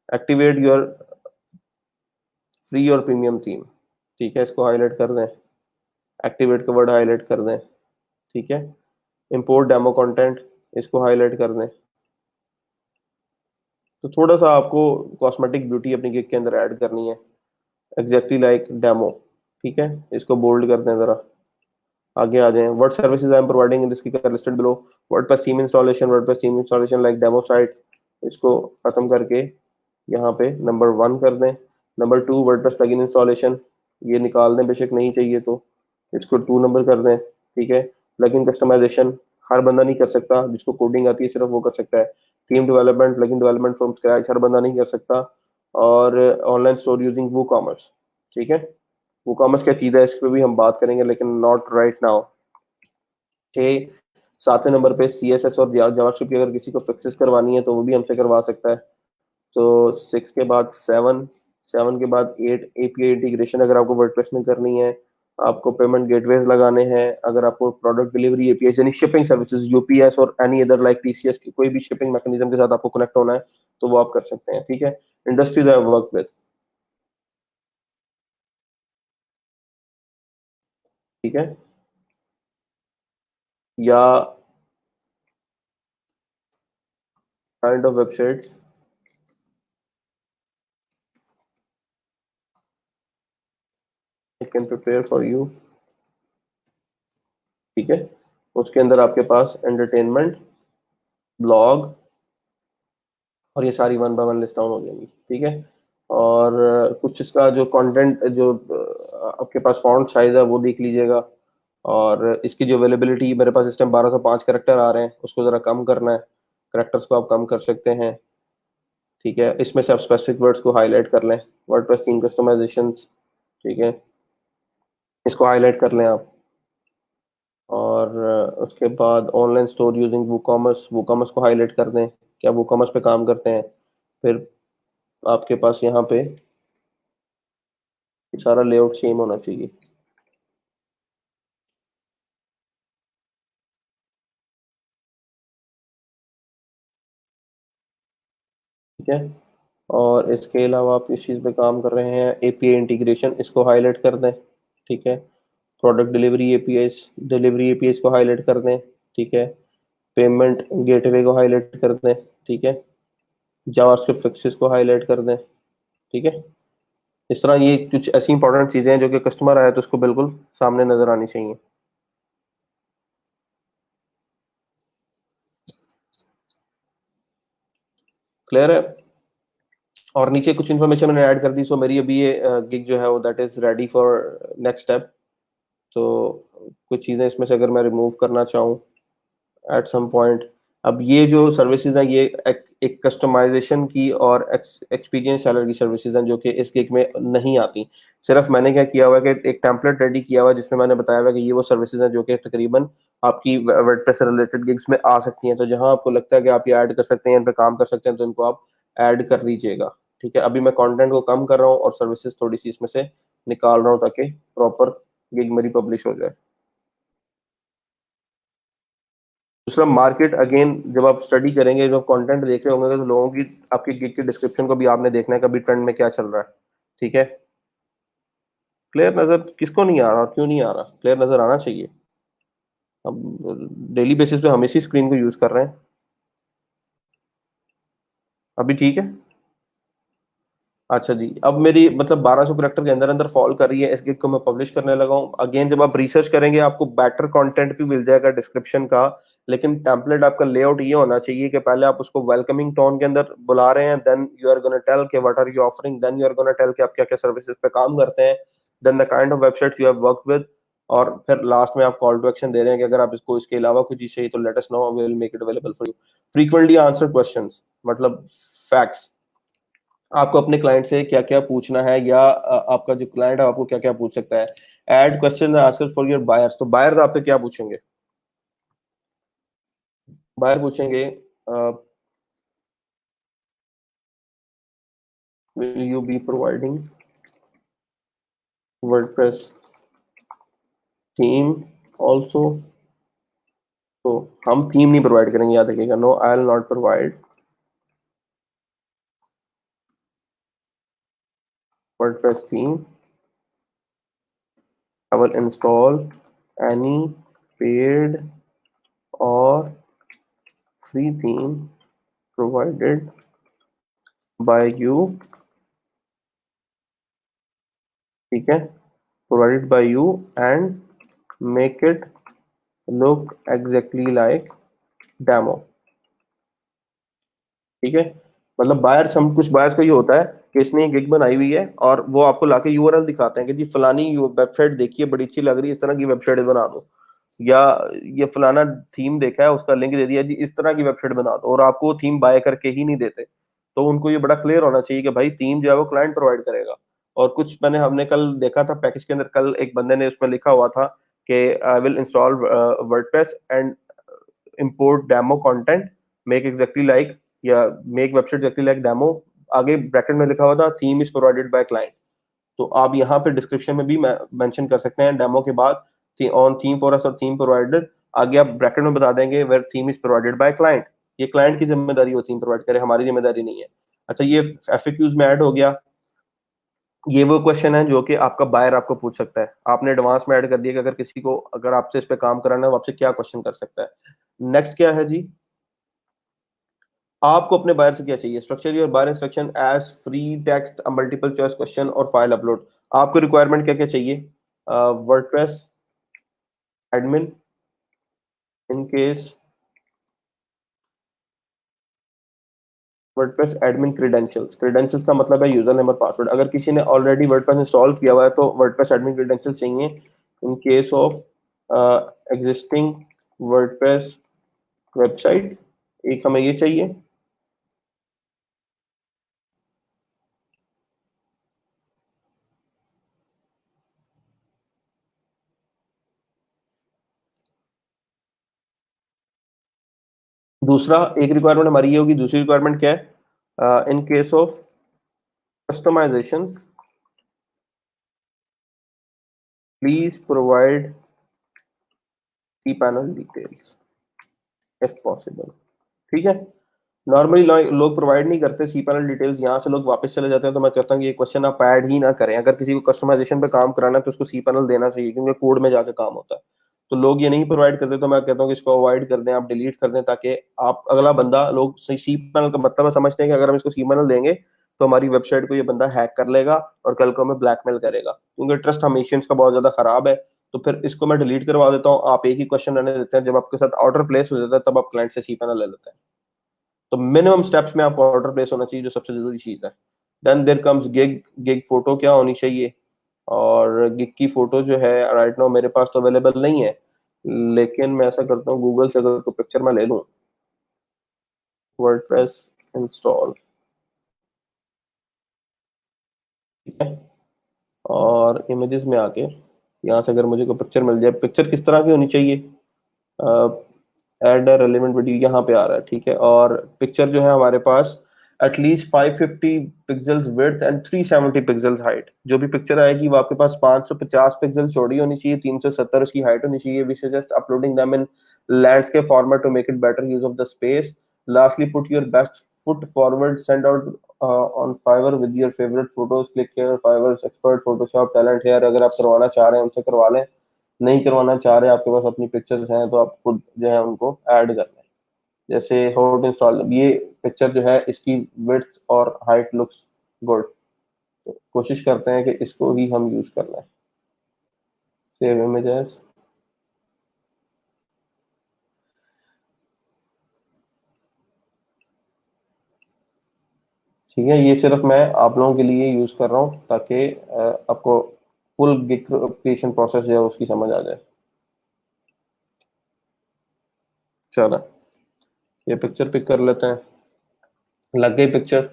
एक्टिवेट योर फ्री और प्रीमियम थीम, ठीक है, इसको हाईलाइट कर दें, एक्टिवेट का वर्ड हाईलाइट कर दें। ठीक है, इंपोर्ट डेमो कंटेंट, इसको हाईलाइट कर दें। तो थोड़ा सा आपको कॉस्मेटिक ब्यूटी अपनी गिग के अंदर ऐड करनी है, एग्जैक्टली लाइक डेमो। ठीक है, इसको बोल्ड कर दें जरा, आगे आ जाएं। What services I am providing in this gig are listed below, WordPress theme installation, WordPress theme installation like demo site, इसको खत्म करके यहाँ पे नंबर 1 कर दें। नंबर 2 वर्डप्रेस प्लगइन इंस्टॉलेशन, ये निकाल दें बेशक नहीं चाहिए तो, इसको 2 नंबर कर दें। ठीक है, प्लगइन कस्टमाइजेशन हर बंदा नहीं कर सकता, जिसको कोडिंग आती है सिर्फ वो कर सकता है। Theme development, plugin development from scratch हर बंदा नहीं कर सकता। और online store using WooCommerce. ठीक है, वो कॉमर्स क्या चीज़ है, इस पर भी हम बात करेंगे, लेकिन नॉट राइट नाउ। 7वें नंबर पे CSS और जावास्क्रिप्ट की अगर किसी को फिक्सेस करवानी है तो वो भी हमसे करवा सकता है। तो 6 के बाद 7, 7 के बाद 8 API इंटीग्रेशन अगर आपको वर्डप्रेस में करनी है, आपको पेमेंट गेटवेज लगाने हैं, अगर आपको प्रोडक्ट डिलीवरी एपीआई यानी शिपिंग सर्विसेज यूपीएस और एनी अदर लाइक टीसीएस की कोई भी शिपिंग मैकेनिज्म के साथ आपको कनेक्ट होना है तो वो आप कर सकते हैं। ठीक है, इंडस्ट्रीज आई वर्क विद। ठीक है, या kind of websites I can prepare for you. ठीक है, उसके अंदर आपके पास एंटरटेनमेंट, ब्लॉग, और ये सारी 1 बाय 1 लिस्ट डाउन हो जाएंगी। ठीक है, और कुछ इसका जो कंटेंट जो आपके पास फॉन्ट साइज है वो देख लीजिएगा। और इसकी जो अवेलेबिलिटी मेरे पास इस टाइम 1205 कैरेक्टर आ रहे हैं, उसको ज़रा कम करना है, कैरेक्टर्स को आप कम कर सकते हैं। ठीक है, इसमें से आप स्पेसिफिक वर्ड्स को हाईलाइट कर लें, वर्डप्रेस थीम कस्टमाइजेशन। ठीक है, इसको हाईलाइट कर लें आप। और उसके बाद online store using WooCommerce, WooCommerce को हाईलाइट कर दें कि आप वूकॉमर्स पे काम करते हैं। फिर आपके पास यहाँ पे सारा लेआउट सेम होना चाहिए। ठीक है, और इसके अलावा आप इस चीज़ पे काम कर रहे हैं एपीआई इंटीग्रेशन, इसको हाईलाइट कर दें। ठीक है, प्रोडक्ट डिलीवरी एपीआई को हाईलाइट कर दें, ठीक है। पेमेंट गेटवे को हाईलाइट कर दें, ठीक है। जावास्क्रिप्ट फिक्सेस को हाईलाइट कर दें, ठीक है। इस तरह ये कुछ ऐसी इंपॉर्टेंट चीजें हैं जो कि कस्टमर आए तो उसको बिल्कुल सामने नजर आनी चाहिए। क्लियर है? और नीचे कुछ इन्फॉर्मेशन मैंने ऐड कर दी, सो मेरी अभी ये गिग जो है वो that is ready for next step. तो कुछ चीजें इसमें से अगर मैं रिमूव करना चाहूँ एट सम पॉइंट, अब ये जो सर्विसेज हैं ये एक कस्टमाइजेशन की और एक्सपीरियंस सेलर की सर्विसेज हैं जो कि इस गिग में नहीं आती। सिर्फ मैंने क्या किया हुआ है कि एक टेम्पलेट रेडी किया हुआ है जिसमें मैंने बताया हुआ है कि ये वो सर्विसेज हैं जो कि तकरीबन आपकी वर्डप्रेस से रिलेटेड गिग्स में आ सकती हैं। तो जहां आपको लगता है कि आप ये ऐड कर सकते हैं, इन पे काम कर सकते हैं, तो इनको आप ऐड कर लीजिएगा, ठीक है। अभी मैं कंटेंट को कम कर रहा हूँ और सर्विसेज थोड़ी सी इसमें से निकाल रहा हूँ ताकि प्रॉपर गिग मेरी पब्लिश हो जाए। दूसरा, मार्केट अगेन जब आप स्टडी करेंगे, जब कंटेंट देख रहे होंगे तो लोगों की आपकी गिग की डिस्क्रिप्शन को भी आपने देखना है कभी ट्रेंड में क्या चल रहा है, ठीक है। क्लियर नजर किसको नहीं आ रहा और क्यों नहीं आ रहा? क्लियर नजर आना चाहिए। अब डेली बेसिस पे हम इसी स्क्रीन को यूज कर रहे हैं। अभी ठीक है? अच्छा जी, अब मेरी मतलब 1200 करेक्टर के अंदर अंदर फॉल कर रही है, इस गिग को मैं पब्लिश करने लगा हूँ। अगेन जब आप रिसर्च करेंगे आपको बेटर कंटेंट भी मिल जाएगा डिस्क्रिप्शन का, लेकिन टेम्पलेट आपका लेआउट ये होना चाहिए कि पहले आप उसको वेलकमिंग टोन के अंदर बुला रहे हैं, then you are gonna tell कि what are you offering, then you are gonna tell कि आप क्या क्या सर्विसेज पे काम करते हैं, then the kind of websites you have worked with, और फिर लास्ट में आप कॉल टू एक्शन दे रहे हैं कि अगर आप इसको इसके अलावा कुछ चीज चाहिए तो let us know, we will make it available for you. Frequently answered questions, मतलब फैक्ट्स, आपको अपने क्लाइंट से क्या क्या पूछना है, या आपका जो क्लाइंट है आपको क्या क्या पूछ सकता है। Add question answer for your buyers, तो बायर्स आपसे क्या पूछेंगे? बायर पूछेंगे will you be providing WordPress theme also. तो हम थीम नहीं प्रोवाइड करेंगे, याद रखिएगा, no I will not provide WordPress theme, I will install any paid और free theme provided by you, ठीक है, provided by you and make it look exactly like demo, ठीक है। मतलब बायर, हम कुछ बायर्स का ये होता है कि इसने गिग बनाई हुई है और वो आपको लाके यूआरएल दिखाते हैं कि जी फलानी वेबसाइट देखिए बड़ी अच्छी लग रही है, इस तरह की वेबसाइट बना दो, या ये फलाना थीम देखा है उसका लिंक दे दिया जी इस तरह की वेबसाइट बना दो, और आपको वो थीम बाय करके ही नहीं देते। तो उनको ये बड़ा क्लियर होना चाहिए कि भाई थीम जो है वो क्लाइंट प्रोवाइड करेगा। और कुछ हमने कल देखा था पैकेज के अंदर, कल एक बंदे ने उसमें लिखा हुआ था कि I will install WordPress and import demo content, make exactly like, या make website exactly like demo, आगे ब्रैकेट में लिखा हुआ था theme is provided by client. तो आप यहाँ पे डिस्क्रिप्शन में भी मेंशन कर सकते हैं डेमो के बाद ऑन थीम फॉर अस और थीम प्रोवाइडेड, आगे आप ब्रैकेट में बता देंगे where theme is provided by client. ये क्लाइंट की जिम्मेदारी हो थीम प्रोवाइड करे, हमारी जिम्मेदारी नहीं है। अच्छा, ये एफएक्यूज में ऐड हो गया। ये वो क्वेश्चन है जो कि आपका बायर आपको पूछ सकता है, आपने एडवांस में ऐड कर दिया कि अगर किसी को, अगर आपसे इस पे काम कराना है वो आपसे क्या क्वेश्चन कर सकता है। नेक्स्ट क्या है जी, आपको अपने बायर से क्या चाहिए? Structure your buyer instruction as free text, multiple choice question और फाइल अपलोड। आपको रिक्वायरमेंट क्या क्या चाहिए? WordPress admin, in case WordPress admin credentials, credentials का मतलब है यूजर नेम और पासवर्ड। अगर किसी ने ऑलरेडी वर्डप्रेस इंस्टॉल किया हुआ है तो वर्डप्रेस एडमिन क्रेडेंशियल चाहिए। इन case of existing WordPress website, एक हमें ये चाहिए। दूसरा, एक रिक्वायरमेंट हमारी ये होगी, दूसरी रिक्वायरमेंट क्या है? In case of customization please provide key panel details if possible, ठीक है। नॉर्मली लोग प्रोवाइड नहीं करते सी पैनल डिटेल्स, यहाँ से लोग वापस चले जाते हैं। तो मैं कहता हूँ कि ये क्वेश्चन आप ऐड ही ना करें। अगर किसी को कस्टमाइजेशन पे काम कराना है तो उसको सी पैनल देना चाहिए, क्योंकि कोड में जाके काम होता है। तो लोग ये नहीं प्रोवाइड करते, तो मैं कहता हूँ कि इसको अवॉइड कर दें, आप डिलीट कर दें, ताकि आप अगला बंदा, लोग सी पैनल का मतलब समझते हैं कि अगर हम इसको सी पैनल देंगे तो हमारी वेबसाइट को ये बंदा हैक कर लेगा और कल को हमें ब्लैकमेल करेगा, क्योंकि ट्रस्ट हमेशा का बहुत ज्यादा खराब है। तो फिर इसको मैं डिलीट करवा देता हूँ। आप एक ही क्वेश्चन रहने देते हैं, जब आपके साथ ऑर्डर प्लेस हो जाता है तब आप क्लाइंट से सी पैनल ले लेते हैं। तो मिनिमम स्टेप्स में आपको ऑर्डर प्लेस होना चाहिए, जो सबसे जरूरी चीज है। Then there comes gig. Gig photo क्या होनी चाहिए? और गिग की फोटो जो है राइट नाउ मेरे पास तो अवेलेबल नहीं है, लेकिन मैं ऐसा करता हूँ गूगल से अगर कोई पिक्चर मैं ले लूँ, वर्डप्रेस इंस्टॉल, ठीक है, और इमेजेस में आके यहाँ से अगर मुझे कोई पिक्चर मिल जाए, पिक्चर किस तरह की होनी चाहिए? एड रेलिवेंट वीडियो, यहाँ पे आ रहा है, ठीक है। और पिक्चर जो है हमारे पास at least 550 pixels width and 370 pixels height. जो भी पिक्चर आएगी वो आपके पास 550 पिक्सल चौड़ी होनी चाहिए, 370 उसकी हाइट होनी चाहिए। We suggest uploading them in landscape format to make it better use of the space. Lastly put your best foot forward, send out on Fiverr with your favourite photos, click here, Fiverr expert Photoshop talent here. अगर आप करवाना चाह रहे हैं उनसे करवा लें, नहीं करवाना चाह रहे, आपके पास अपनी पिक्चर्स हैं तो आप खुद जो है उनको ऐड कर लें। जैसे हाउ टू इंस्टॉल, ये पिक्चर जो है इसकी विड्थ और हाइट लुक्स गुड, तो कोशिश करते हैं कि इसको ही हम यूज कर लें। सेव इमेजेस, ठीक है, ये सिर्फ मैं आप लोगों के लिए यूज कर रहा हूँ ताकि आपको फुल गिग क्रिएशन प्रोसेस जो है उसकी समझ आ जाए। चलो, ये पिक्चर पिक कर लेते हैं, लग गई पिक्चर।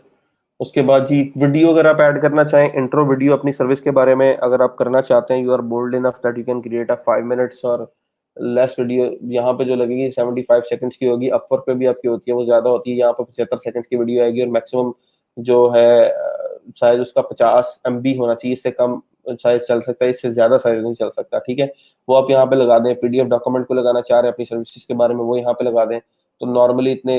उसके बाद जी वीडियो अगर आप ऐड करना चाहें, इंट्रो वीडियो अपनी सर्विस के बारे में अगर आप करना चाहते हैं, you are bold enough that you can create a 5 minutes और लेस वीडियो। यहाँ पे जो लगेगी 75 सेकंड्स की होगी, अपवर्क पे भी आपकी होती है वो ज्यादा होती है, यहाँ पे 75 सेकंड्स की वीडियो आएगी। और मैक्सिमम जो है साइज उसका 50 MB होना चाहिए, इससे कम साइज चल सकता है, इससे ज्यादा साइज नहीं चल सकता, ठीक है। वो आप यहाँ पे लगा दें। पीडीएफ डॉक्यूमेंट को लगाना चाह रहे हैं अपनी सर्विसेज के बारे में, वो यहाँ पे लगा दें। तो नॉर्मली इतने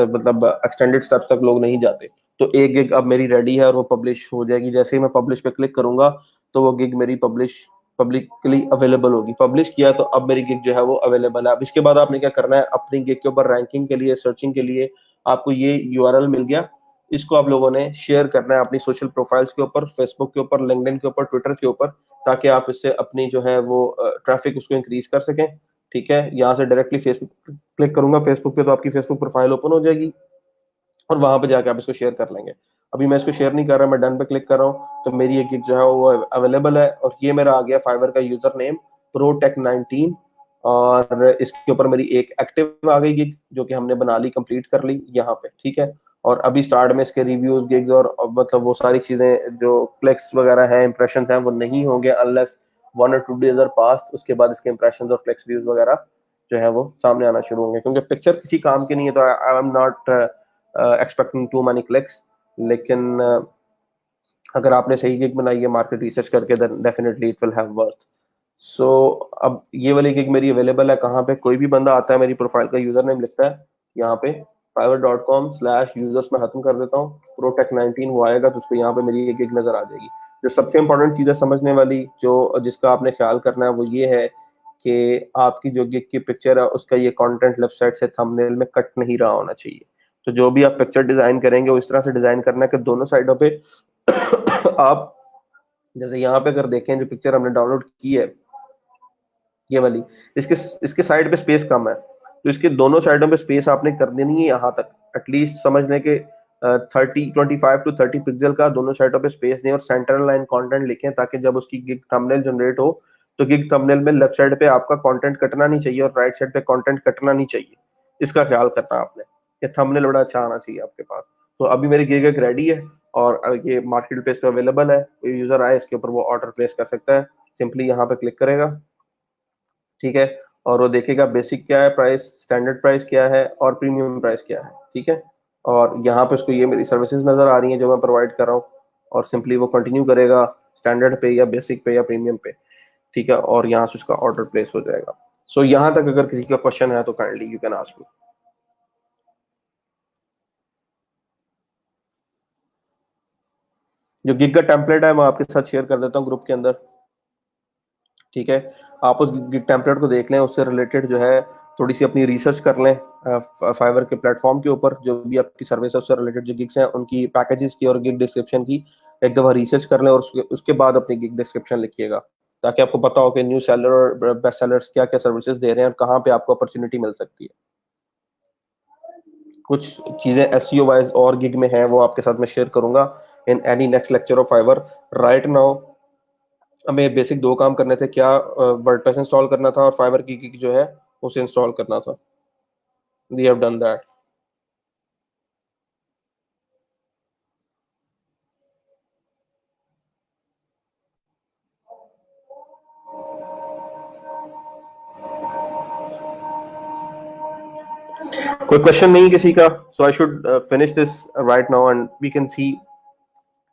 मतलब एक्सटेंडेड स्टेप्स तक लोग नहीं जाते। तो एक गिग अब मेरी रेडी है और वो पब्लिश हो जाएगी। जैसे ही मैं पब्लिश पे क्लिक करूंगा तो वो गिग मेरी पब्लिकली अवेलेबल होगी। पब्लिश किया तो अब मेरी गिग जो है वो अवेलेबल है। अब इसके बाद आपने क्या करना है, अपनी गिग के ऊपर रैंकिंग के लिए, सर्चिंग के लिए आपको ये यूआरएल मिल गया, इसको आप लोगों ने शेयर करना है अपनी सोशल प्रोफाइल्स के ऊपर, फेसबुक के ऊपर, लिंक्डइन के ऊपर, ट्विटर के ऊपर, ताकि आप इससे अपनी जो है वो ट्रैफिक उसको इंक्रीज कर सकें, ठीक है। यहाँ से डायरेक्टली फेसबुक क्लिक करूंगा फेसबुक पे तो आपकी फेसबुक प्रोफाइल ओपन हो जाएगी और वहां पे जाके आप इसको शेयर कर लेंगे। अभी मैं इसको शेयर नहीं कर रहा, मैं डन पे क्लिक कर रहा हूँ तो मेरी एक गिग जो है वो अवेलेबल है। और ये मेरा आ गया फाइवर का यूजर नेम प्रोटेक19, और इसके ऊपर मेरी एक एक्टिव आ गई गिग जो कि हमने बना ली, कंप्लीट कर ली यहाँ पे, ठीक है। और अभी स्टार्ट में इसके रिव्यूज, गिग्स और मतलब वो सारी चीजें जो क्लिक्स वगैरह हैं, इंप्रेशन हैं, वो नहीं होंगे अनलेस 1 और 2 डेज आर पास्ट। उसके बाद इसके इंप्रेशन और क्लिक्स, व्यूज वगैरह जो है वो सामने आना शुरू होंगे, क्योंकि पिक्चर किसी काम की नहीं है। तो I am not expecting to money clicks, लेकिन अगर आपने सही गिग बनाई है मार्केट रिसर्च करके, then definitely it will have worth. So अब ये वाली गिग मेरी अवेलेबल है कहाँ पे? कोई भी बंदा आता है, मेरी प्रोफाइल का यूजर नेम लिखता है यहाँ पे fiverr.com/users में खत्म कर देता हूँ प्रोटेक19, वो आएगा तो उसको यहाँ पे मेरी एक गिग नजर आ जाएगी। जो सबसे इंपॉर्टेंट चीज है समझने वाली, जो जिसका आपने ख्याल करना है, वो ये है कि आपकी जो गिग की पिक्चर है उसका ये कंटेंट लेफ्ट साइड से थंबनेल में कट नहीं रहा होना चाहिए। तो जो भी आप पिक्चर डिजाइन करेंगे वो इस तरह से डिजाइन करना है कि दोनों साइडों पे आप, जैसे यहाँ पे अगर देखें जो पिक्चर हमने डाउनलोड की है ये वाली, इसके इसके साइड पे स्पेस कम है, तो इसके दोनों साइडों पे स्पेस आपने कर देनी है यहाँ तक, एटलीस्ट समझ लें कि 25 to 30 पिक्सल का दोनों साइडों पे स्पेस दें और सेंटर लाइन कंटेंट लिखें, ताकि जब उसकी गिग थंबनेल जनरेट हो तो गिग थंबनेल में लेफ्ट साइड पे आपका कंटेंट कटना नहीं चाहिए और राइट साइड पे कंटेंट कटना नहीं चाहिए। इसका ख्याल करना आपने, ये थंबनेल बड़ा अच्छा आना चाहिए आपके पास। तो अभी मेरी गिग एक रेडी है और ये मार्केट प्लेस पे अवेलेबल है, कोई यूजर आए इसके ऊपर वो ऑर्डर प्लेस कर सकता है। सिंपली यहाँ पे क्लिक करेगा, ठीक है, और वो देखेगा बेसिक क्या है प्राइस, स्टैंडर्ड प्राइस क्या है और प्रीमियम प्राइस क्या है, ठीक है। और यहाँ पे उसको ये मेरी सर्विसेज नजर आ रही हैं जो मैं प्रोवाइड कर रहा हूँ, और सिंपली वो कंटिन्यू करेगा स्टैंडर्ड पे या बेसिक पे या प्रीमियम पे, ठीक है, और यहाँ से उसका ऑर्डर प्लेस हो जाएगा। सो यहाँ तक अगर किसी का क्वेश्चन है तो kindly you can ask me. जो गिग का टेम्पलेट है मैं आपके साथ शेयर कर देता हूँ ग्रुप के अंदर, ठीक है। आप उस गिग टेम्पलेट को देख लें, उससे रिलेटेड जो है थोड़ी सी अपनी रिसर्च कर लें फाइवर के प्लेटफॉर्म के ऊपर, जो भी आपकी सर्विस है उससे रिलेटेड जो गिग्स हैं उनकी पैकेजेस की और गिग डिस्क्रिप्शन की एक दफा रिसर्च कर लें, और उसके बाद अपनी गिग डिस्क्रिप्शन लिखिएगा, ताकि आपको पता हो कि न्यू सेलर और बेस्ट सेलर्स क्या क्या सर्विसेज दे रहे हैं और कहाँ पे आपको अपॉर्चुनिटी मिल सकती है। कुछ चीजें एसईओ वाइज और गिग में हैं, वो आपके साथ मैं शेयर करूंगा in any next lecture of Fiverr. Right now हमें बेसिक दो काम करने थे, क्या वर्डप्रेस इंस्टॉल करना था और फाइबर की गिग जो है उसे इंस्टॉल करना था। We have done that. कोई क्वेश्चन नहीं किसी का? So I should finish this right now and we can see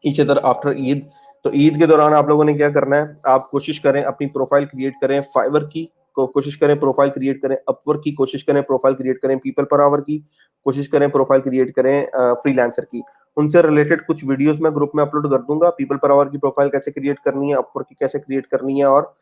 each other after Eid. तो ईद के दौरान आप लोगों ने क्या करना है, आप कोशिश करें अपनी प्रोफाइल क्रिएट करें, फाइवर की को कोशिश करें प्रोफाइल क्रिएट करें, अपवर्क की कोशिश करें प्रोफाइल क्रिएट करें, पीपल पर आवर की कोशिश करें प्रोफाइल क्रिएट करें, फ्रीलांसर की। उनसे रिलेटेड कुछ वीडियोस मैं ग्रुप में अपलोड कर दूंगा, पीपल पर आवर की प्रोफाइल कैसे क्रिएट करनी है, अपवर्क की कैसे क्रिएट करनी है, और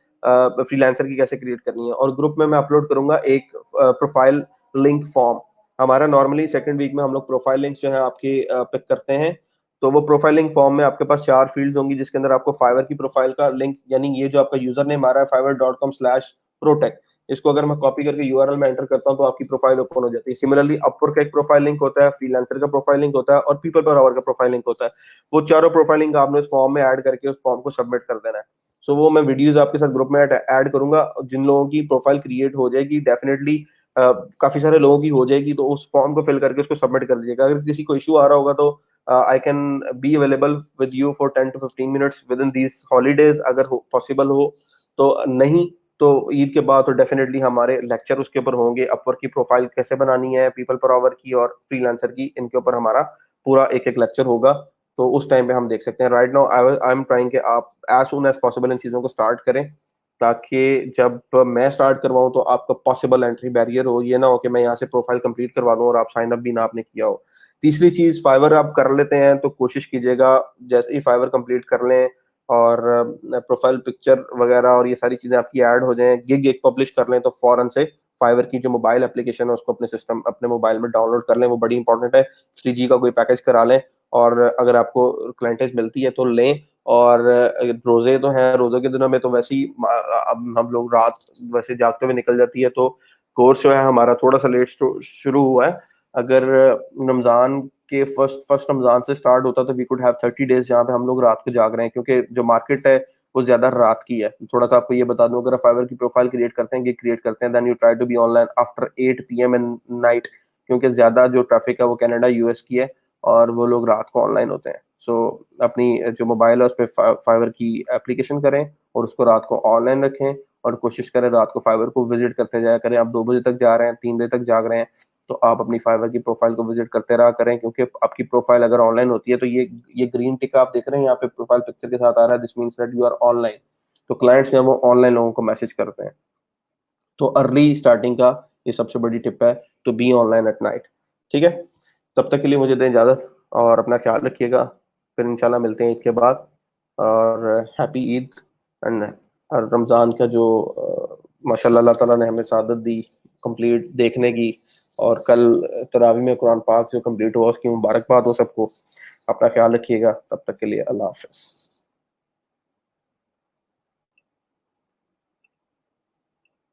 फ्रीलांसर की कैसे क्रिएट करनी है। और ग्रुप में मैं अपलोड करूंगा एक प्रोफाइल लिंक फॉर्म। हमारा नॉर्मली सेकंड वीक में हम लोग प्रोफाइल लिंक्स जो है आपके पिक करते हैं। तो वो प्रोफाइलिंग फॉर्म में आपके पास 4 फील्ड होंगी, जिसके अंदर आपको फाइवर की प्रोफाइल का लिंक, यानी ये जो आपका यूजर नेम आ रहा है fiverr.com/protech, इसको अगर मैं कॉपी करके यूआरएल में एंटर करता हूं तो आपकी प्रोफाइल ओपन हो जाती है। सिमिलरली अपवर्क का एक प्रोफाइल लिंक होता है, फ्रीलांसर का प्रोफाइल लिंक होता है, और पीपल पर आवर का प्रोफाइल लिंक होता है। वो चारों प्रोफाइल लिंक आपने उस फॉर्म में ऐड करके उस फॉर्म को सबमिट कर देना है। सो वो मैं वीडियोज आपके साथ ग्रुप में ऐड करूंगा। जिन लोगों की प्रोफाइल क्रिएट हो जाएगी डेफिनेटली, काफी सारे लोगों की हो जाएगी, तो उस फॉर्म को फिल करके उसको सबमिट कर दीजिएगा। अगर किसी को इशू आ रहा होगा तो I can be available with you for 10 to 15 minutes within these holidays, अगर हो पॉसिबल हो तो। नहीं तो ईद के बाद तो डेफिनेटली हमारे लेक्चर उसके ऊपर होंगे, अपवर्क की प्रोफाइल कैसे बनानी है, पीपल पर आवर की और फ्रीलांसर की, इनके ऊपर हमारा पूरा एक एक लेक्चर होगा। तो उस टाइम पे हम देख सकते हैं। Right now I am trying कि आप एज सुन एज पॉसिबल इन चीज़ों को स्टार्ट करें, ताकि जब मैं स्टार्ट करवाऊं तो आपका पॉसिबल एंट्री बैरियर हो। ये ना हो कि मैं यहाँ से प्रोफाइल कंप्लीट करवा दूं और आप साइन अप भी ना आपने किया हो। तीसरी चीज, फाइवर आप कर लेते हैं तो कोशिश कीजिएगा जैसे ही फाइवर कंप्लीट कर लें और प्रोफाइल पिक्चर वगैरह और ये सारी चीजें आपकी ऐड हो जाएं, गिग एक पब्लिश कर लें, तो फौरन से फाइवर की जो मोबाइल एप्लीकेशन है उसको अपने सिस्टम अपने मोबाइल में डाउनलोड कर लें। वो बड़ी इंपॉर्टेंट है। 3G का कोई पैकेज करा लें, और अगर आपको क्लाइंटेज मिलती है तो लें। और रोजे तो हैं, रोजों के दिनों में तो वैसे ही अब हम लोग रात वैसे जागते हुए निकल जाती है, तो कोर्स जो है हमारा थोड़ा सा लेट शुरू हुआ है। अगर रमजान के फर्स्ट फर्स्ट रमजान से स्टार्ट होता तो वी कुड हैव 30 days जहाँ पे हम लोग रात को जाग रहे हैं, क्योंकि जो मार्केट है वो ज्यादा रात की है। थोड़ा सा आपको ये बता दूं, अगर आप फाइवर की प्रोफाइल क्रिएट करते हैं, गिग क्रिएट करते हैं, then you try to be online after 8 PM in night, क्योंकि ज्यादा जो ट्रैफिक है वो कनाडा यूएस की है और वो लोग रात को ऑनलाइन होते हैं। सो अपनी जो मोबाइल है उस पर फाइवर की एप्लीकेशन करें और उसको रात को ऑनलाइन रखें, और कोशिश करें रात को फाइवर को विजिट करते जाया करें। आप 2 बजे तक जा रहे हैं, 3 बजे तक जाग रहे हैं, तो आप अपनी फाइवर की प्रोफाइल को विजिट करते रहा करें, क्योंकि आपकी प्रोफाइल अगर ऑनलाइन होती है तो ये ग्रीन टिक आप देख रहे हैं यहाँ पे प्रोफाइल पिक्चर के साथ आ रहा है, this means that you are online. तो क्लाइंट्स हैं वो ऑनलाइन लोगों को मैसेज करते हैं। तो अर्ली स्टार्टिंग का ये सबसे बड़ी टिप है, to be online at night. ठीक है, तब तक के लिए मुझे दें इजाजत और अपना ख्याल रखिएगा। फिर इंशाल्लाह मिलते हैं ईद के बाद, और हैप्पी ईद। एंड रमज़ान का जो माशाल्लाह अल्लाह ताला ने हमें सादत दी कंप्लीट देखने की, और कल तरावी में कुरान पाक जो कंप्लीट हुआ उसकी मुबारकबाद हो सबको। अपना ख्याल रखिएगा, तब तक के लिए अल्लाह हाफिज़।